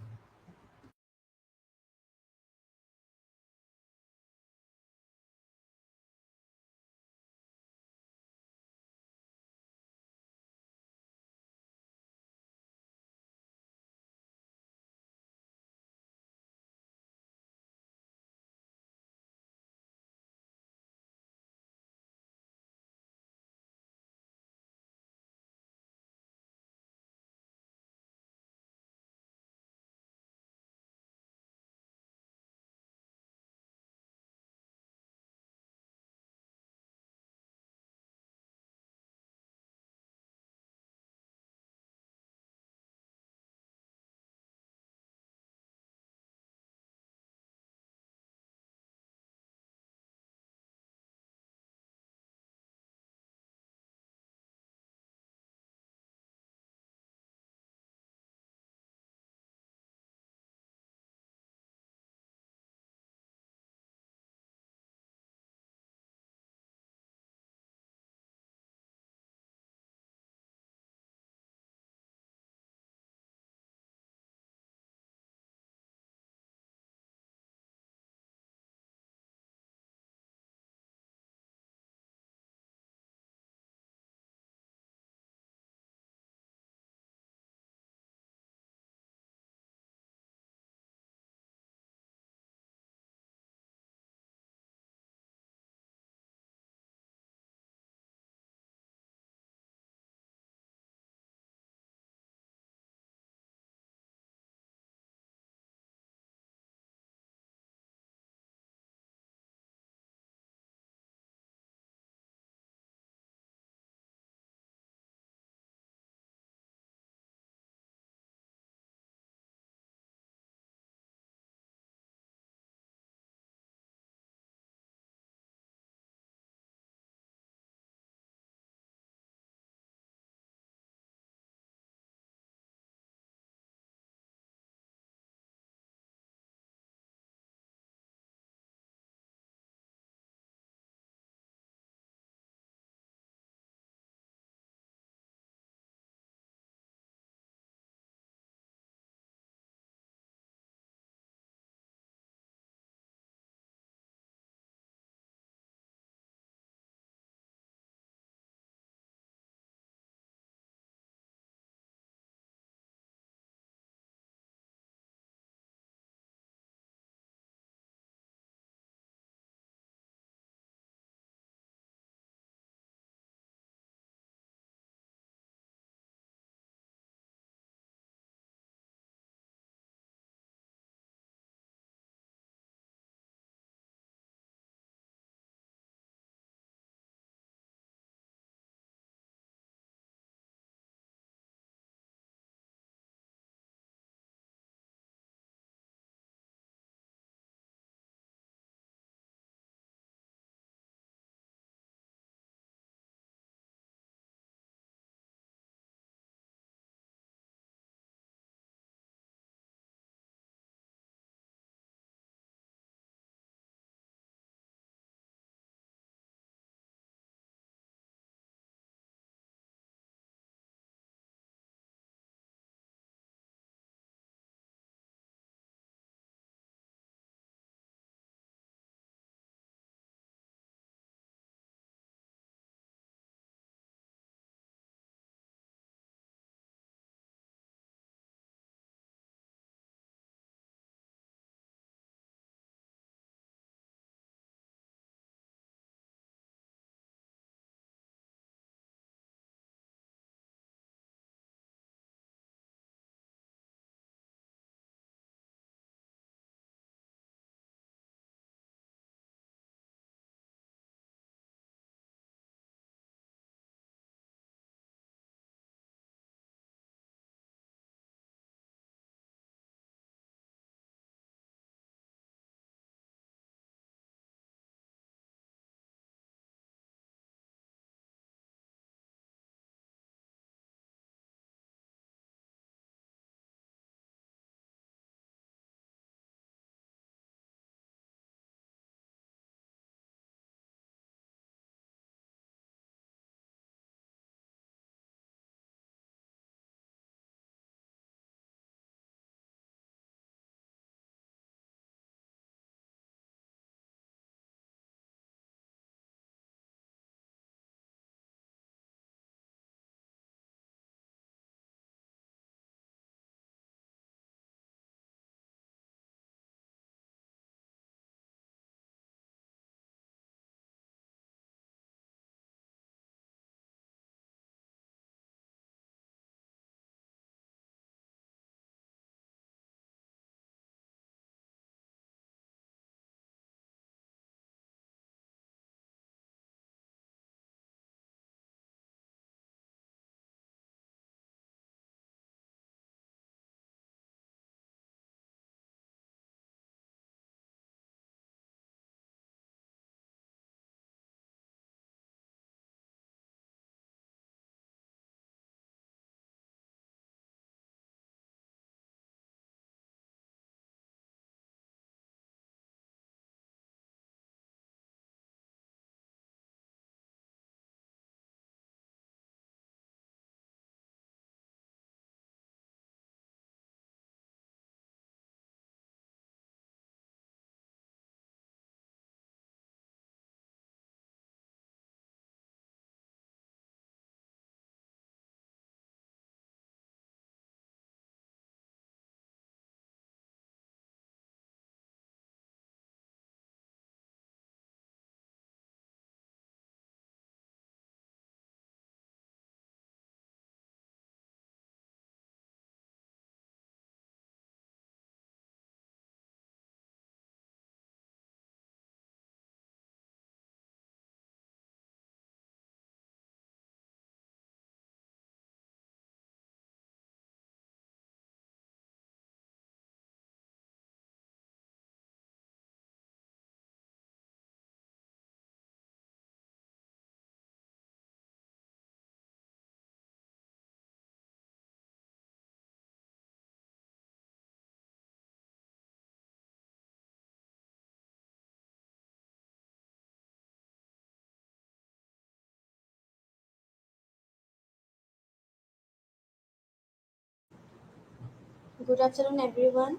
Good afternoon, everyone.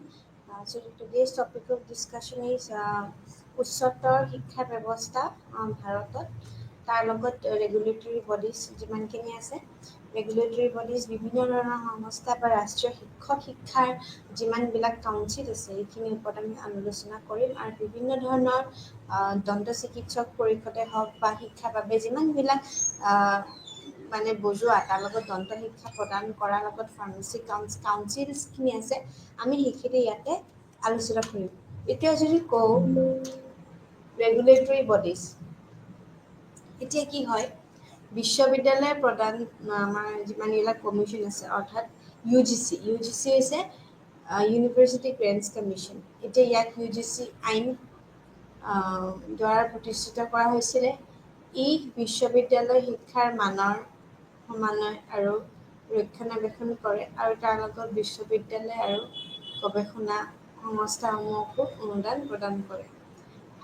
Today's topic of discussion is উচ্চতৰ শিক্ষা ব্যৱস্থা ভাৰতত তাৰ লগত ৰেগুলেটৰী বডিজ যিমানখিনি আছে ৰেগুলেটৰী বডিজ বিভিন্ন ধৰণৰ সংস্থা বা ৰাষ্ট্ৰীয় শিক্ষাৰ যিমানবিলাক কাউন্সিল আছে এইখিনিৰ ওপৰত আমি আলোচনা কৰিম আৰু বিভিন্ন ধৰণৰ দন্ত চিকিৎসক পৰিষদে হওক বা শিক্ষাৰ বাবে যিমানবিলাক মানে বজোৱা তাৰ লগত দন্ত শিক্ষা প্ৰদান কৰাৰ লগত ফাৰ্মাচী কাউন্সিলছখিনি আছে আমি সেইখিনি ইয়াতে আলোচনা কৰিম এতিয়া যদি কওঁ ৰেগুলেটৰী বডিজ এতিয়া কি হয় বিশ্ববিদ্যালয় প্ৰদান আমাৰ যিমানবিলাক কমিশ্যন আছে অৰ্থাৎ ইউজিচি হৈছে ইউনিভাৰ্চিটি গ্ৰেণ্টছ কমিশ্যন এতিয়া ইয়াক ইউজিচি আইন দ্বাৰা প্ৰতিষ্ঠিত কৰা হৈছিলে ই বিশ্ববিদ্যালয় শিক্ষাৰ মানৰ সমন্বয় আৰু ৰক্ষণাবেক্ষণ কৰে আৰু তাৰ লগত বিশ্ববিদ্যালয় আৰু গৱেষণা সংস্থাসমূহকো অনুদান প্ৰদান কৰে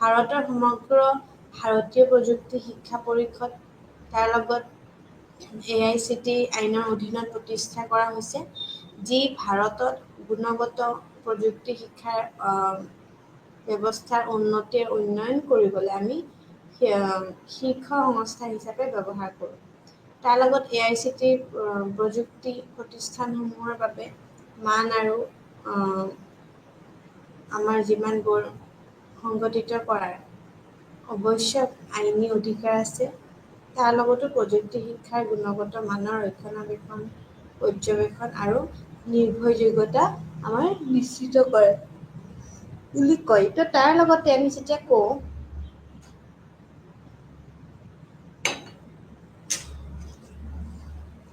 ভাৰতৰ সমগ্ৰ ভাৰতীয় প্ৰযুক্তি শিক্ষা পৰিষদ তাৰ লগত AICTE আইনৰ অধীনত প্ৰতিষ্ঠা কৰা হৈছে যি ভাৰতত গুণগত প্ৰযুক্তি শিক্ষাৰ ব্যৱস্থাৰ উন্নয়ন কৰিবলৈ আমি শীৰ্ষ সংস্থা হিচাপে ব্যৱহাৰ কৰোঁ তাৰ লগত AICTE প্ৰযুক্তি প্ৰতিষ্ঠানসমূহৰ বাবে মান আৰু আমাৰ যিমানবোৰ সংগঠিত কৰাৰ অৱশ্যক আইনী অধিকাৰ আছে তাৰ লগতো প্ৰযুক্তি শিক্ষাৰ গুণগত মানৰ ৰক্ষণাবেক্ষণ পৰ্যবেক্ষণ আৰু নিৰ্ভৰযোগ্যতা আমাৰ নিশ্চিত কৰে বুলি কয় তো তাৰ লগতে আমি যেতিয়া কওঁ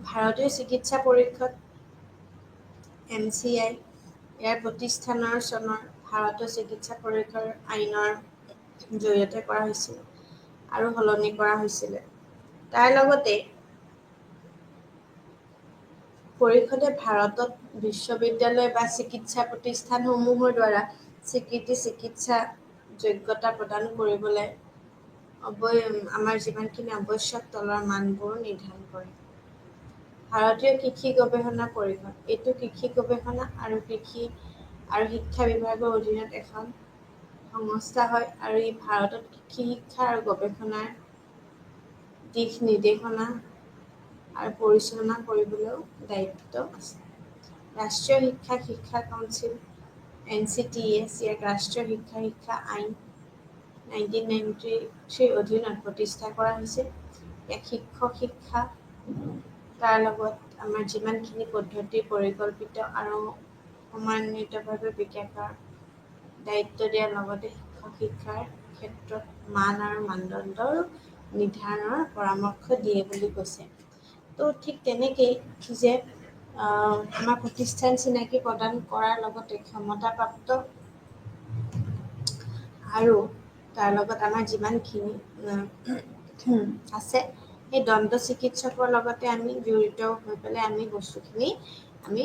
ভাৰতীয় চিকিৎসা পৰিষদ MCI ইয়াৰ প্ৰতিষ্ঠানৰ চনৰ ভাৰতীয় চিকিৎসা পৰিষদ আইনৰ জৰিয়তে কৰা হৈছিল আৰু সলনি কৰা হৈছিলে তাৰ লগতে পৰিষদে ভাৰতত বিশ্ববিদ্যালয় বা চিকিৎসা প্ৰতিষ্ঠানসমূহৰ দ্বাৰা স্বীকৃতি চিকিৎসা যোগ্যতা প্ৰদান কৰিবলৈ আমাৰ যিমানখিনি আৱশ্যক তলৰ মানবোৰ নিৰ্ধাৰণ কৰে ভাৰতীয় কৃষি গৱেষণা পৰিষদ এইটো কৃষি গৱেষণা আৰু শিক্ষা বিভাগৰ অধীনত এখন সংস্থা হয় আৰু ই ভাৰতত কৃষি শিক্ষা আৰু গৱেষণাৰ দিশ নিৰ্দেশনা আৰু পৰিচালনা কৰিবলৈও দায়িত্ব আছে ৰাষ্ট্ৰীয় শিক্ষা কাউন্সিল NCTES ইয়াক ৰাষ্ট্ৰীয় শিক্ষা আইন 1993 অধীনত প্ৰতিষ্ঠা কৰা হৈছে ইয়াক শিক্ষা তাৰ লগত আমাৰ যিমানখিনি পদ্ধতি পৰিকল্পিত আৰু সমন্বিতভাৱে বিকাশৰ দায়িত্ব দিয়াৰ লগতে শিক্ষাৰ ক্ষেত্ৰত মান আৰু মানদণ্ডৰ নিৰ্ধাৰণৰ পৰামৰ্শ দিয়ে বুলি কৈছে তো ঠিক তেনেকেই যে আমাৰ প্ৰতিষ্ঠান চিনাকি প্ৰদান কৰাৰ লগতে ক্ষমতাপ্ৰাপ্ত আৰু তাৰ লগত আমাৰ যিমানখিনি আছে সেই দন্ত চিকিৎসকৰ লগতে আমি জড়িত হৈ পেলাই আমি বস্তুখিনি আমি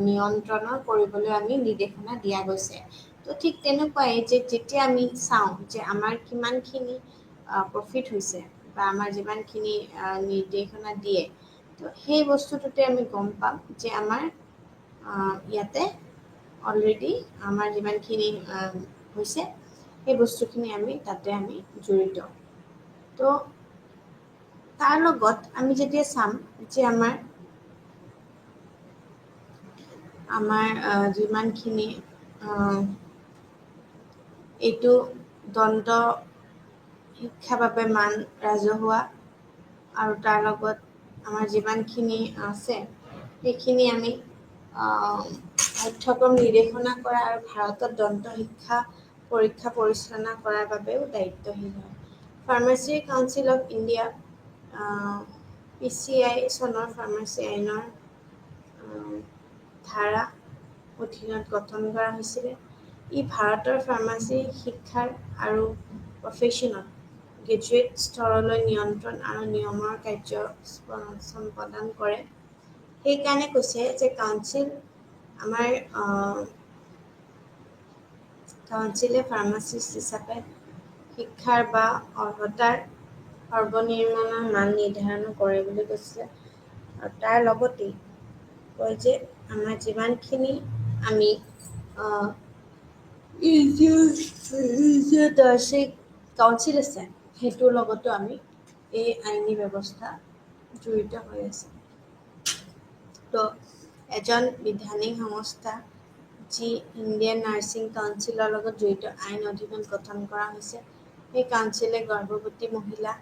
নিয়ন্ত্ৰণ কৰিবলৈ আমি নিৰ্দেশনা দিয়া গৈছে তো ঠিক তেনেকুৱাই যে যেতিয়া আমি চাওঁ যে আমাৰ কিমানখিনি প্ৰফিট হৈছে বা আমাৰ যিমানখিনি নিৰ্দেশনা দিয়ে তো সেই বস্তুটোতে আমি গম পাম যে আমাৰ ইয়াতে অলৰেডি আমাৰ যিমানখিনি হৈছে সেই বস্তুখিনি তাতে আমি জড়িত তো তাৰ লগত আমি যেতিয়া চাম যে আমাৰ যিমানখিনি এইটো দন্ত শিক্ষাৰ বাবে মান ৰাজহুৱা আৰু তাৰ লগত আমাৰ যিমানখিনি আছে সেইখিনি আমি পাঠ্যক্ৰম নিৰ্দেশনা কৰা আৰু ভাৰতত দন্ত শিক্ষা পৰীক্ষা পৰিচালনা কৰাৰ বাবেও দায়িত্বশীল হয় pharmacy council of India PCI চনৰ ফাৰ্মাচী আইনৰ ধাৰা অধীনত গঠন কৰা হৈছিলে ই ভাৰতৰ ফাৰ্মাচী শিক্ষাৰ আৰু প্ৰফেশ্যনেল গ্ৰেজুৱেট স্তৰলৈ নিয়ন্ত্ৰণ আৰু নিয়মৰ কাৰ্য সম্পাদন কৰে সেইকাৰণে কৈছে যে কাউন্সিলে ফাৰ্মাচিষ্ট হিচাপে শিক্ষাৰ বা অৰ্হতাৰ সৰ্বনিম্ন মান নিৰ্ধাৰণ কৰে বুলি কৈছিলে আৰু তাৰ লগতেই কয় যে আমাৰ যিমানখিনি আমি বাৰ্ষিক কাউন্সিল আছে সেইটোৰ লগতো আমি এই আইনী ব্যৱস্থা জড়িত হৈ আছে। তো এজন বিধানিক সংস্থা যি ইণ্ডিয়ান নাৰ্ছিং কাউন্সিলৰ লগত জড়িত আইন অধিবেশন গঠন কৰা হৈছে। এই কাউন্সিলে গৰ্ভৱতী মহিলা,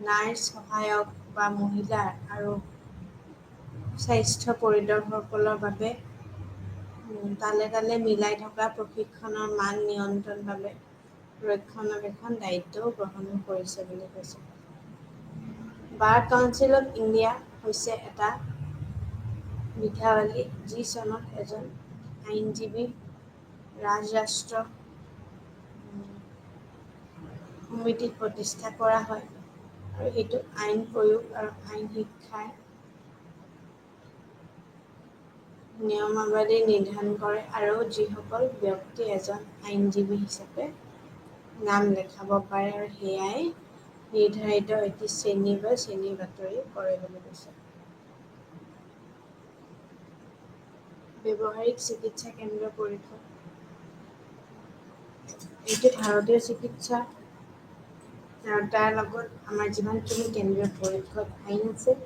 নাৰ্ছ সহায়ক বা মহিলা আৰু স্বাস্থ্য পৰিদৰ্শকসকলৰ বাবে তালে তালে মিলাই থকা প্ৰশিক্ষণৰ মান নিয়ন্ত্ৰণৰ বাবে ৰক্ষণাবেক্ষণ দায়িত্বও গ্ৰহণ কৰিছে বুলি কৈছে। বাৰ কাউন্সিল অফ ইণ্ডিয়া হৈছে এটা বিধাৱলী যি চনত এজন আইনজীৱী ৰাজৰাষ্ট্ৰ সমিতিত প্ৰতিষ্ঠা কৰা হয় আৰু এইটো আইন প্ৰয়োগ আৰু আইন শিক্ষাৰ নিয়মাৱলী নিৰ্ধাৰণ কৰে আৰু যিসকল ব্যক্তি এজন আইনজীৱী হিচাপে নাম লেখাব পাৰে আৰু সেয়াই নিৰ্ধাৰিত এটি শ্ৰেণী বা শ্ৰেণীৰ বাতৰি কৰে বুলি কৈছে। ব্যৱহাৰিক চিকিৎসা কেন্দ্ৰ পৰিষদ এইটো ভাৰতীয় চিকিৎসা আৰু তাৰ লগত আমাৰ যিমানখিনি কেন্দ্ৰীয় পৰিষদ আইন আছে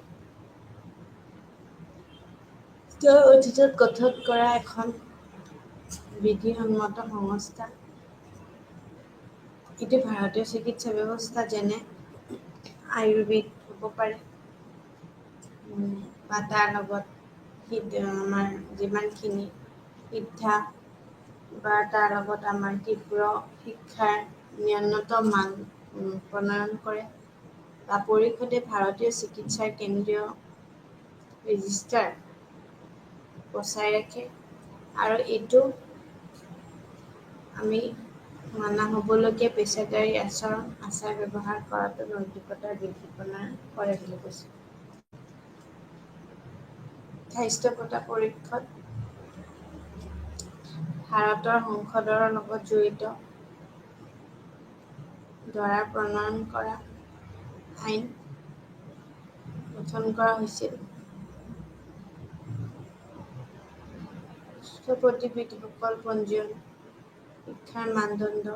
তেওঁৰ অধীনত গঠন কৰা এখন বিধিসন্মত সংস্থা। এইটো ভাৰতীয় চিকিৎসা ব্যৱস্থা যেনে আয়ুৰ্বেদ হ'ব পাৰে বা তাৰ লগত আমাৰ যিমানখিনি শিক্ষা বা তাৰ লগত আমাৰ তীব্ৰ শিক্ষাৰ ন্যূনতম মান প্ৰণয়ন কৰে বা পৰিষদে ভাৰতীয় চিকিৎসাৰ কেন্দ্ৰীয় ৰেজিষ্টাৰ বচাই ৰাখে আৰু এইটো আমি মানা হ'বলগীয়া পেছাদাৰী আচাৰ ব্যৱহাৰ কৰাটো নৈতিকতাৰ বিবেচনা কৰে বুলি কৈছে। স্বাস্থ্যকতা পৰিষদ ভাৰতৰ সংসদৰ লগত জড়িত দ্বাৰা প্ৰণয়ন কৰা আইন গঠন কৰা হৈছিল। স্থপতিবিদসকল পঞ্জীয়ন, শিক্ষাৰ মানদণ্ড,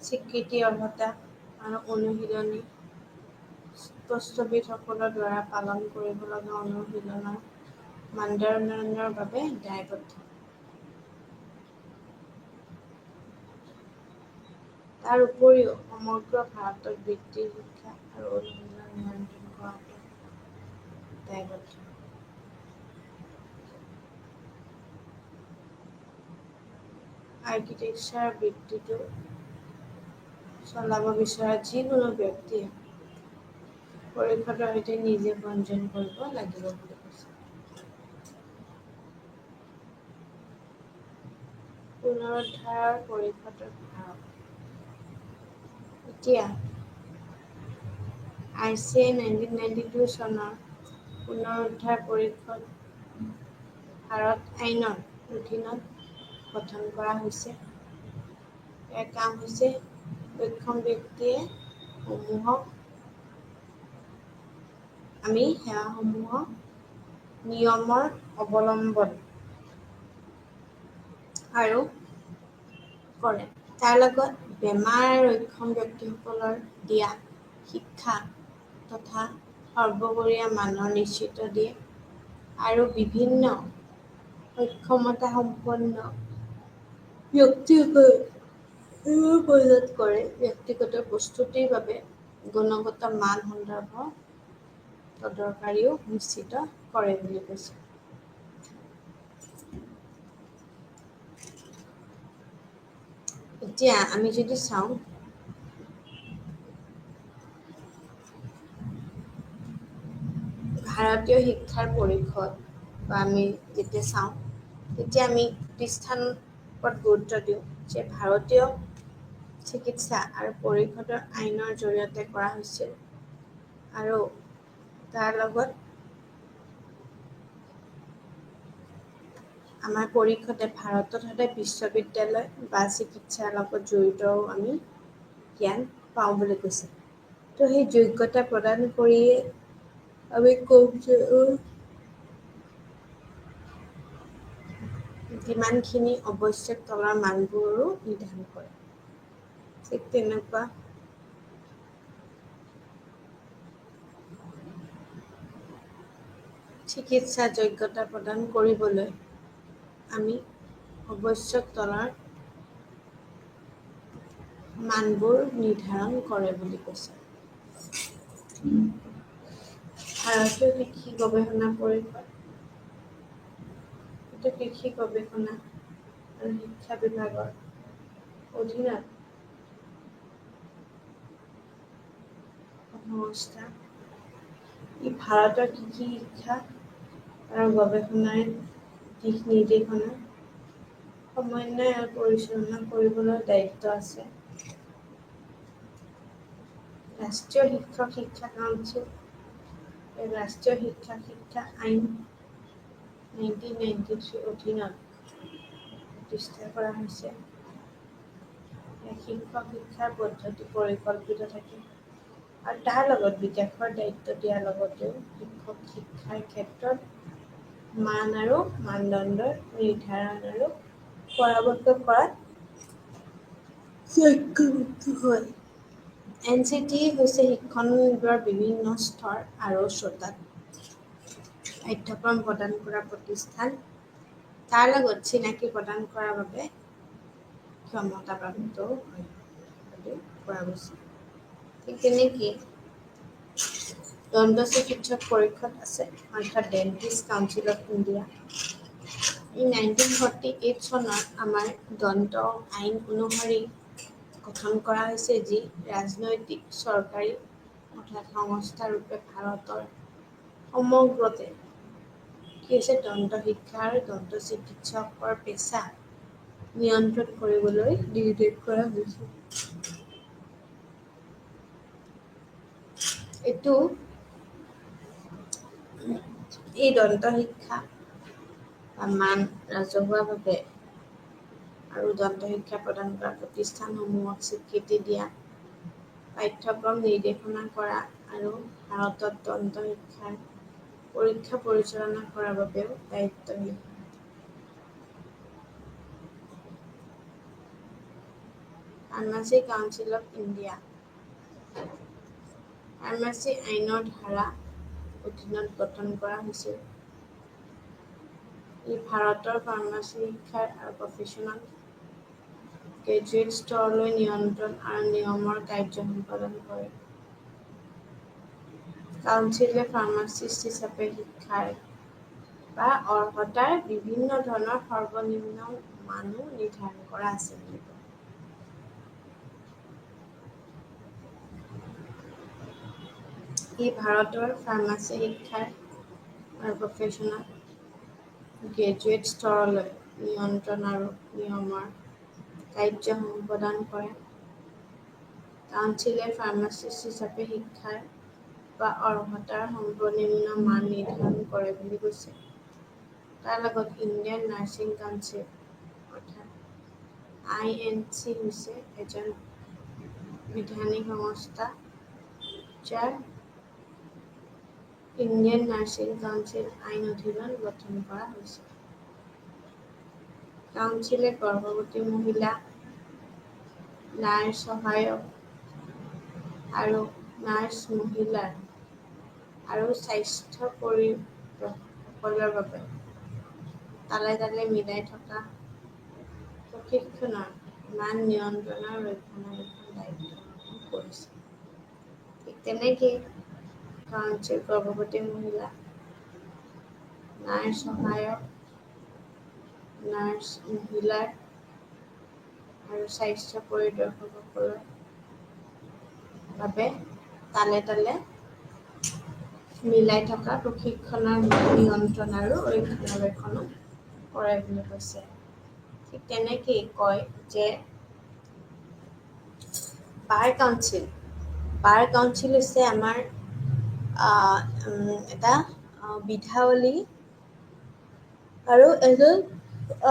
স্বীকৃতি অৰ্হতা আৰু অনুশীলনী স্থপতিবিদসকলৰ দ্বাৰা পালন কৰিব লগা অনুশীলনৰ মানদণ্ডৰ বাবে দায়বদ্ধ। তাৰ উপৰিও সমগ্ৰ ভাৰতত বৃত্তিৰ শিক্ষা আৰু অনুশীলন নিয়ন্ত্ৰণ কৰাটো দায়বদ্ধ। আৰ্কিটেকচাৰ বৃত্তিটো চলাব বিচৰা যিকোনো ব্যক্তিয়ে পৰিষদৰ সৈতে নিজে পঞ্জীয়ন কৰিব লাগিব বুলি কৈছে। পুনৰুদ্ধাৰ পৰিষদৰ ভাৰত এতিয়া ICNOU 1992 চনৰ পুনৰুদ্ধাৰ পৰিষদ ভাৰত আইনৰ অধীনত গঠন কৰা হৈছে। ইয়াৰ কাম হৈছে সক্ষম ব্যক্তিয়ে সেৱাসমূহক নিয়মৰ অৱলম্বন আৰু কৰে। তাৰ লগত বেমাৰ সক্ষম ব্যক্তিসকলৰ দিয়া শিক্ষা তথা সৰ্বশৰীয়া মানৰ নিশ্চিত দিয়ে আৰু বিভিন্ন সক্ষমতাসম্পন্ন ব্যক্তিসকল প্ৰদান কৰে। ব্যক্তিগত প্ৰস্তুতিৰ বাবে গুণগত মান সন্দৰ্ভ তদাৰকাৰীও নিশ্চিত কৰে বুলি কৈছে। এতিয়া আমি যদি চাওঁ ভাৰতীয় শিক্ষাৰ পৰিষদ বা আমি যেতিয়া চাওঁ তেতিয়া আমি প্ৰতিষ্ঠানৰ ওপৰত গুৰুত্ব দিওঁ যে ভাৰতীয় চিকিৎসা আৰু পৰিষদৰ আইনৰ জৰিয়তে কৰা হৈছিল আৰু তাৰ লগত আমাৰ পৰিষদে ভাৰতত সদায় বিশ্ববিদ্যালয় বা চিকিৎসাৰ লগত জড়িতও আমি জ্ঞান পাওঁ বুলি কৈছে। তো সেই যোগ্যতা প্ৰদান কৰিয়ে আমি কম যে কিমানখিনি আৱশ্যক তলৰ মানবোৰো নিৰ্ধাৰণ কৰে। ঠিক তেনেকুৱা চিকিৎসা যোগ্যতা প্ৰদান কৰিবলৈ আমি আৱশ্যক তলৰ মানবোৰ নিৰ্ধাৰণ কৰে বুলি কৈছে। ভাৰতীয় কৃষি গৱেষণা পৰিষদ কৃষি গৱেষণা আৰু শিক্ষা বিভাগৰ অধীনত সংস্থা। ই ভাৰতৰ কৃষি শিক্ষা আৰু গৱেষণাৰ দিশ নিৰ্দেশনা সমন্বয় আৰু পৰিচালনা কৰিবলৈ দায়িত্ব আছে। ৰাষ্ট্ৰীয় শিক্ষক শিক্ষা কাউন্সিল ৰাষ্ট্ৰীয় শিক্ষা আইন 1993 অধীনত প্ৰতিষ্ঠা কৰা হৈছে। শিক্ষক শিক্ষাৰ পদ্ধতি পৰিকল্পিত থাকে আৰু তাৰ লগত বিকাশৰ দায়িত্ব দিয়াৰ লগতেও শিক্ষক শিক্ষাৰ ক্ষেত্ৰত মান আৰু মানদণ্ডৰ নিৰ্ধাৰণ আৰু পৰামৰ্শ কৰাত ঐক্যবদ্ধ হয়। NCT হৈছে শিক্ষণৰ বিভিন্ন স্তৰ আৰু শ্ৰোতাত পাঠ্যক্ৰম প্ৰদান কৰা প্ৰতিষ্ঠান। তাৰ লগত চিনাকি প্ৰদান কৰাৰ বাবে ক্ষমতাপ্ৰাপ্তও হয় বুলি কোৱা গৈছে। ঠিক তেনেকেই দন্ত চিকিৎসক পৰিষদ আছে, অৰ্থাৎ ডেন্টিষ্ট কাউন্সিল অফ ইণ্ডিয়া। ই 1948 চনত আমাৰ দন্ত আইন অনুসৰি গঠন কৰা হৈছে, যি ৰাজনৈতিক চৰকাৰী অৰ্থাৎ সংস্থা ৰূপে ভাৰতৰ সমগ্ৰতে দন্ত শিক্ষা আৰু দন্ত চিকিৎসকৰ পেছা নিয়ন্ত্ৰণ কৰিবলৈ নিৰ্দেশ কৰা হৈছিল। এই দন্ত শিক্ষা মান ৰাজহুৱাভাৱে আৰু দন্ত শিক্ষা প্ৰদান কৰা প্ৰতিষ্ঠানসমূহক স্বীকৃতি দিয়া, পাঠ্যক্ৰম নিৰ্দেশনা কৰা আৰু ভাৰতত দন্ত শিক্ষাৰ পৰীক্ষা পৰিচালনা কৰাৰ বাবেও দায়িত্বশীল। Pharmacy council of India pharmacy আইনৰ ধাৰা অধীনত গঠন কৰা হৈছিল। ই ভাৰতৰ ফাৰ্মাচী শিক্ষাৰ আৰু প্ৰফেচনেল গ্ৰেজুৱেট স্তৰলৈ নিয়ন্ত্ৰণ আৰু নিয়মৰ কাৰ্য সম্পাদন কৰে। কাউন্সিলে ফাৰ্মাচিষ্ট হিচাপে শিক্ষাৰ বা অৰ্হতাৰ বিভিন্ন ধৰণৰ সৰ্বনিম্ন মানো নিৰ্ধাৰণ কৰা আছে বুলি কয়। ই ভাৰতৰ ফাৰ্মাচী শিক্ষাৰ আৰু প্ৰফেচনেল গ্ৰেজুৱেট স্তৰলৈ নিয়ন্ত্ৰণ আৰু নিয়মৰ কাৰ্য সম্পাদন কৰে। কাউন্সিলে ফাৰ্মাচিষ্ট হিচাপে শিক্ষাৰ বা অৰ্হতাৰ সৰ্বনিম্ন মান নিৰ্ধাৰণ কৰে বুলি কৈছে। তাৰ লগত ইণ্ডিয়ান নাৰ্ছিং কাউন্সিল অৰ্থাৎ INC হৈছে এজন বিধানিক সংস্থা, যাৰ ইণ্ডিয়ান নাৰ্ছিং কাউন্সিল আইন অধীনত গঠন কৰা হৈছে। কাউন্সিলে গৰ্ভৱতী মহিলা, নাৰ্ছ সহায়ক আৰু নাৰ্ছ মহিলাৰ আৰু স্বাস্থ্য পৰিদৰ্শকসকলৰ বাবে তালে তালে মিলাই থকা প্ৰশিক্ষণৰ মান নিয়ন্ত্ৰণ আৰু ৰক্ষণাবেক্ষণ দায়িত্ব গ্ৰহণ কৰিছে। ঠিক তেনেকেই কাউন্সিল গৰ্ভৱতী মহিলা, নাৰ্ছ সহায়ক, নাৰ্ছ মহিলাৰ আৰু স্বাস্থ্য পৰিদৰ্শকসকলৰ বাবে তালে তালে মিলাই থকা প্ৰশিক্ষণৰ নিয়ন্ত্ৰণ আৰু ৰক্ষণাবেক্ষণো কৰে বুলি কৈছে। ঠিক তেনেকেই কয় যে বাৰ কাউন্সিল হৈছে আমাৰ এটা বিধাৱলী আৰু এজন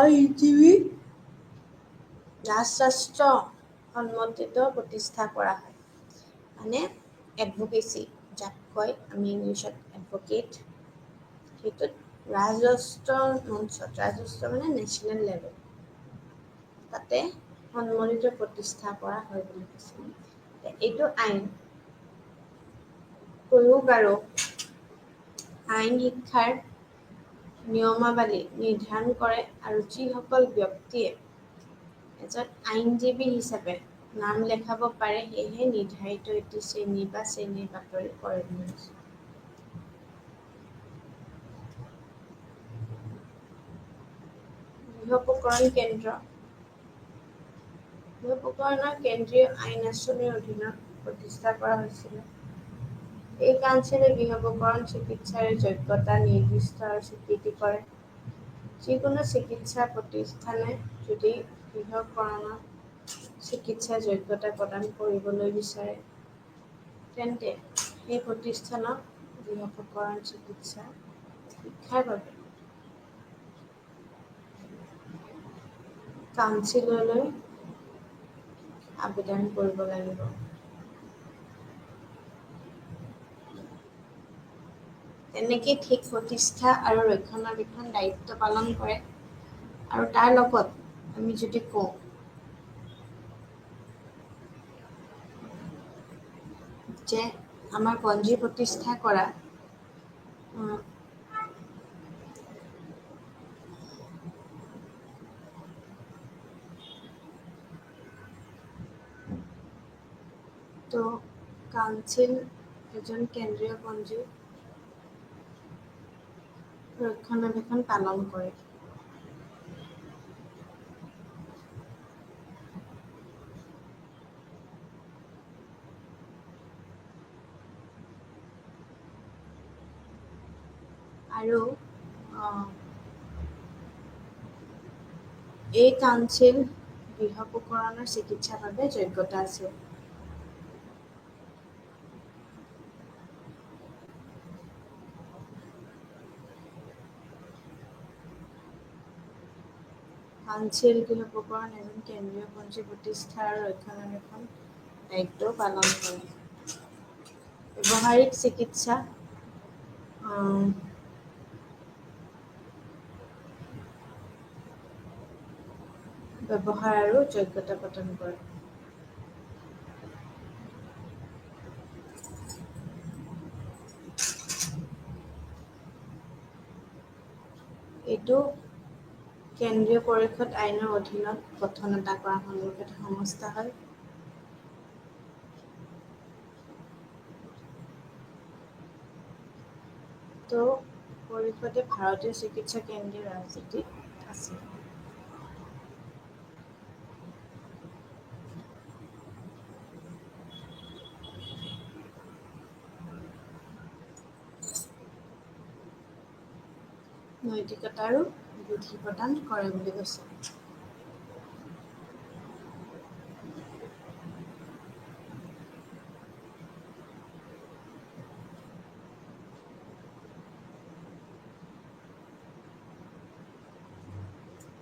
আইনজীৱী ৰাজশাস্ত্ৰ সন্মতিত প্ৰতিষ্ঠা কৰা হয়। মানে এডভকেচি, যাক কয় আমি ইংলিছত এডভকেট, সেইটোত ৰাজস্ত্ৰ মঞ্চত, ৰাজস্ত্ৰ মানে নেশ্যনেল লেভেল, তাতে সন্মিলিত প্ৰতিষ্ঠা কৰা হয় বুলি কৈছে। এইটো আইন প্ৰয়োগ আৰু আইন শিক্ষাৰ নিয়মাৱলী নিৰ্ধাৰণ কৰে আৰু যিসকল ব্যক্তিয়ে এজন আইনজীৱী হিচাপে নাম লেখাব পাৰে, সেয়েহে নিৰ্ধাৰিত এটি শ্ৰেণী বা শ্ৰেণীৰ বাতৰি কৰে বুলি কৈছে। গৃহোপকৰণ কেন্দ্ৰ, গৃহোপকৰণৰ কেন্দ্ৰীয় আইন আঁচনিৰ অধীনত প্ৰতিষ্ঠা কৰা হৈছিল। এই কাউন্সিলে গৃহোপকৰণ চিকিৎসাৰ যোগ্যতা নিৰ্দিষ্ট আৰু স্বীকৃতি কৰে। যিকোনো চিকিৎসা প্ৰতিষ্ঠানে যদি গৃহকৰণৰ চিকিৎসাৰ যোগ্যতা প্ৰদান কৰিবলৈ বিচাৰে, তেন্তে সেই প্ৰতিষ্ঠানক গৃহোপকৰণ চিকিৎসা শিক্ষাৰ বাবে কাউন্সিললৈ আবেদন কৰিব লাগিব। তেনেকে ঠিক প্ৰতিষ্ঠা আৰু ৰক্ষণাবেক্ষণ দায়িত্ব পালন কৰে। আৰু তাৰ লগত আমি যদি কওঁ যে আমাৰ পঞ্জী প্ৰতিষ্ঠা কৰা তো কাউন্সিল এজন কেন্দ্ৰীয় পঞ্জী ৰক্ষণাবেক্ষণ পালন কৰে। আৰু এই কাউন্সিল গৃহোপকৰণৰ চিকিৎসাৰ বাবে যোগ্যতা আছে। কাউন্সিল গৃহোপকৰণ এজন কেন্দ্ৰীয় পঞ্জী প্ৰতিষ্ঠা আৰু ৰক্ষণাবেক্ষণ দায়িত্ব পালন কৰে। ব্যৱহাৰিক চিকিৎসা ব্যৱহাৰ আৰু যোগ্যতা প্ৰদান কৰে। এইটো কেন্দ্ৰীয় পৰিষদ আইনৰ অধীনত গঠন কৰা সংগঠিত সংস্থা হয়। তো পৰিষদে ভাৰতীয় চিকিৎসা কেন্দ্ৰীয় ৰাজনীতিত আছে। নৈতিকতা আৰু বিধি প্ৰদান কৰে বুলি কৈছে।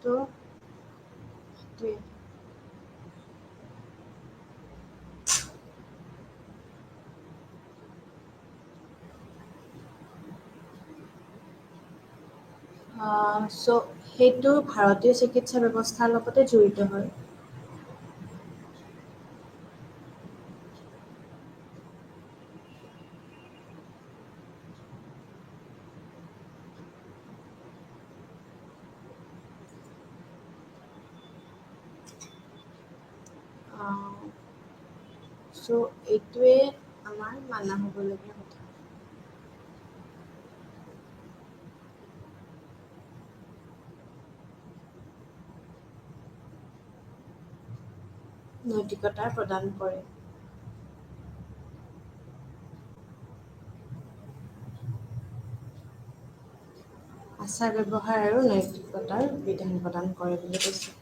তো সেইটোৱে। সেইটো ভাৰতীয় চিকিৎসা ব্যৱস্থাৰ লগতে জড়িত হয়। এইটোৱে আমাৰ মানা হ'বলগীয়া কথা। নৈতিকতা প্ৰদান কৰে। আচাৰ ব্যৱহাৰ আৰু নৈতিকতাৰ বিধান প্ৰদান কৰে বুলি কৈছে।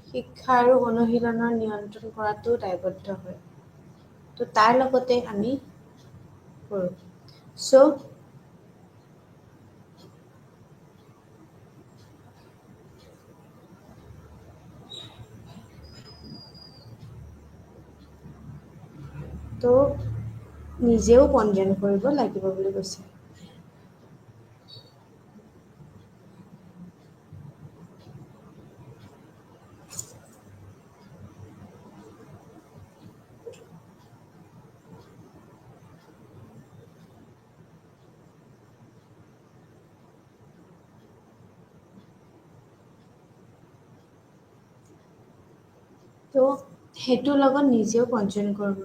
শিক্ষা আৰু অনুশীলনৰ নিয়ন্ত্ৰণ কৰাটো দায়বদ্ধ হয়। তো তাৰ লগতে আমি কৰোঁ। তো নিজেও পঞ্জীয়ন কৰিব লাগিব বুলি কৈছে তো সেইটোৰ লগত নিজেও পঞ্জীয়ন কৰিব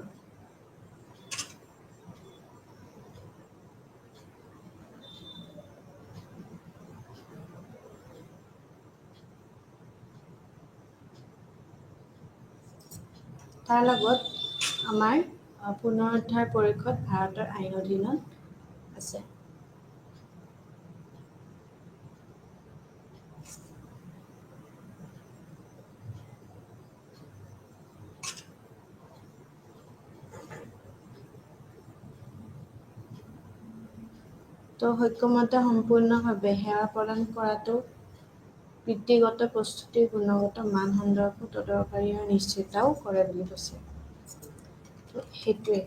তাৰ লগত আমাৰ পুনৰুদ্ধাৰ পৰিষদ ভাৰতৰ আইন অধীনত আছে তো সক্ষমতা সম্পূৰ্ণভাৱে সেৱা প্ৰদান কৰাটো বৃত্তিগত প্ৰস্তুতিৰ গুণগত মান সন্দৰ্ভত তদাৰকাৰী আৰু নিশ্চিতও কৰে বুলি কৈছে তো সেইটোৱে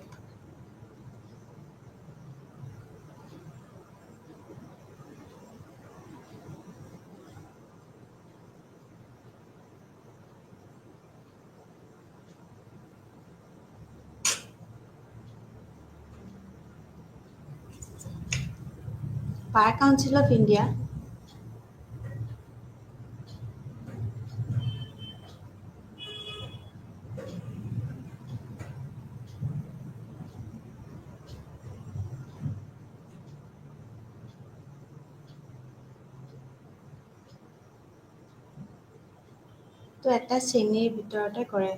বাৰ কাউন্সিল অফ ইণ্ডিয়া তো এটা শ্ৰেণীৰ ভিতৰতে কৰে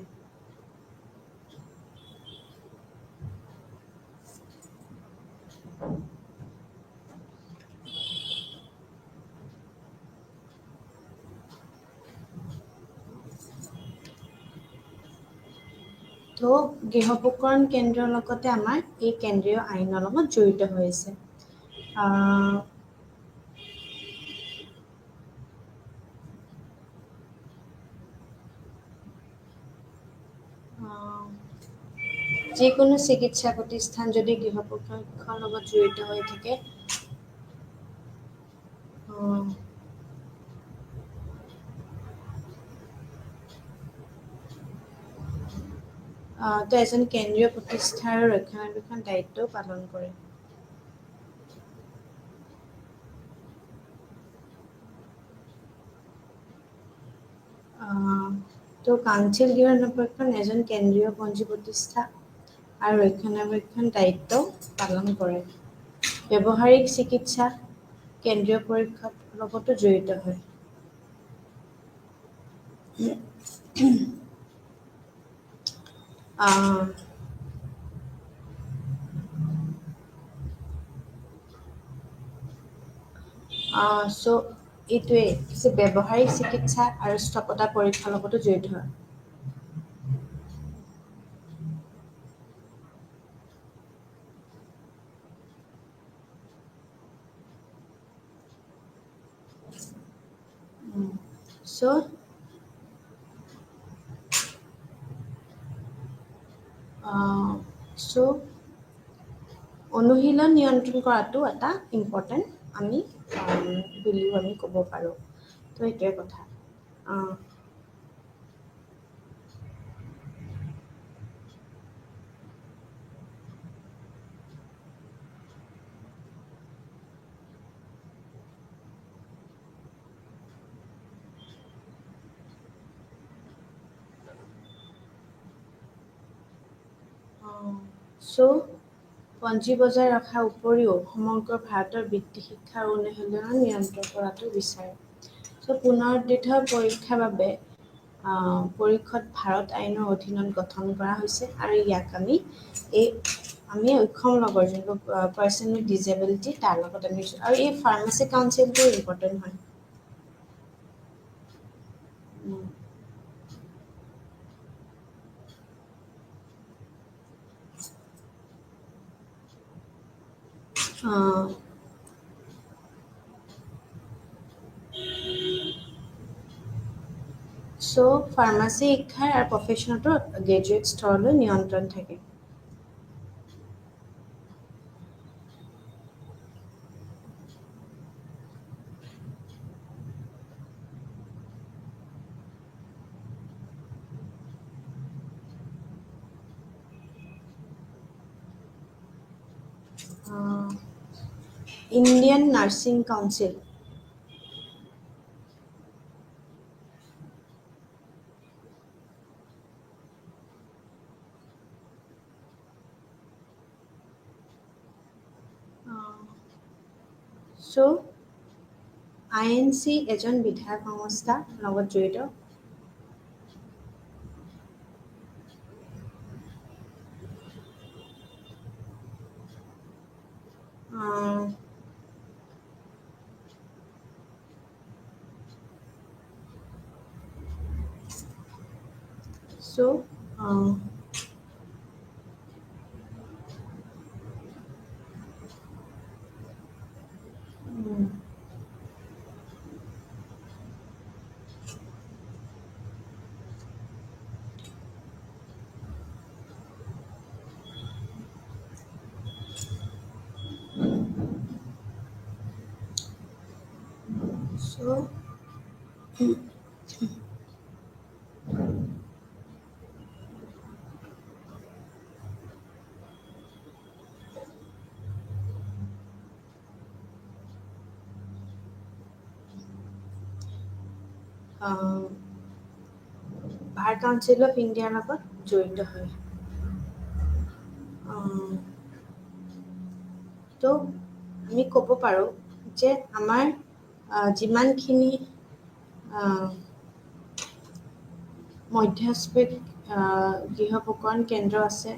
তো গৃহোপকৰণ কেন্দ্ৰৰ লগতে আমাৰ এই কেন্দ্ৰীয় আইনৰ লগত জড়িত হৈ আছে যিকোনো চিকিৎসা প্ৰতিষ্ঠান যদি গৃহপক্ষৰ লগত জড়িত হৈ থাকে তো এজন কেন্দ্ৰীয় প্ৰতিষ্ঠাৰ ৰক্ষণাবেক্ষণ দায়িত্বও পালন কৰে তো কাউন্সিল গৃহপক্ষণ এজন কেন্দ্ৰীয় পঞ্জী প্ৰতিষ্ঠা আৰু ৰক্ষণাবেক্ষণ দায়িত্ব পালন কৰে ব্যৱহাৰিক চিকিৎসা কেন্দ্ৰীয় পৰীক্ষাৰ লগতো জড়িত হয় চ' এইটোৱে যে ব্যৱহাৰিক চিকিৎসা আৰু স্থপতা পৰীক্ষাৰ লগতো জড়িত হয় চ' অনুশীলন নিয়ন্ত্ৰণ কৰাটো এটা ইম্পৰ্টেণ্ট আমি বুলিও আমি ক'ব পাৰোঁ তো এইটোৱে কথা চ' পঞ্জী বজাই ৰখাৰ উপৰিও সমগ্ৰ ভাৰতৰ বৃত্তি শিক্ষাৰ অনুশীলন নিয়ন্ত্ৰণ কৰাটো বিচাৰে চ' পুনৰুদ্ধাৰ পৰীক্ষাৰ বাবে পৰিষদ ভাৰত আইনৰ অধীনত গঠন কৰা হৈছে আৰু ইয়াক আমি অক্ষম লগৰ যোনটো পাৰ্চন উইথ ডিজেবিলিটি তাৰ লগত আমি আৰু এই ফাৰ্মাচী কাউন্সিলটো ইম্পৰ্টেণ্ট হয় চ' ফাৰ্মাচী শিক্ষাৰ আৰু প্ৰফেশ্যনতো গ্ৰেজুৱেট স্তৰলৈ নিয়ন্ত্ৰণ থাকে Indian Nursing Council. So INC এজন বিধায়ক সংস্থা লগত জড়িত so বাৰ কাউন্সিল অফ ইণ্ডিয়াৰ লগত জড়িত হয় তো আমি ক'ব পাৰোঁ যে আমাৰ যিমানখিনি মধ্যস্থিত গৃহ উপকৰণ কেন্দ্ৰ আছে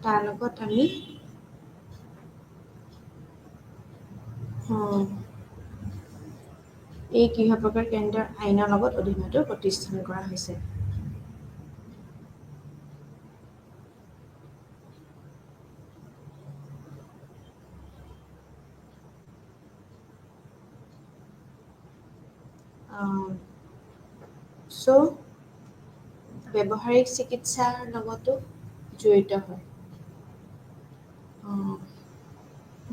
তাৰ লগত আমি এই গৃহ প্ৰকাৰ কেন্দ্ৰৰ আইনৰ লগত অধীনতো প্ৰতিষ্ঠান কৰা হৈছে so ব্যৱহাৰিক চিকিৎসাৰ লগতো জড়িত হয়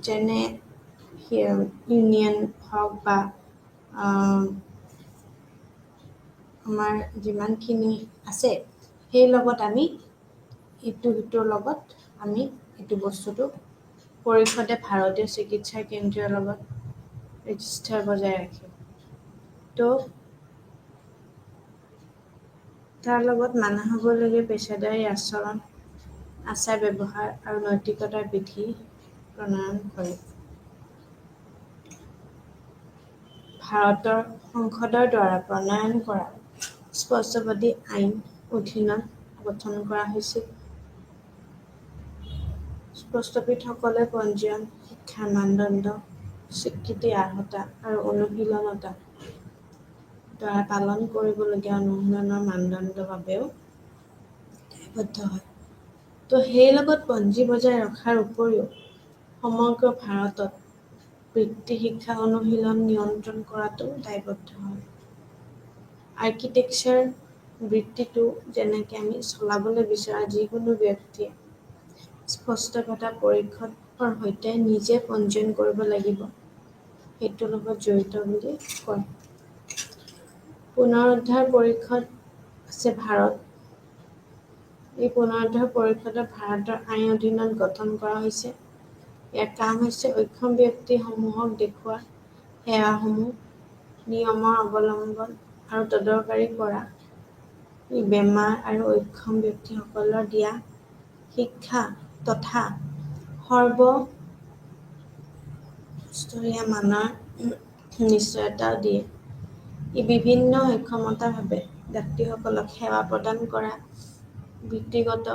যেনে ইউনিয়ন হওক বা আমাৰ যিমানখিনি আছে সেই লগত আমি ইটোৰ লগত আমি এইটো বস্তুটো পৰিষদে ভাৰতীয় চিকিৎসা কেন্দ্ৰৰ লগত ৰেজিষ্টাৰ বজাই ৰাখে তো তাৰ লগত মানা হ'বলগীয়া পেছাদাৰী আচৰণ আচাৰ ব্যৱহাৰ আৰু নৈতিকতাৰ বিধি প্ৰণয়ন কৰে ভাৰতৰ সংসদৰ দ্বাৰা প্ৰণয়ন কৰা স্পষ্টবাদী আইন অধীনত গঠন কৰা হৈছিল স্পষ্টপিতসকলে পঞ্জীয়ন শিক্ষাৰ মানদণ্ড স্বীকৃতি আৰ্হতা আৰু অনুশীলনতা দ্বাৰা পালন কৰিবলগীয়া অনুশীলনৰ মানদণ্ডৰ বাবেও দায়বদ্ধ হয় তো সেই লগত পঞ্জী বজাই ৰখাৰ উপৰিও সমগ্ৰ ভাৰতত বৃত্তি শিক্ষা অনুশীলন নিয়ন্ত্ৰণ কৰাটো দায়বদ্ধ হয় আৰ্কিটেকচাৰ বৃত্তিটো যেনেকৈ আমি চলাবলৈ বিচৰা যিকোনো ব্যক্তিয়ে স্পষ্টকতা পৰীক্ষকৰ সৈতে নিজে পঞ্জীয়ন কৰিব লাগিব সেইটোৰ লগত জড়িত বুলি কয় পুনৰুদ্ধাৰ পৰিষদ আছে ভাৰত এই পুনৰুদ্ধাৰ পৰিষদৰ ভাৰতৰ আইন অধীনত গঠন কৰা হৈছে ইয়াৰ কাম হৈছে অক্ষম ব্যক্তিসমূহক দেখুওৱা সেৱাসমূহ নিয়মৰ অৱলম্বন আৰু তদাৰকাৰী কৰা বেমাৰ আৰু অক্ষম ব্যক্তিসকলৰ দিয়া শিক্ষা তথা সৰ্বস্তৰীয় মানৰ নিশ্চয়তাও দিয়ে ই বিভিন্ন অক্ষমতাৰ বাবে ব্যক্তিসকলক সেৱা প্ৰদান কৰা বৃত্তিগত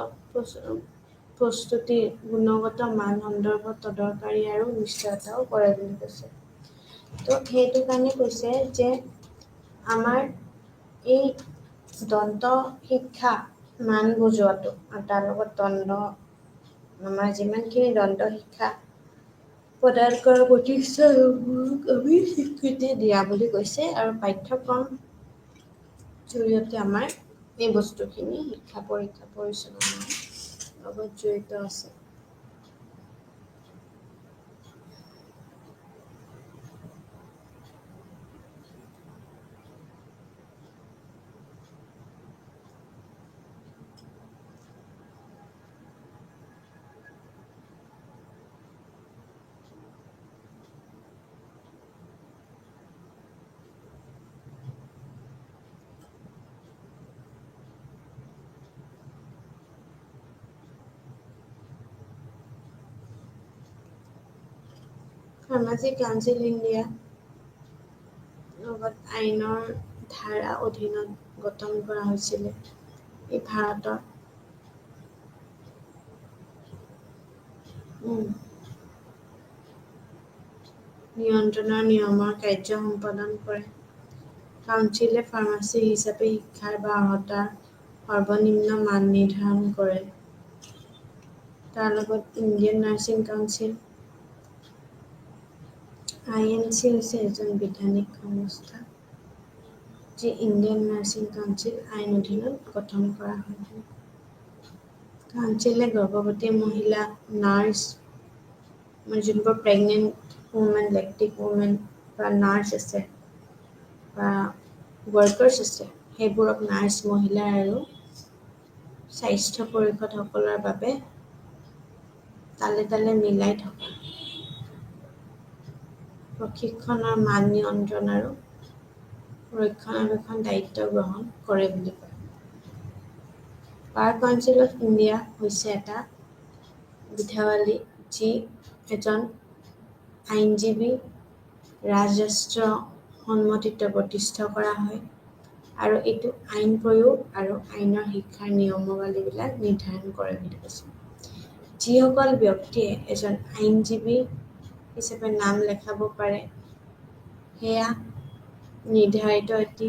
প্ৰস্তুতিৰ গুণগত মান সন্দৰ্ভত তদাৰকাৰী আৰু নিশ্চয়তাও কৰে বুলি কৈছে তো সেইটো কাৰণে কৈছে যে আমাৰ এই দন্ত শিক্ষা মান বুজোৱাটো আৰু তাৰ লগত আমাৰ যিমানখিনি দন্ত শিক্ষা প্ৰদান কৰা প্ৰতিষ্ঠানসমূহক আমি স্বীকৃতি দিয়া বুলি কৈছে আৰু পাঠ্যক্ৰম জৰিয়তে আমাৰ এই বস্তুখিনি শিক্ষা পৰীক্ষা পৰিচালনাৰ লগত জড়িত আছে ফাৰ্মাচী কাউন্সিল ইণ্ডিয়া লগত আইনৰ ধাৰা অধীনত গঠন কৰা হৈছিলে। ই ভাৰতৰ নিয়ন্ত্ৰণৰ নিয়মৰ কাৰ্য সম্পাদন কৰে। কাউন্সিলে ফাৰ্মাচী হিচাপে শিক্ষাৰ বা অৰ্হতাৰ সৰ্বনিম্ন মান নিৰ্ধাৰণ কৰে। তাৰ লগত ইণ্ডিয়ান নাৰ্ছিং কাউন্সিল INC হৈছে এজন বিধানিক সংস্থা যি ইণ্ডিয়ান নাৰ্ছিং কাউন্সিল আইন অধীনত গঠন কৰা হয়। কাউন্সিলে গৰ্ভৱতী মহিলা, নাৰ্ছ, যোনবোৰ প্ৰেগনেণ্ট উমেন, লেক্টিক উমেন বা নাৰ্ছ আছে বা ৱৰ্কাৰ্ছ আছে, সেইবোৰক নাৰ্ছ, মহিলা আৰু স্বাস্থ্য পৰিষদসকলৰ বাবে তালে তালে মিলাই থকা প্ৰশিক্ষণৰ মান নিয়ন্ত্ৰণ আৰু ৰক্ষণাবেক্ষণ দায়িত্ব গ্ৰহণ কৰে বুলি কয়। বাৰ কাউন্সিল অফ ইণ্ডিয়া হৈছে এটা বিধাৱলী যি এজন আইনজীৱী ৰাজস্ত্ৰ সন্মতিত প্ৰতিষ্ঠা কৰা হয় আৰু এইটো আইন প্ৰয়োগ আৰু আইনৰ শিক্ষাৰ নিয়মাৱলীবিলাক নিৰ্ধাৰণ কৰে বুলি কৈছে। যিসকল ব্যক্তিয়ে এজন আইনজীৱী হিচাপে নাম লেখাব পাৰে, সেয়া নিৰ্ধাৰিত এটি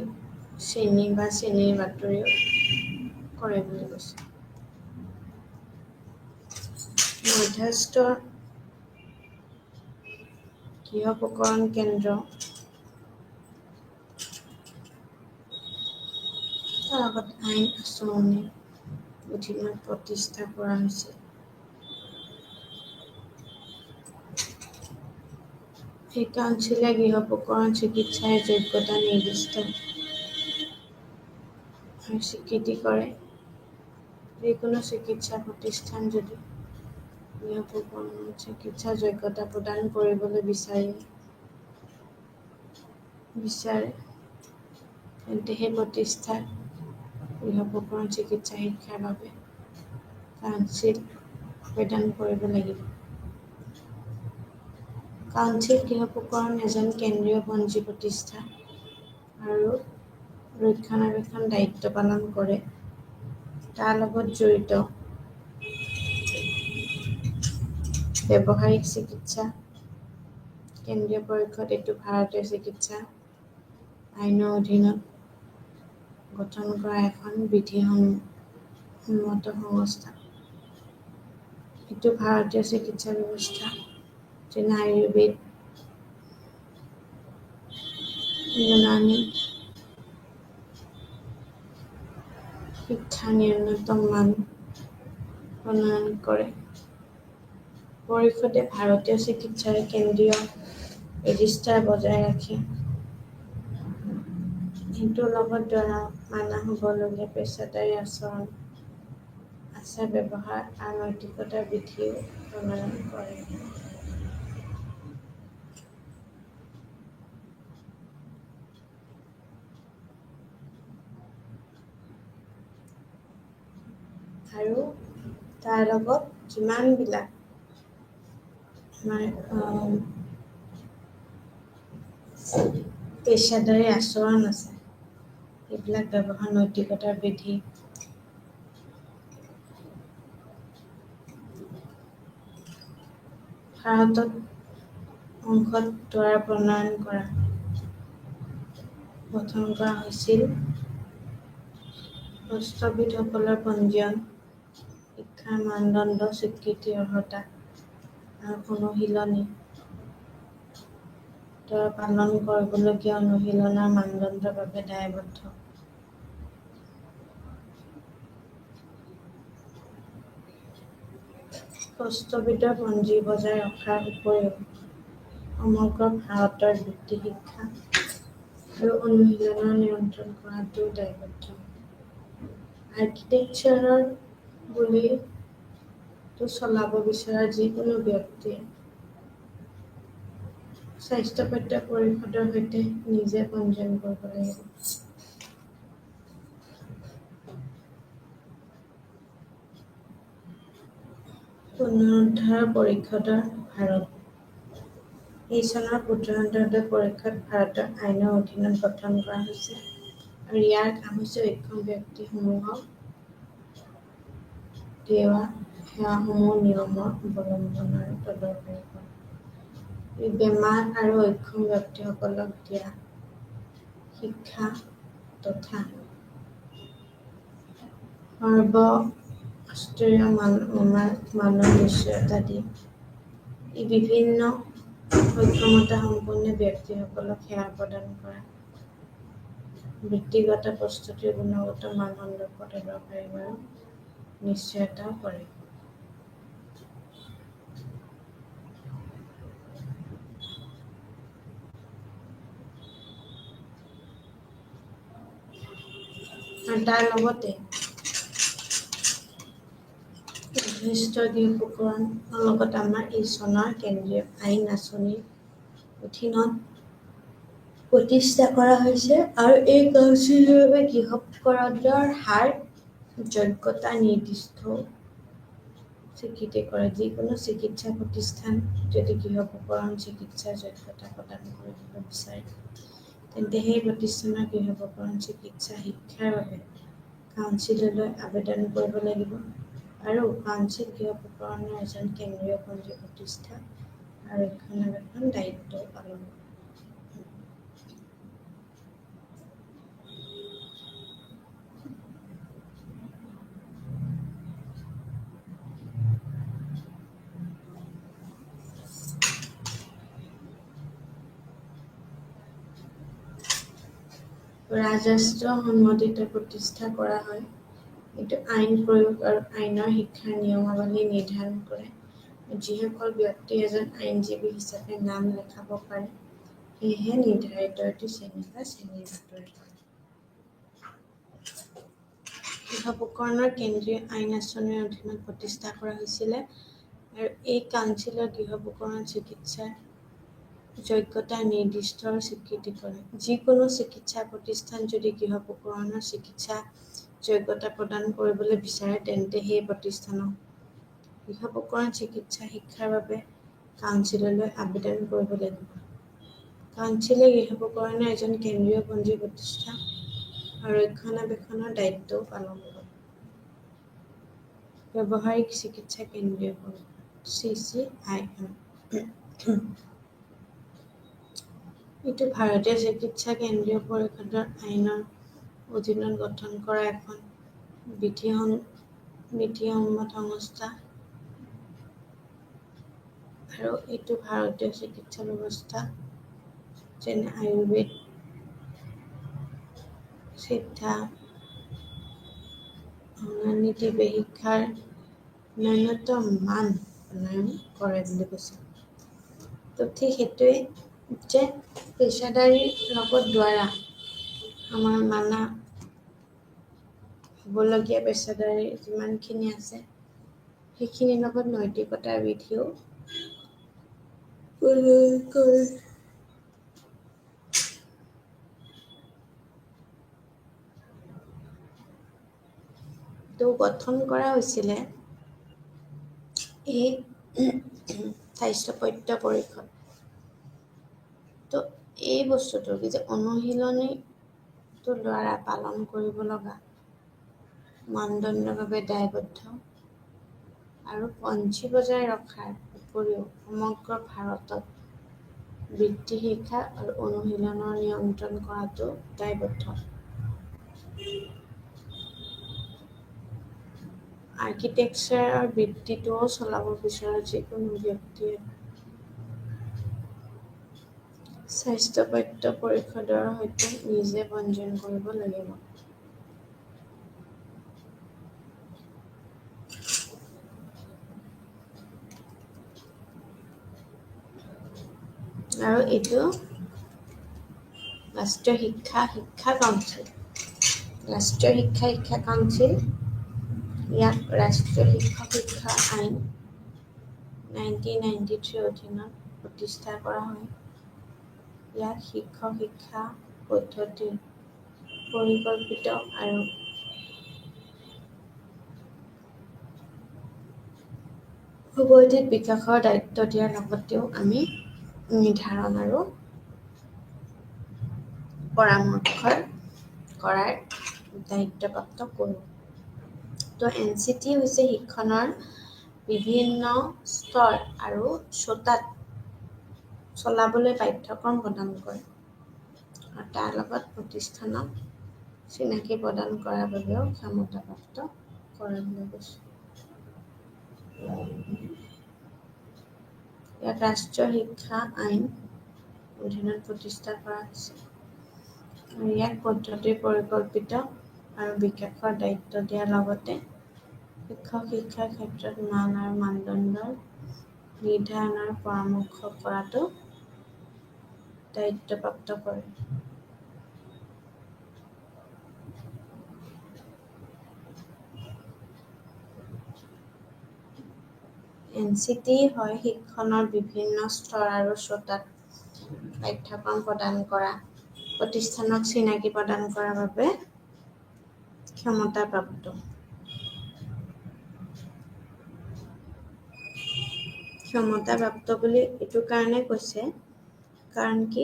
শ্ৰেণী বা শ্ৰেণীৰ বাতৰিও কৰে বুলি কৈছে। মধ্যস্থ গৃহ প্ৰকৰণ কেন্দ্ৰ তাৰ আগত আইন আঁচনিৰ অধীনত প্ৰতিষ্ঠা কৰা হৈছে। এই কাউন্সিলে গৃহ প্ৰকৰণ চিকিৎসাৰ যোগ্যতা নিৰ্দিষ্ট আৰু স্বীকৃতি কৰে। যিকোনো চিকিৎসা প্ৰতিষ্ঠান যদি গৃহ প্ৰকৰণ চিকিৎসাৰ যোগ্যতা প্ৰদান কৰিবলৈ বিচাৰে, তেন্তে সেই প্ৰতিষ্ঠান গৃহ প্ৰকৰণ চিকিৎসা শিক্ষাৰ বাবে কাউন্সিল প্ৰদান কৰিব লাগিব। কাউন্সিল গৃহ প্ৰকৰণ এজন কেন্দ্ৰীয় পঞ্জী প্ৰতিষ্ঠান আৰু ৰক্ষণাবেক্ষণ দায়িত্ব পালন কৰে। তাৰ লগত জড়িত ব্যৱহাৰিক চিকিৎসা কেন্দ্ৰীয় পৰিষদ, এইটো ভাৰতীয় চিকিৎসা আইনৰ অধীনত গঠন কৰা এখন বিধিসন্মত সংস্থা। এইটো ভাৰতীয় চিকিৎসা ব্যৱস্থা যেনে আয়ুৰ্বেদ, ইউনানী শিক্ষাৰ ন্যূনতম মান প্ৰণয়ন কৰে। পৰিষদে ভাৰতীয় চিকিৎসাৰ কেন্দ্ৰীয় ৰেজিষ্টাৰ বজাই ৰাখে। এইটোৰ লগত দ্বাৰা মানা হ'বলগীয়া পেছাদাৰী আচৰণ, আচাৰ ব্যৱহাৰ আৰু নৈতিকতাৰ বিধিও প্ৰণয়ন কৰে। আৰু তাৰ লগত যিমানবিলাক পেছাদাৰী আচৰণ আছে, এইবিলাক ব্যৱহাৰ নৈতিকতাৰ বিধি ভাৰতত সংসদ দ্বাৰা প্ৰণয়ন কৰা গঠন কৰা হৈছিল। ষষ্ঠবিধসকলৰ পঞ্জীয়ন, শিক্ষাৰ মানদণ্ড, স্বীকৃতি, অৰ্হতা আৰু অনুশীলনী দ্বাৰা পালন কৰিবলগীয়া অনুশীলনৰ মানদণ্ডৰ বাবে দায়বদ্ধ। ষষ্ঠবিধৰ পঞ্জী বজাই ৰখাৰ উপৰিও সমগ্ৰ ভাৰতৰ বৃত্তি শিক্ষা আৰু অনুশীলনৰ নিয়ন্ত্ৰণ কৰাটো দায়বদ্ধ। আৰ্কিটেকচাৰৰ বুলিটো চলাব বিচৰা যিকোনো ব্যক্তিয়ে স্বাস্থ্য তথ্য পৰিষদৰ সৈতে নিজে পঞ্জীয়ন কৰিব লাগিব। পুনৰুদ্ধাৰ পৰিষদৰ ভাৰত এই চনৰ ১৭ পৰীক্ষাত ভাৰতৰ আইনৰ অধীনত গঠন কৰা হৈছে আৰু ইয়াৰ কাম হৈছে অক্ষম ব্যক্তিসমূহক দিয়া সেৱাসমূহ নিয়মৰ অৱলম্বনেৰে তদাৰক কৰা। ই বেমাৰ আৰু অক্ষম ব্যক্তিসকলক দিয়া শিক্ষা তথা সৰ্বস্তৰীয় মানৰ নিশ্চয়তা দিয়ে। ই বিভিন্ন সক্ষমতা সম্পন্ন ব্যক্তিসকলক সেৱা প্ৰদান কৰা, বৃত্তিগত প্ৰস্তুতিৰ গুণগত মানদণ্ডৰ ওপৰত তদাৰক আৰু নিশ্চয়তা কৰে। আৰু তাৰ লগতে উদ্দিষ্ট গৃহোপকৰণৰ লগত আমাৰ এই চনৰ কেন্দ্ৰীয় আইন আঁচনিৰ অধীনত প্ৰতিষ্ঠা কৰা হৈছে আৰু এই কাউন্সিলৰ বাবে গৃহোপকৰণৰ হাৰ যোগ্যতা নিৰ্দিষ্ট স্বীকৃতি কৰে। যিকোনো চিকিৎসা প্ৰতিষ্ঠান যদি গৃহোপকৰণ চিকিৎসাৰ যোগ্যতা প্ৰদান কৰিব বিচাৰে, তেন্তে সেই প্ৰতিষ্ঠানৰ গৃহোপকৰণ চিকিৎসা শিক্ষাৰ বাবে কাউন্সিললৈ আবেদন কৰিব লাগিব আৰু কাউন্সিল গৃহোপকৰণৰ এজন কেন্দ্ৰীয় পঞ্জী প্ৰতিষ্ঠা আৰু ৰক্ষণাবেক্ষণ দায়িত্ব পালন কৰে। ৰাজস্ব সন্মতিত প্ৰতিষ্ঠা কৰা হয়। এইটো আইন প্ৰয়োগ আৰু আইনৰ শিক্ষাৰ নিয়মাৱলী নিৰ্ধাৰণ কৰে। যিসকল ব্যক্তি এজন আইনজীৱী হিচাপে নাম লেখাব পাৰে, সেয়েহে নিৰ্ধাৰিত এটি শ্ৰেণী বা শ্ৰেণীৰ ভিতৰত গৃহোপকৰণৰ কেন্দ্ৰীয় আইন আঁচনিৰ অধীনত প্ৰতিষ্ঠা কৰা হৈছিলে আৰু এই কাউন্সিলৰ গৃহোপকৰণ চিকিৎসাৰ যোগ্যতা নিৰ্দিষ্ট স্বীকৃতি কৰে। যিকোনো চিকিৎসা প্ৰতিষ্ঠান যদি গৃহোপকৰণৰ চিকিৎসা যোগ্যতা প্ৰদান কৰিবলৈ বিচাৰে, তেন্তে সেই প্ৰতিষ্ঠানক গৃহোপকৰণ চিকিৎসা শিক্ষাৰ বাবে কাউন্সিললৈ আবেদন কৰিব লাগিব। কাউন্সিলে গৃহোপকৰণৰ এজন কেন্দ্ৰীয় পঞ্জী প্ৰতিষ্ঠা আৰু ৰক্ষণাবেক্ষণৰ দায়িত্বও পালন কৰে। ব্যৱহাৰিক চিকিৎসা কেন্দ্ৰীয় পৰিষদ (CCIM) এইটো ভাৰতীয় চিকিৎসা কেন্দ্ৰীয় পৰিষদৰ আইনৰ অধীনত গঠন কৰা এখন বিধিসন্মত সংস্থা আৰু এইটো ভাৰতীয় চিকিৎসা ব্যৱস্থা যেনে আয়ুৰ্বেদ, সিদ্ধা, অঙ্গনীতি শিক্ষাৰ ন্যূনতম মান প্ৰণয়ন কৰে বুলি কৈছে। তো ঠিক সেইটোৱে যে পেছাদাৰীৰ লগত দ্বাৰা আমাৰ মানা হ'বলগীয়া পেছাদাৰী যিমানখিনি আছে, সেইখিনিৰ লগত নৈতিকতাৰ বিধিও প্ৰণয়ন কৰে। তো গঠন কৰা হৈছিলে এই স্বাস্থ্য পৰিষদ। তো এই বস্তুটো কি যে অনুশীলনীটোৰ দ্বাৰা পালন কৰিব লগা মানদণ্ডৰ বাবে দায়বদ্ধ আৰু পঞ্জী বজাই ৰখাৰ উপৰিও সমগ্ৰ ভাৰতত বৃত্তি শিক্ষা আৰু অনুশীলনৰ নিয়ন্ত্ৰণ কৰাটো দায়বদ্ধ। আৰ্কিটেকচাৰৰ বৃত্তিটোও চলাব বিচৰা যিকোনো ব্যক্তিয়ে স্বাস্থ্য পৰিষদৰ সৈতে নিজে পঞ্জীয়ন কৰিব লাগিব। আৰু এইটো ৰাষ্ট্ৰীয় শিক্ষা কাউন্সিল, ইয়াক ৰাষ্ট্ৰীয় শিক্ষা আইন 1993 অধীনত প্ৰতিষ্ঠা কৰা হয়। ইয়াক শিক্ষা পদ্ধতিৰ পৰিকল্পিত আৰু সুবৰ্ধিত বিকাশৰ দায়িত্ব দিয়াৰ লগতেও আমি নিৰ্ধাৰণ আৰু পৰামৰ্শ কৰাৰ দায়িত্বপ্ৰাপ্ত কৰোঁ। তো NCT হৈছে শিক্ষণৰ বিভিন্ন স্তৰ আৰু শ্ৰোতাত চলাবলৈ পাঠ্যক্ৰম প্ৰদান কৰে আৰু তাৰ লগত প্ৰতিষ্ঠানক চিনাকি প্ৰদান কৰাৰ বাবেও ক্ষমতাপ্ৰাপ্ত কৰিবলৈ কৈছোঁ। ইয়াত ৰাষ্ট্ৰীয় শিক্ষা আইন অধীনত প্ৰতিষ্ঠা কৰা হৈছে আৰু ইয়াক পদ্ধতি পৰিকল্পিত আৰু বিকাশৰ দায়িত্ব দিয়াৰ লগতে শিক্ষাৰ ক্ষেত্ৰত মান আৰু মানদণ্ডৰ নিৰ্ধাৰণ আৰু পৰামৰ্শ কৰাটো দায়িত্বপ্ৰাপ্ত কৰে। NCT হয় শিক্ষণৰ বিভিন্ন স্তৰ আৰু শ্ৰোতাত পাঠ্যক্ৰম প্ৰদান কৰা, প্ৰতিষ্ঠানক চিনাকি প্ৰদান কৰাৰ বাবে ক্ষমতাপ্ৰাপ্ত। ক্ষমতাপ্ৰাপ্ত বুলি এইটো কাৰণে কৈছে, কাৰণ কি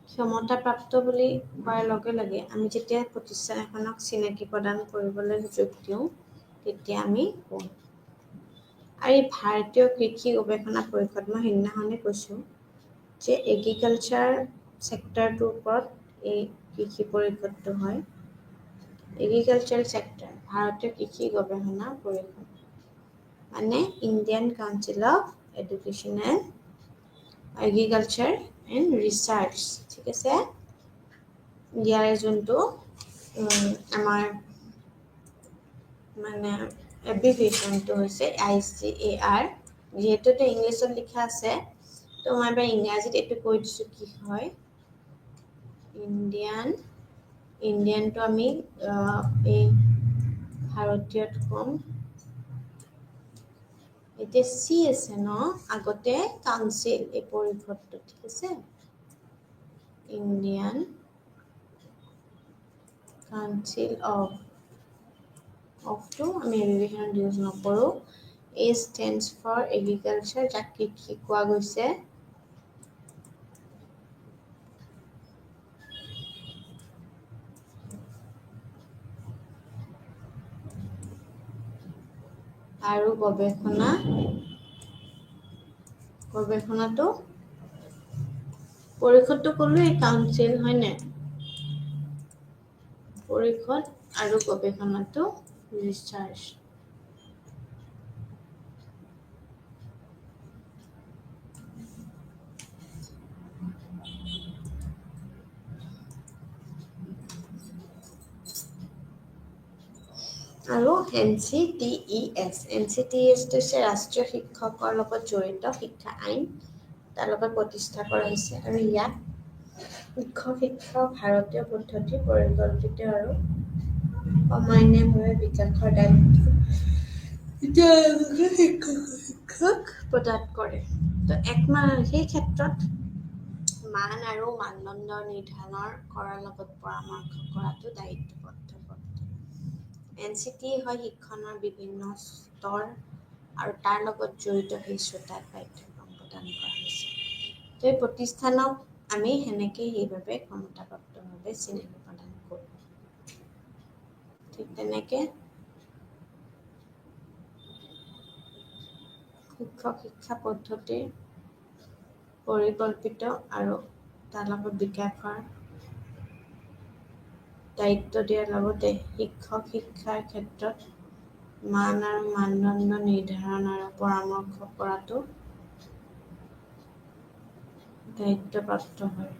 ক্ষমতাপ্ৰাপ্ত বুলি কোৱাৰ লগে লগে আমি যেতিয়া প্ৰতিষ্ঠান এখনক চিনাকি প্ৰদান কৰিবলৈ যোগ দিওঁ, তেতিয়া আমি কওঁ। আৰু এই ভাৰতীয় কৃষি গৱেষণা পৰিষদ, মই সেইদিনাখনেই কৈছোঁ যে এগ্ৰিকালচাৰ ছেক্টৰটোৰ ওপৰত এই কৃষি পৰিষদটো হয়। এগ্ৰিকালচাৰ ছেক্টৰ, ভাৰতীয় কৃষি গৱেষণা পৰিষদ মানে Indian council of education and agriculture and research, ঠিক আছে। ইয়াৰে যোনটো আমাৰ মানে এব্ৰিভিয়েশ্যনটো হৈছে ICAR, যিহেতু ইংলিছত লিখা আছে, তো মই এবাৰ ইংৰাজীত এইটো কৈ দিছোঁ কি হয়। ইণ্ডিয়ানটো আমি এই ভাৰতীয়ত ক'ম, এতিয়া চি আছে ন, আগতে কাউন্সিল, এই পৰিষদটো, ঠিক আছে। ইণ্ডিয়ান কাউন্সিল অফটো আমি এব্ৰিভিয়েশ্যন ইউজ নকৰোঁ। A stands for agriculture, যাক কৃষি কোৱা গৈছে। আৰু গৱেষণাটো পৰিষদটো ক'লোৱেই কাউন্সিল, হয়নে? পৰিষদ আৰু গৱেষণাটো ৰিচাৰ্চ। আৰু NCTES টো হৈছে ৰাষ্ট্ৰীয় শিক্ষকৰ লগত জড়িত শিক্ষা আইন, তাৰ লগত প্ৰতিষ্ঠা কৰা হৈছে আৰু ইয়াত শিক্ষক ভাৰতীয় পদ্ধতি পৰিকল্পিত আৰু সমন্বয়ভাৱে বিকাশৰ দায়িত্ব শিক্ষক প্ৰদান কৰে। তো সেই ক্ষেত্ৰত মান আৰু মানদণ্ড নিৰ্ধাৰণ কৰাৰ লগত পৰামৰ্শ কৰাটো দায়িত্বপ্ৰাপ্ত। NCT হয় শিক্ষণৰ বিভিন্ন স্তৰ আৰু তাৰ লগত জড়িত সেই শ্ৰোতাত পাঠ্যক্ৰম প্ৰদান কৰা হৈছে। তো এই প্ৰতিষ্ঠানক আমি সেনেকেই সেইবাবে ক্ষমতাপ্ৰাপ্তভাৱে চিনাকি প্ৰদান কৰোঁ। ঠিক তেনেকে শিক্ষা পদ্ধতিৰ পৰিকল্পিত আৰু তাৰ লগত বিকাশৰ দায়িত্ব দিয়াৰ লগতে শিক্ষাৰ ক্ষেত্ৰত মান আৰু মানদণ্ড নিৰ্ধাৰণ আৰু পৰামৰ্শ কৰাটো দায়িত্বপ্ৰাপ্ত হয়।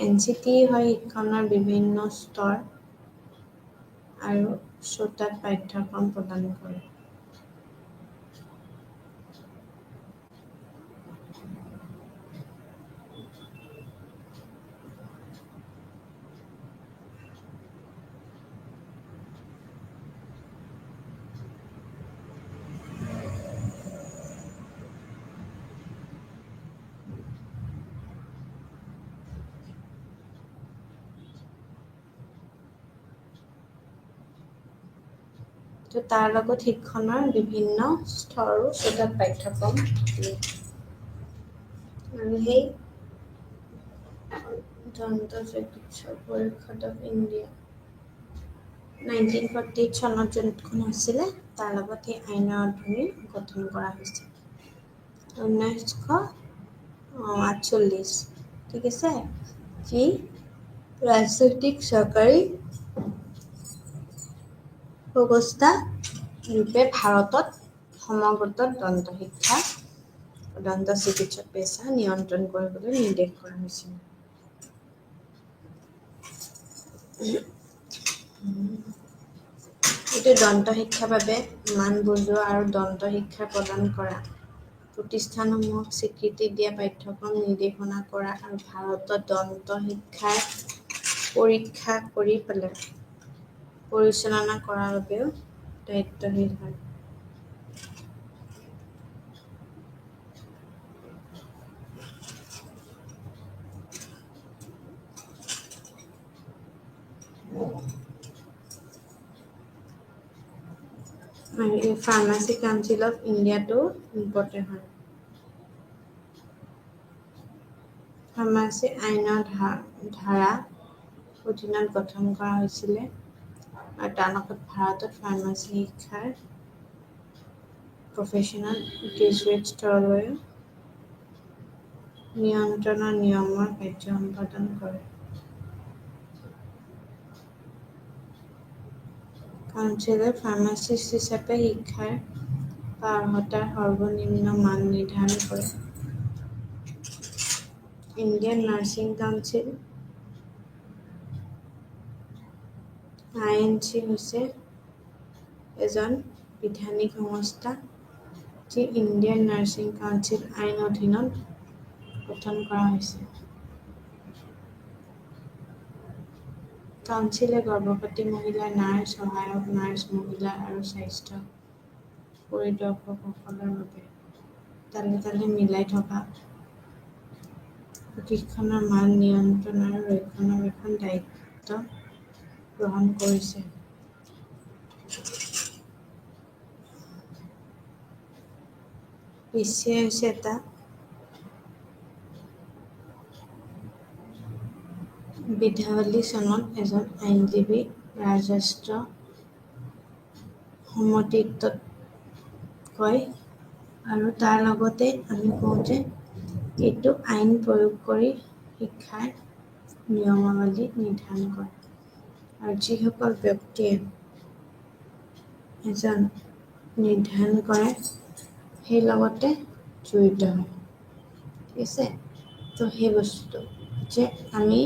NCT হয় শিক্ষণৰ বিভিন্ন স্তৰ আৰু শ্ৰোতাত পাঠ্যক্ৰম প্ৰদান কৰে। তো তাৰ লগত শিক্ষণৰ বিভিন্ন স্তৰো তাত পাঠ্যক্ৰম দিয়ে আৰু সেই দন্ত চিকিৎসা পৰিষদ অফ ইণ্ডিয়া 1948 চনত যোনখন হৈছিলে তাৰ লগত সেই আইনৰ অধীনে গঠন কৰা হৈছে 1948 ঠিক আছে যি ৰাজনৈতিক চৰকাৰী ব্যৱস্থা ৰূপে ভাৰতত সমগ্ৰত দন্ত শিক্ষা দন্ত চিকিৎসক পেছা নিয়ন্ত্ৰণ কৰিবলৈ নিৰ্দেশ কৰা হৈছিল এইটো দন্ত শিক্ষাৰ বাবে মান বুজোৱা আৰু দন্ত শিক্ষা প্ৰদান কৰা প্ৰতিষ্ঠানসমূহক স্বীকৃতি দিয়া পাঠ্যক্ৰম নিৰ্দেশনা কৰা আৰু ভাৰতত দন্ত শিক্ষাৰ পৰীক্ষা কৰি পেলাই পৰিচালনা কৰাৰ বাবেও দায়িত্বশীল হয় আৰু এই ফাৰ্মাচী কাউন্সিল অফ ইণ্ডিয়াটো ইম্পৰ্টেণ্ট হয় ফাৰ্মাচী আইনৰ ধাৰা অধীনত গঠন কৰা হৈছিলে আৰু তাৰ লগত ভাৰতত ফাৰ্মাচী শিক্ষাৰ প্ৰফেশ্যনেল গ্ৰেজুৱেট স্তৰলৈ নিয়ন্ত্ৰণৰ নিয়মৰ কাৰ্য সম্পাদন কৰে কাউন্সিলে ফাৰ্মাচিষ্ট হিচাপে শিক্ষাৰ পাৰঙতাৰ সৰ্বনিম্ন মান নিৰ্ধাৰণ কৰে ইণ্ডিয়ান নাৰ্ছিং কাউন্সিল INC হৈছে এজন বিধানিক সংস্থা যি ইণ্ডিয়ান নাৰ্ছিং কাউন্সিল আইন অধীনত গঠন কৰা হৈছে কাউন্সিলে গৰ্ভৱতী মহিলা নাৰ্ছ সহায়ক নাৰ্ছ মহিলা আৰু স্বাস্থ্য পৰিদৰ্শকসকলৰ বাবে তালে তালে মিলাই থকা প্ৰশিক্ষণৰ মান নিয়ন্ত্ৰণ আৰু ৰক্ষণাবেক্ষণ দায়িত্ব গ্ৰহণ কৰিছে PCI হৈছে এটা বিধাৱলী চনত এজন আইনজীৱী ৰাজস্ত্ৰ সমতীতত কয় আৰু তাৰ লগতে আমি কওঁ যে এইটো আইন প্ৰয়োগ কৰি শিক্ষাৰ নিয়মাৱলী নিৰ্ধাৰণ কৰে আৰু যিসকল ব্যক্তিয়ে এজন নিৰ্ধাৰণ কৰে সেই লগতে জড়িত হয় ঠিক আছে তো সেই বস্তুটো যে আমি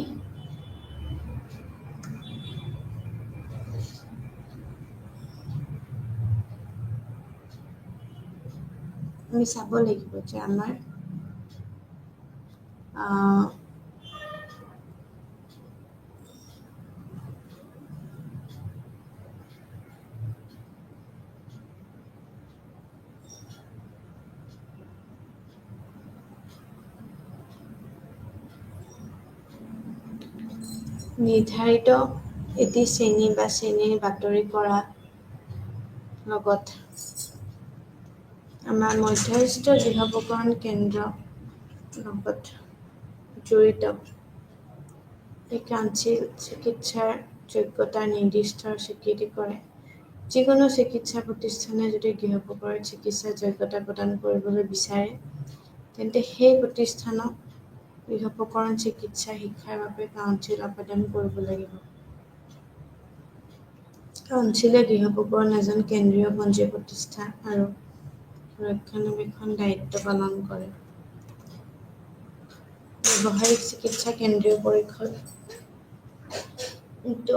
চাব লাগিব যে আমাৰ নিৰ্ধাৰিত এটি শ্ৰেণী বা শ্ৰেণীৰ বাতৰি কৰা লগত আমাৰ মধ্যস্থ গৃহোপকৰণ কেন্দ্ৰ লগত জড়িত এই কাউন্সিল চিকিৎসাৰ যোগ্যতাৰ নিৰ্দিষ্ট স্বীকৃতি কৰে যিকোনো চিকিৎসা প্ৰতিষ্ঠানে যদি গৃহোপকৰণ চিকিৎসাৰ যোগ্যতা প্ৰদান কৰিবলৈ বিচাৰে তেন্তে সেই প্ৰতিষ্ঠানক গৃহোপকৰণ চিকিৎসা শিক্ষাৰ বাবে কাউন্সিল আবেদন কৰিব লাগিব কাউন্সিলে গৃহোপকৰণ এজন কেন্দ্ৰীয় পঞ্জী প্ৰতিষ্ঠান আৰু ৰক্ষণাবেক্ষণ দায়িত্ব পালন কৰে ব্যৱহাৰিক চিকিৎসা কেন্দ্ৰীয় পৰিষদ এইটো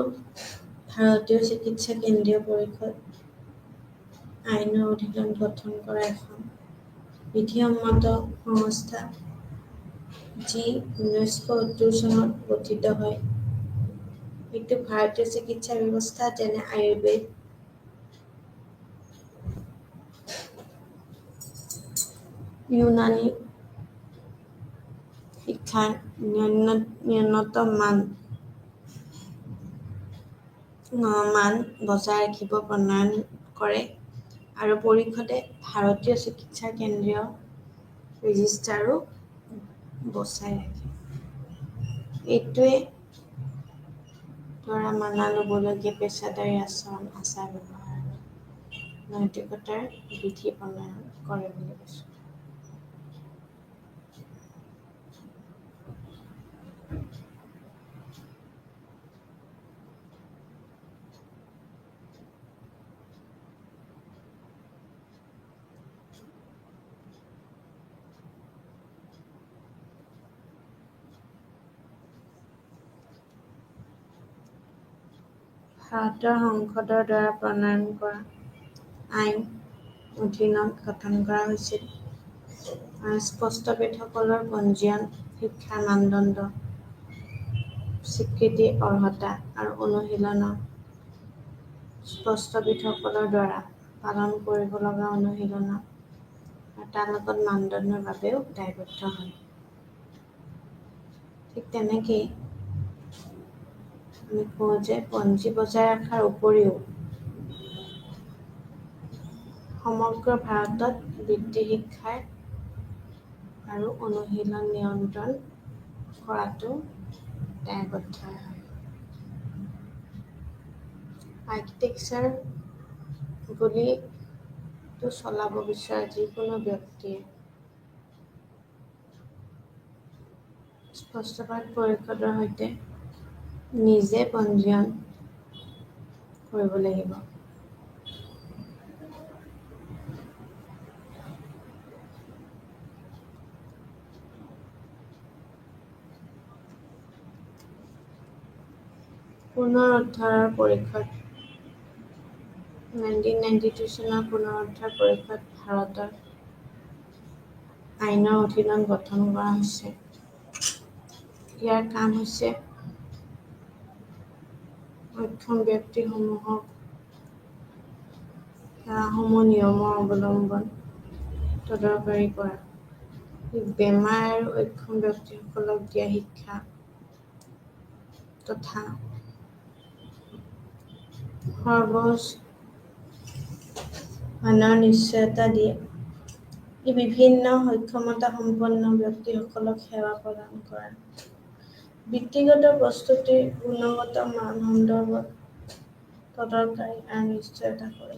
ভাৰতীয় চিকিৎসা কেন্দ্ৰীয় পৰিষদ আইনৰ অধীনত গঠন কৰা এখন বিধিসন্মত সংস্থা যি 1970 চনত গঠিত হয় এইটো ভাৰতীয় চিকিৎসা ব্যৱস্থা যেনে আয়ুৰ্বেদ ইউনানী শিক্ষাৰ ন্যূনতম মান বজাই ৰাখিব প্ৰণয়ন কৰে আৰু পৰিষদে ভাৰতীয় চিকিৎসা কেন্দ্ৰীয় ৰেজিষ্টাৰো বচাই ৰাখে। এইটোৱে ধৰা মানা ল'বলগীয়া পেছাদাৰী আচৰণ, আচাৰ ব্যৱহাৰ আৰু নৈতিকতাৰ বিধি প্ৰণয়ন কৰে বুলি কৈছোঁ। ভাৰতৰ সংসদৰ দ্বাৰা প্ৰণয়ন কৰা আইন অধীনত গঠন কৰা হৈছিল। স্পষ্টবেদসকলৰ পঞ্জীয়ন, শিক্ষাৰ মানদণ্ড, স্বীকৃতি, অৰ্হতা আৰু অনুশীলনৰ স্পষ্টবেদসকলৰ দ্বাৰা পালন কৰিব লগা অনুশীলনৰ আৰু তাৰ লগত মানদণ্ডৰ বাবেও দায়বদ্ধ হয়। ঠিক তেনেকেই আমি কওঁ যে পঞ্জী বজাই ৰখাৰ উপৰিও সমগ্ৰ ভাৰতত বৃত্তি শিক্ষাৰ আৰু অনুশীলন নিয়ন্ত্ৰণ কৰাটো দায়বদ্ধ হয়। আৰ্কিটেকচাৰ বুলিটো চলাব বিচৰা যিকোনো ব্যক্তিয়ে স্পষ্টবাদ পৰিষদৰ সৈতে নিজে পঞ্জীয়ন কৰিব লাগিব। পুনৰুদ্ধাৰৰ পৰিষদ 1992 চনৰ পুনৰুদ্ধাৰ পৰিষদ ভাৰতৰ আইনৰ অধীনত গঠন কৰা হৈছে। ইয়াৰ কাম হৈছে অক্ষম ব্যক্তিসমূহক সেৱাসমূহ নিয়মৰ অৱলম্বন তদাৰকী কৰা, বেমাৰ আৰু অক্ষম ব্যক্তিসকলক দিয়া শিক্ষা তথা সৰ্বজ মানৰ নিশ্চয়তা দিয়ে। ই বিভিন্ন সক্ষমতা সম্পন্ন ব্যক্তিসকলক সেৱা প্ৰদান কৰা, বৃত্তিগত প্ৰস্তুতিৰ গুণগত মান সন্দৰ্ভত তদাৰকী আৰু নিশ্চয়তা কৰে।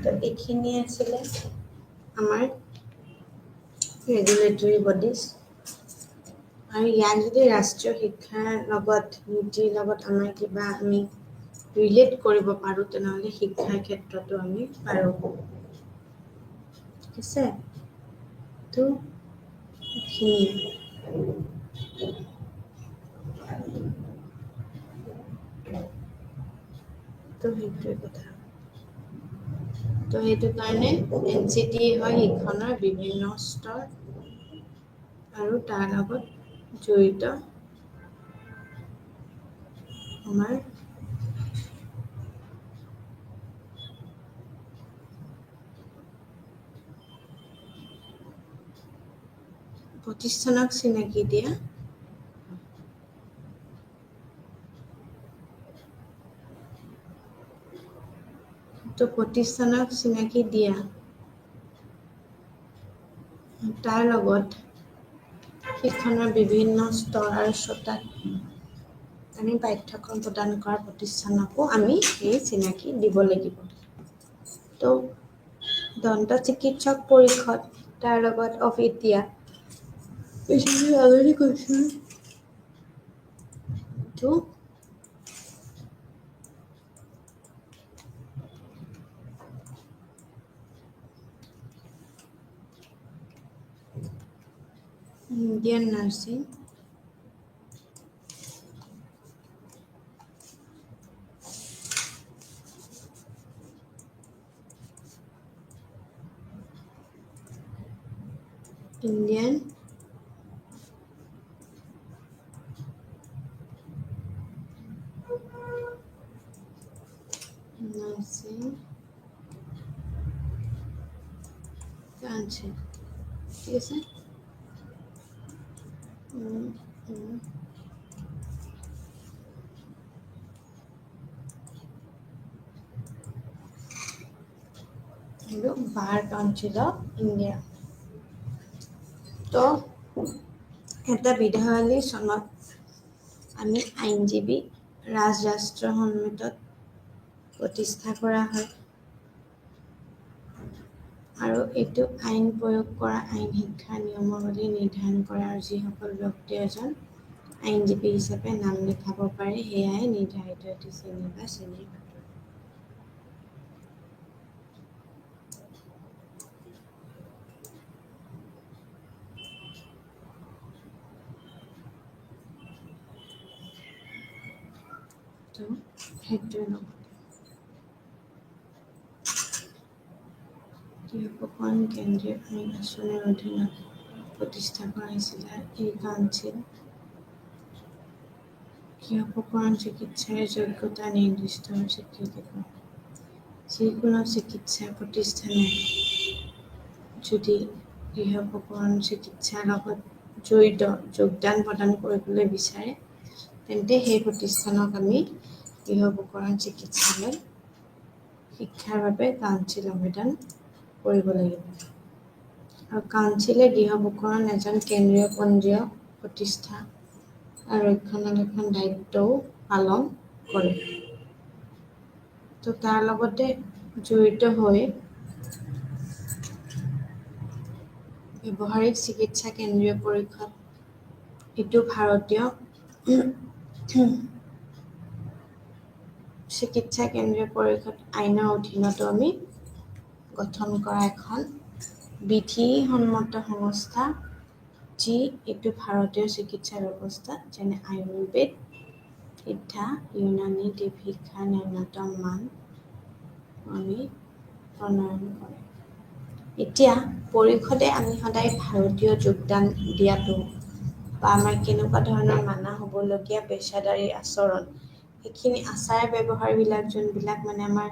তো এইখিনিয়ে আছিলে আমাৰ ৰেগুলেটৰী বডিজ। আৰু ইয়াক যদি ৰাষ্ট্ৰীয় শিক্ষাৰ লগত নীতিৰ লগত আমাৰ কিবা আমি ৰিলেট কৰিব পাৰোঁ তেনেহ'লে শিক্ষাৰ ক্ষেত্ৰতো আমি পাৰোঁ। ঠিক আছে, তো এইখিনিয়ে। তো সেইটোৱে কথা। তো সেইটো কাৰণে NCT হয় শিক্ষণৰ বিভিন্ন স্তৰ আৰু তাৰ লগত জড়িত আমাৰ প্ৰতিষ্ঠানক চিনাকি দিয়া, তো প্ৰতিষ্ঠানক চিনাকি দিয়া তাৰ লগত শিক্ষণৰ বিভিন্ন স্তৰ আৰু শ্ৰোতাত আমি পাঠ্যক্ৰম প্ৰদান কৰা প্ৰতিষ্ঠানকো আমি সেই চিনাকি দিব লাগিব। তো দন্ত চিকিৎসক পৰিষদ তাৰ লগত এতিয়া আগতে কৈছিলোঁ তো Indian nursing Indian nursing council, ঠিক আছে। বাৰ কাউন্সিল অফ ইণ্ডিয়া তো এটা বিধায়নী চনত আমি আইনজীৱী ৰাজৰাষ্ট্ৰৰ সন্মিলনত প্ৰতিষ্ঠা কৰা হয় আৰু এইটো আইন প্ৰয়োগ কৰা আইন শিক্ষাৰ নিয়মাৱলী নিৰ্ধাৰণ কৰে আৰু যিসকল ব্যক্তি এজন আইনজীৱী হিচাপে নাম লিখাব পাৰে সেয়াই নিৰ্ধাৰিত এটি শ্ৰেণী বা শ্ৰেণীৰ ভিতৰত তো সেইটোৱে উপকৰণ কেন্দ্ৰীয় আইন আঁচনিৰ অধীনত প্ৰতিষ্ঠা কৰা হৈছিলে এই কাউন্সিল উপকৰণ চিকিৎসাৰ যোগ্যতা নিৰ্দিষ্ট স্বীকৃতি কৰে যিকোনো চিকিৎসা প্ৰতিষ্ঠানে যদি উপকৰণ চিকিৎসাৰ লগত জড়িত যোগদান প্ৰদান কৰিবলৈ বিচাৰে তেন্তে সেই প্ৰতিষ্ঠানক আমি উপকৰণ চিকিৎসালয় শিক্ষাৰ বাবে কাউন্সিল আবেদন কৰিব লাগিব আৰু কাউন্সিলে উপকৰণ এজন কেন্দ্ৰীয় পঞ্জীয় প্ৰতিষ্ঠা আৰু ৰক্ষণাবেক্ষণ দায়িত্বও পালন কৰে তো তাৰ লগতে জড়িত হৈ ব্যৱহাৰিক চিকিৎসা কেন্দ্ৰীয় পৰিষদ এইটো ভাৰতীয় চিকিৎসা কেন্দ্ৰীয় পৰিষদ আইনৰ অধীনতো আমি গঠন কৰা এখন বিধিসন্মত সংস্থা যি এইটো ভাৰতীয় চিকিৎসা ব্যৱস্থা যেনে আয়ুৰ্বেদ সিদ্ধা ইউনানী শিক্ষাৰ ন্যূনতম মান আমি প্ৰণয়ন কৰে এতিয়া পৰিষদে আমি সদায় ভাৰতীয় যোগদান দিয়াটো বা আমাৰ কেনেকুৱা ধৰণৰ মানা হ'বলগীয়া পেছাদাৰী আচৰণ সেইখিনি আচাৰ ব্যৱহাৰবিলাক যোনবিলাক মানে আমাৰ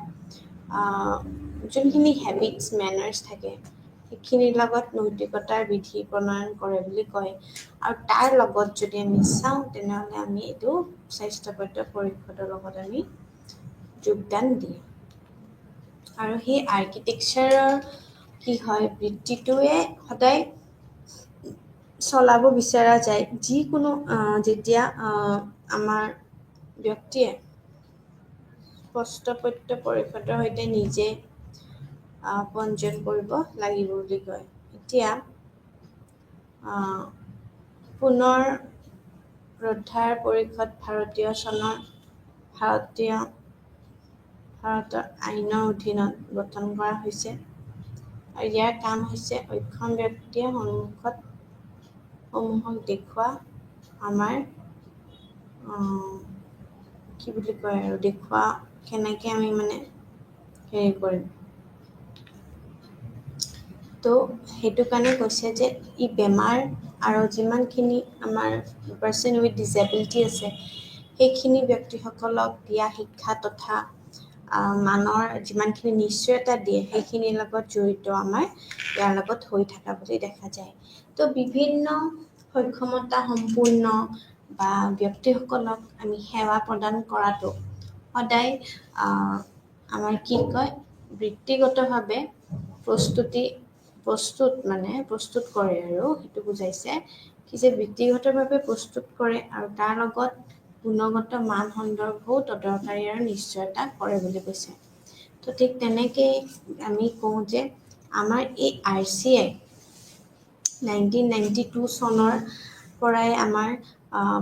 যোনখিনি হেবিটছ মেনাৰ্ছ থাকে সেইখিনিৰ লগত নৈতিকতাৰ বিধি প্ৰণয়ন কৰে বুলি কয় আৰু তাৰ লগত যদি আমি চাওঁ তেনেহ'লে আমি এইটো স্বাস্থ্যপদ্য পৰিষদৰ লগত আমি যোগদান দিওঁ আৰু সেই আৰ্কিটেকচাৰৰ কি হয় বৃত্তিটোৱে সদায় চলাব বিচৰা যায় যিকোনো যেতিয়া আমাৰ ব্যক্তিয়ে স্পষ্টপদ্য পৰিষদৰ সৈতে নিজে পঞ্জীয়ন কৰিব লাগিব বুলি কয় এতিয়া পুনৰ ৰদ্ধাৰ পৰিষদ ভাৰতৰ আইনৰ অধীনত গঠন কৰা হৈছে আৰু ইয়াৰ কাম হৈছে অক্ষম ব্যক্তিয়ে সমূহক দেখুওৱা আমাৰ কি বুলি কয় আৰু দেখুওৱা কেনেকৈ আমি মানে হেৰি কৰিম তো সেইটো কাৰণে কৈছে যে ই বেমাৰ আৰু যিমানখিনি আমাৰ পাৰ্চন উইথ ডিছেবিলিটি আছে সেইখিনি ব্যক্তিসকলক দিয়া শিক্ষা তথা মানৰ যিমানখিনি নিশ্চয়তা দিয়ে সেইখিনিৰ লগত জড়িত আমাৰ ইয়াৰ লগত হৈ থকা বুলি দেখা যায় তো বিভিন্ন সক্ষমতা সম্পূৰ্ণ বা ব্যক্তিসকলক আমি সেৱা প্ৰদান কৰাটো সদায় আমাৰ কি কয় বৃত্তিগতভাৱে প্ৰস্তুত কৰে আৰু সেইটো বুজাইছে কি যে বৃত্তিগতভাৱে প্ৰস্তুত কৰে আৰু তাৰ লগত গুণগত মান সন্দৰ্ভও তদৰকাৰী আৰু নিশ্চয়তা কৰে বুলি কৈছে তো ঠিক তেনেকৈ আমি কওঁ যে আমাৰ এই RCI 1992 চনৰ পৰাই আমাৰ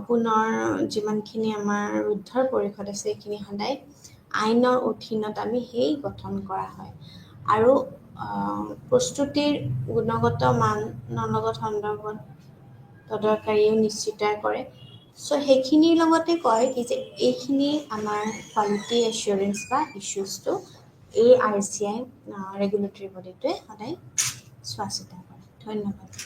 পুনৰ যিমানখিনি আমাৰ ঊৰ্ধ্বৰ পৰিষদ আছে সেইখিনি সদায় আইনৰ অধীনত আমি সেই গঠন কৰা হয় আৰু প্ৰস্তুতিৰ গুণগত মানৰ লগত সন্দৰ্ভত তদৰকাৰীয়ে নিশ্চিত কৰে চ' সেইখিনিৰ লগতে কয় কি যে এইখিনি আমাৰ কোৱালিটি এছুৰেঞ্চ বা ইছ্যুজটো এই RCI ৰেগুলেটৰী বডিটোৱে সদায় চোৱা চিতা কৰে ধন্যবাদ